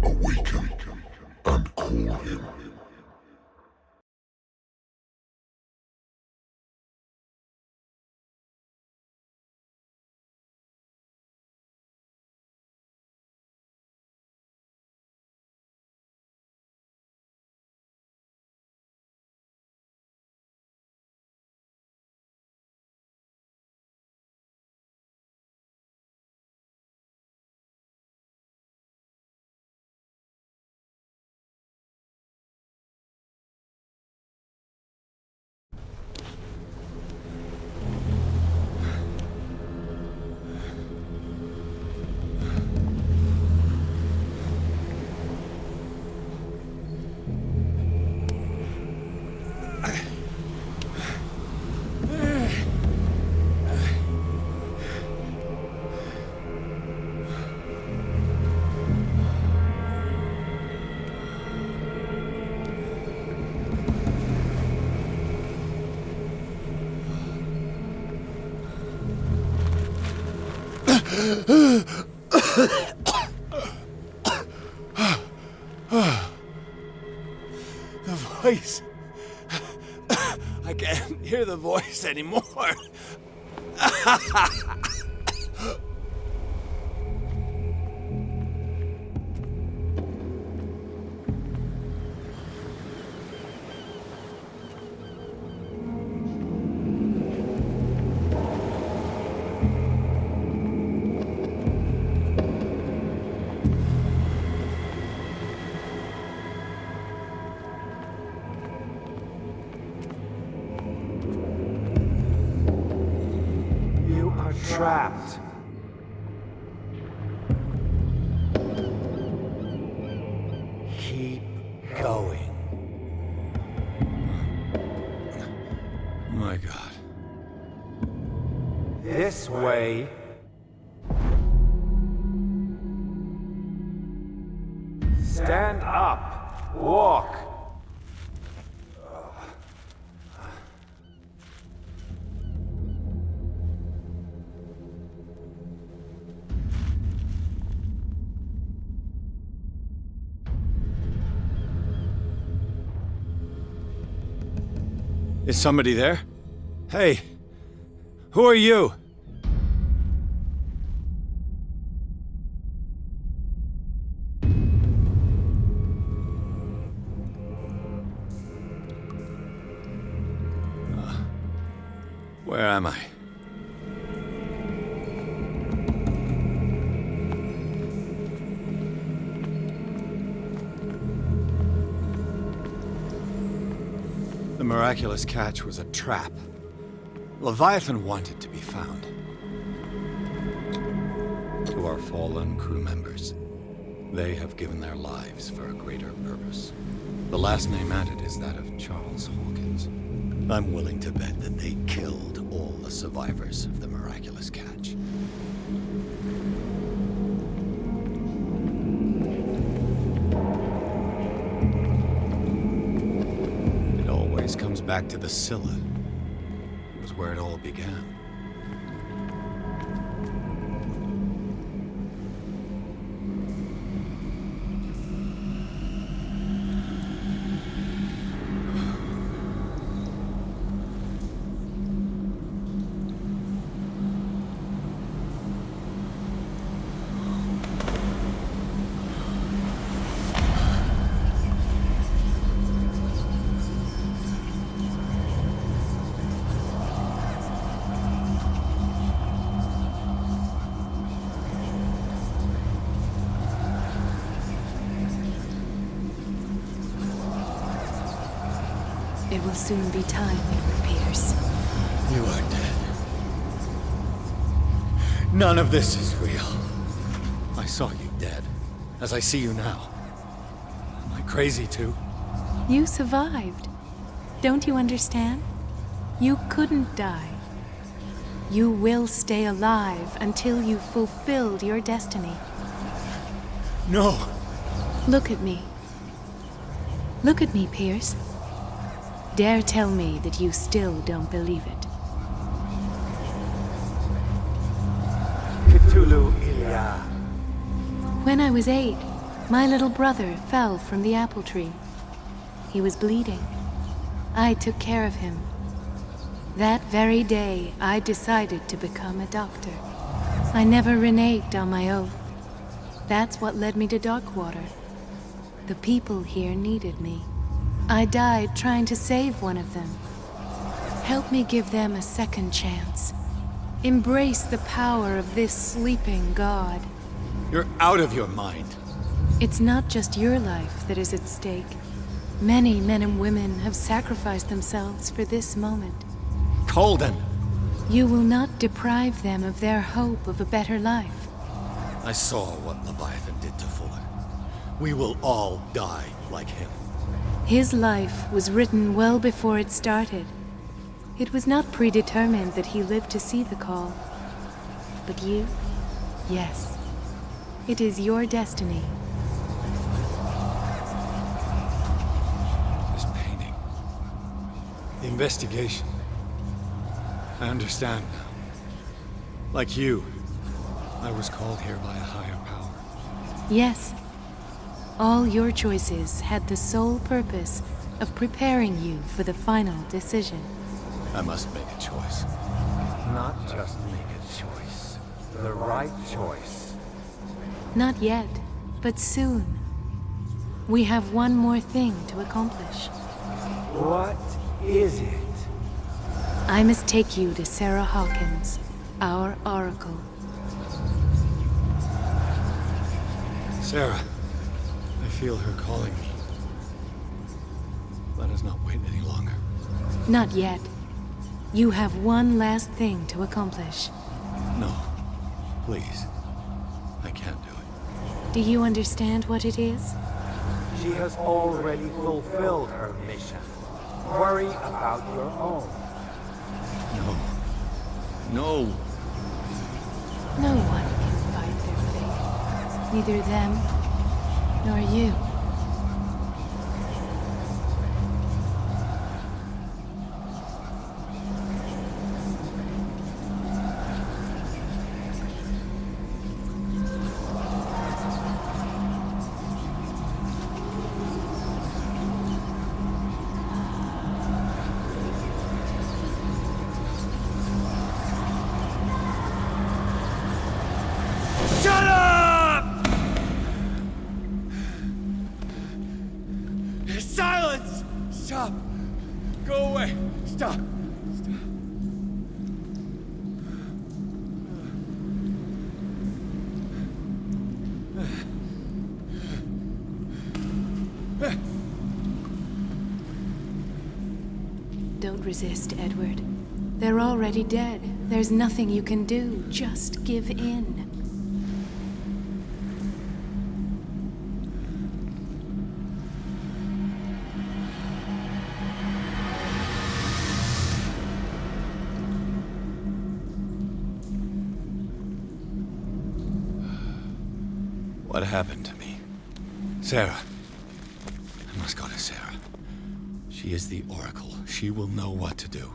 Awaken and call him. The voice. I can't hear the voice anymore. Trapped. Keep going. My God. This way. Stand up. Walk. Is somebody there? Hey, who are you? Where am I? The miraculous catch was a trap. Leviathan wanted to be found. To our fallen crew members, They have given their lives for a greater purpose. The last name added is that of Charles Hawkins. I'm willing to bet that they killed all the survivors of the miraculous catch. It always comes back to the Scylla. It was where it all began. It will soon be time, Edward Peters. You are dead. None of this is real. I saw you dead, as I see you now. Am I crazy too? You survived. Don't you understand? You couldn't die. You will stay alive until you've fulfilled your destiny. No! Look at me. Look at me, Pierce. Dare tell me that you still don't believe it. Cthulhu Ilya. When I was 8, my little brother fell from the apple tree. He was bleeding. I took care of him. That very day, I decided to become a doctor. I never reneged on my oath. That's what led me to Darkwater. The people here needed me. I died trying to save one of them. Help me give them a second chance. Embrace the power of this sleeping god. You're out of your mind. It's not just your life that is at stake. Many men and women have sacrificed themselves for this moment. Colden! You will not deprive them of their hope of a better life. I saw what Leviathan did to Fuller. We will all die like him. His life was written well before it started. It was not predetermined that he lived to see the call. But you? Yes. It is your destiny. This painting. The investigation. I understand now. Like you, I was called here by a higher power. Yes. All your choices had the sole purpose of preparing you for the final decision. I must make a choice. Not just make a choice. The right choice. Not yet, but soon. We have one more thing to accomplish. What is it? I must take you to Sarah Hawkins, our oracle. Sarah, I feel her calling me. Let us not wait any longer. Not yet. You have one last thing to accomplish. No, please. I can't do it. Do you understand what it is? She has already fulfilled her mission. Worry about your own. No. No. No one can fight their fate. Neither them, nor you. Shut up! Silence! Stop! Go away! Stop! Don't resist, Edward. They're already dead. There's nothing you can do. Just give in. What happened to me? Sarah. I must go to Sarah. She is the Oracle. She will know what to do.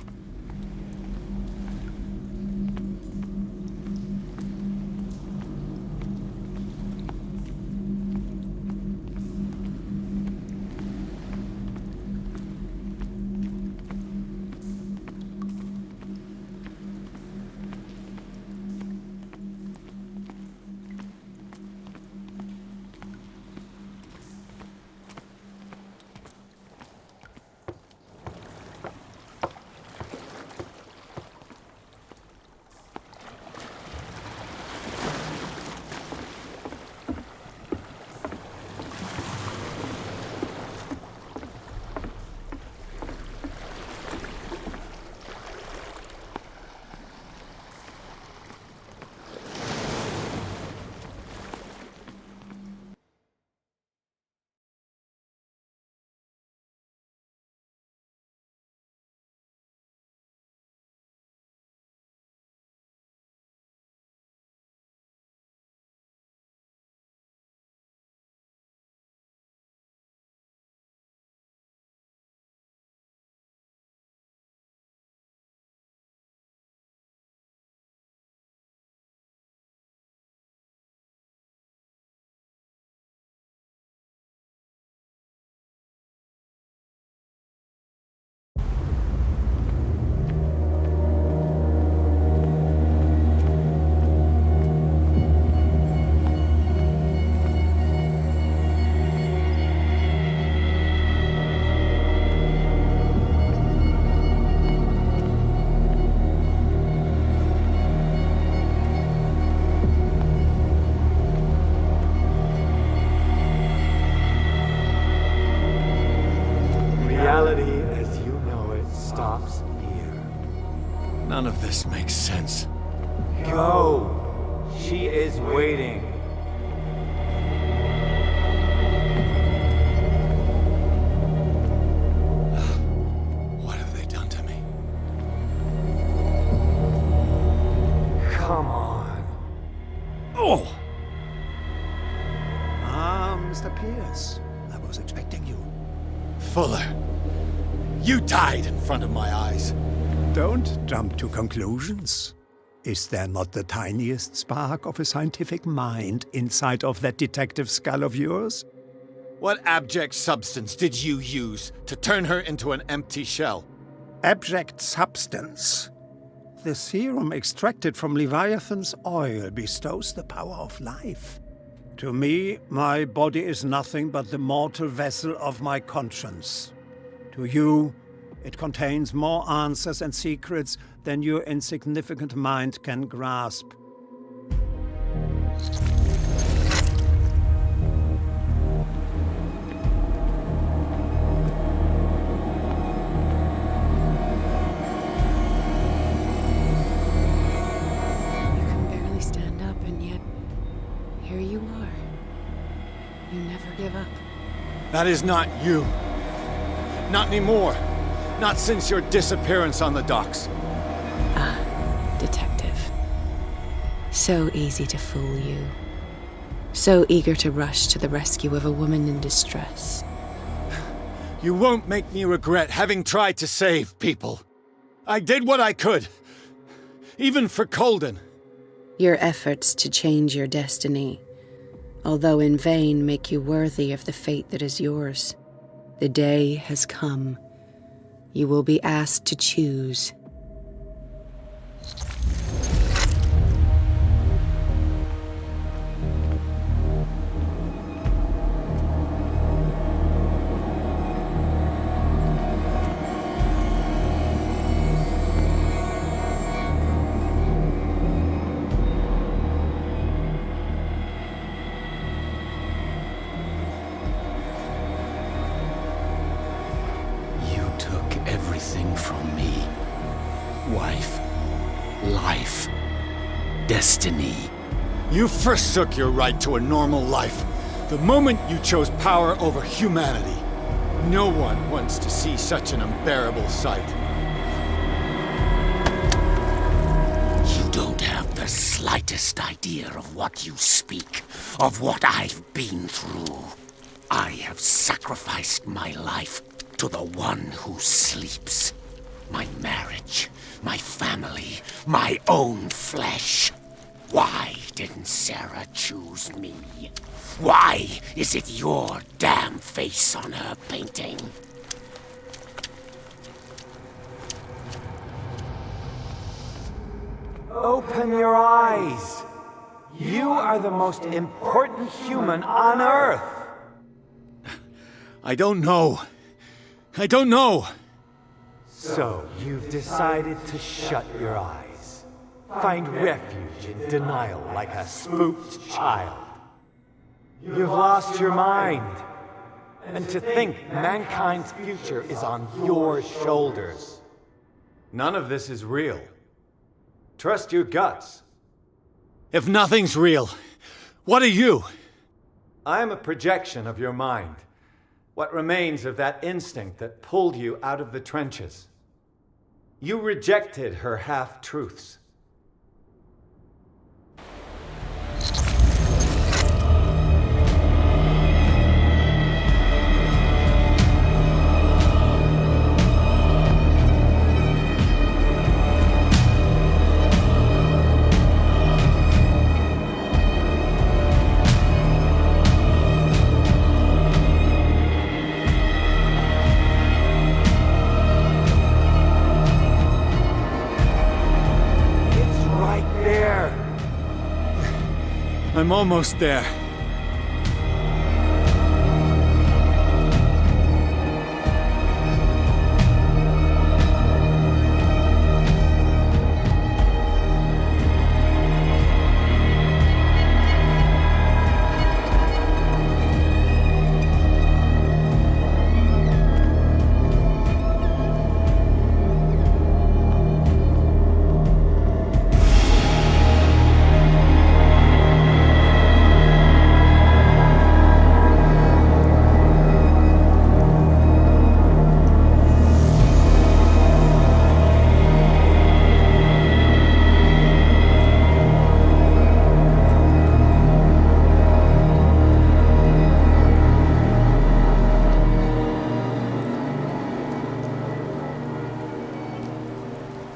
Reality as you know it stops here. None of this makes sense. Go! She is waiting. What have they done to me? Come on. Oh! Ah, Mr. Pierce. I was expecting you. Fuller, you died in front of my eyes. Don't jump to conclusions. Is there not the tiniest spark of a scientific mind inside of that detective skull of yours? What abject substance did you use to turn her into an empty shell? Abject substance. The serum extracted from Leviathan's oil bestows the power of life. To me, my body is nothing but the mortal vessel of my conscience. To you, it contains more answers and secrets than your insignificant mind can grasp. You can barely stand up, and yet here you are. You never give up. That is not you. Not anymore. Not since your disappearance on the docks. Ah, detective. So easy to fool you. So eager to rush to the rescue of a woman in distress. You won't make me regret having tried to save people. I did what I could. Even for Colden. Your efforts to change your destiny, although in vain, make you worthy of the fate that is yours. The day has come. You will be asked to choose. Everything from me. Wife, life, destiny. You forsook your right to a normal life the moment you chose power over humanity. No one wants to see such an unbearable sight. You don't have the the slightest idea of what you speak, of what I've been through. I have sacrificed my life to the one who sleeps. My marriage, my family, my own flesh. Why didn't Sarah choose me? Why is it your damn face on her painting? Open your eyes. You are the most important human on Earth. I don't know. I don't know. So, you've decided to shut your eyes. Find refuge in denial like a spooked child. You've lost your mind. And to think mankind's future is on your shoulders. None of this is real. Trust your guts. If nothing's real, what are you? I am a projection of your mind. What remains of that instinct that pulled you out of the trenches. You rejected her half-truths. I'm almost there.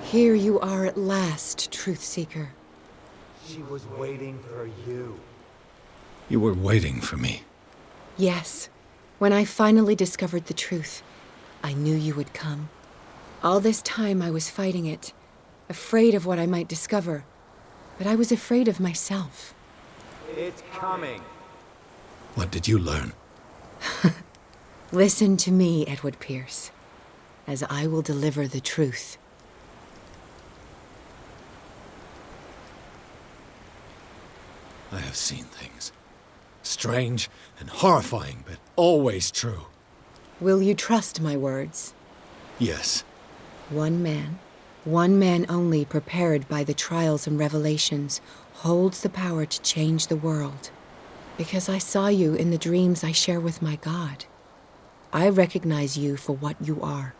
Here you are at last, Truth Seeker. She was waiting for you. You were waiting for me. Yes. When I finally discovered the truth, I knew you would come. All this time I was fighting it, afraid of what I might discover, but I was afraid of myself. It's coming. What did you learn? Listen to me, Edward Pierce, as I will deliver the truth. I have seen things. Strange and horrifying, but always true. Will you trust my words? Yes. One man only prepared by the trials and revelations, holds the power to change the world. Because I saw you in the dreams I share with my God. I recognize you for what you are,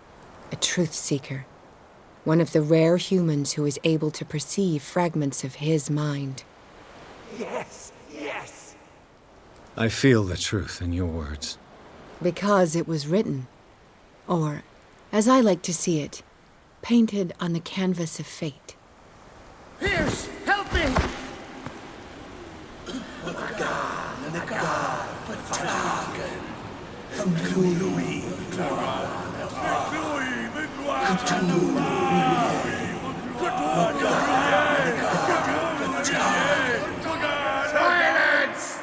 a truth seeker. One of the rare humans who is able to perceive fragments of his mind. Yes, yes! I feel the truth in your words. Because it was written. Or, as I like to see it, painted on the canvas of fate. Pierce, help me! Silence!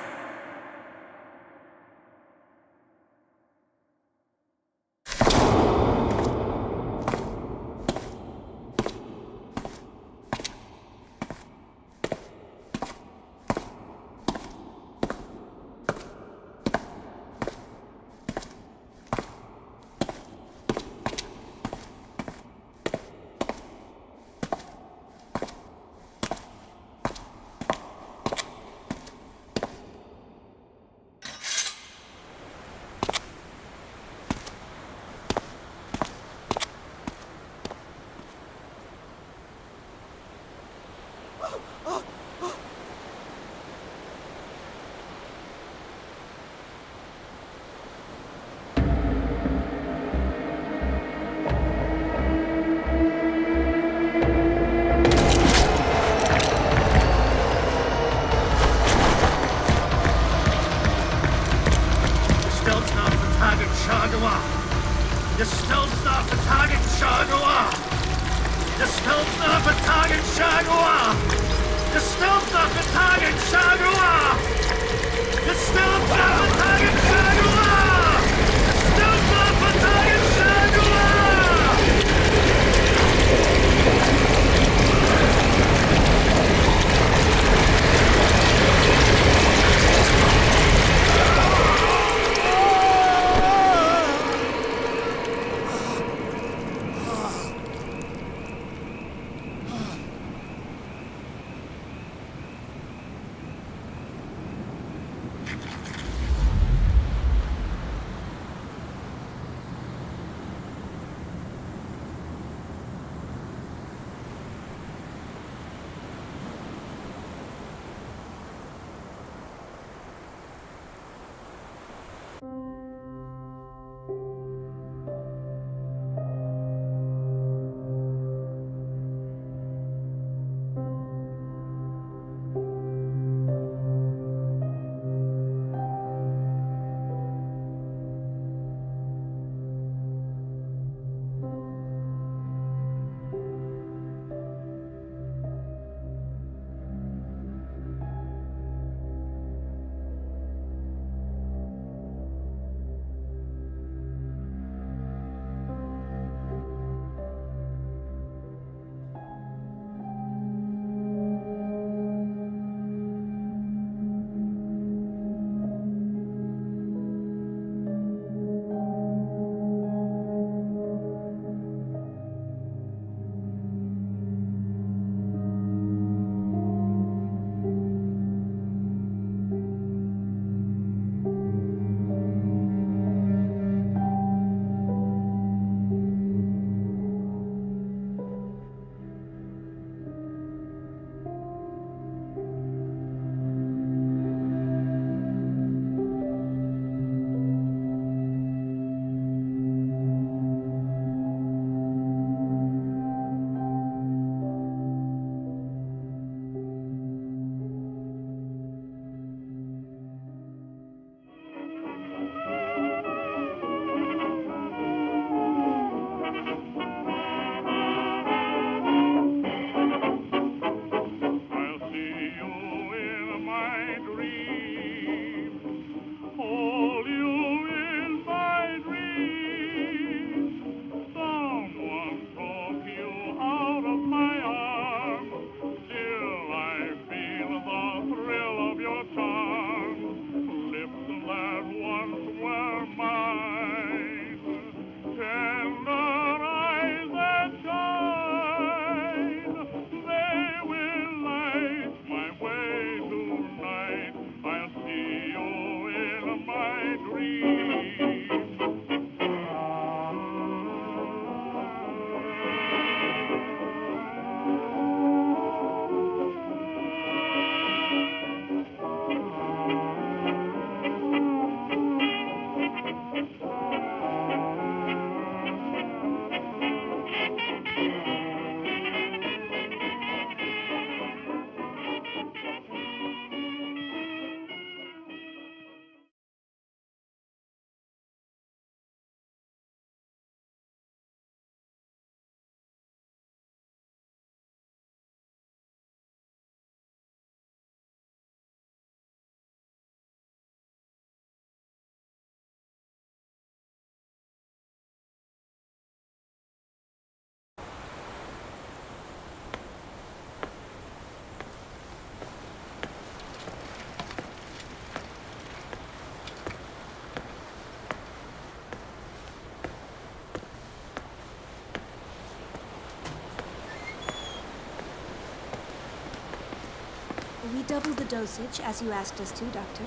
double the dosage, as you asked us to, Doctor.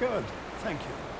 Good, thank you.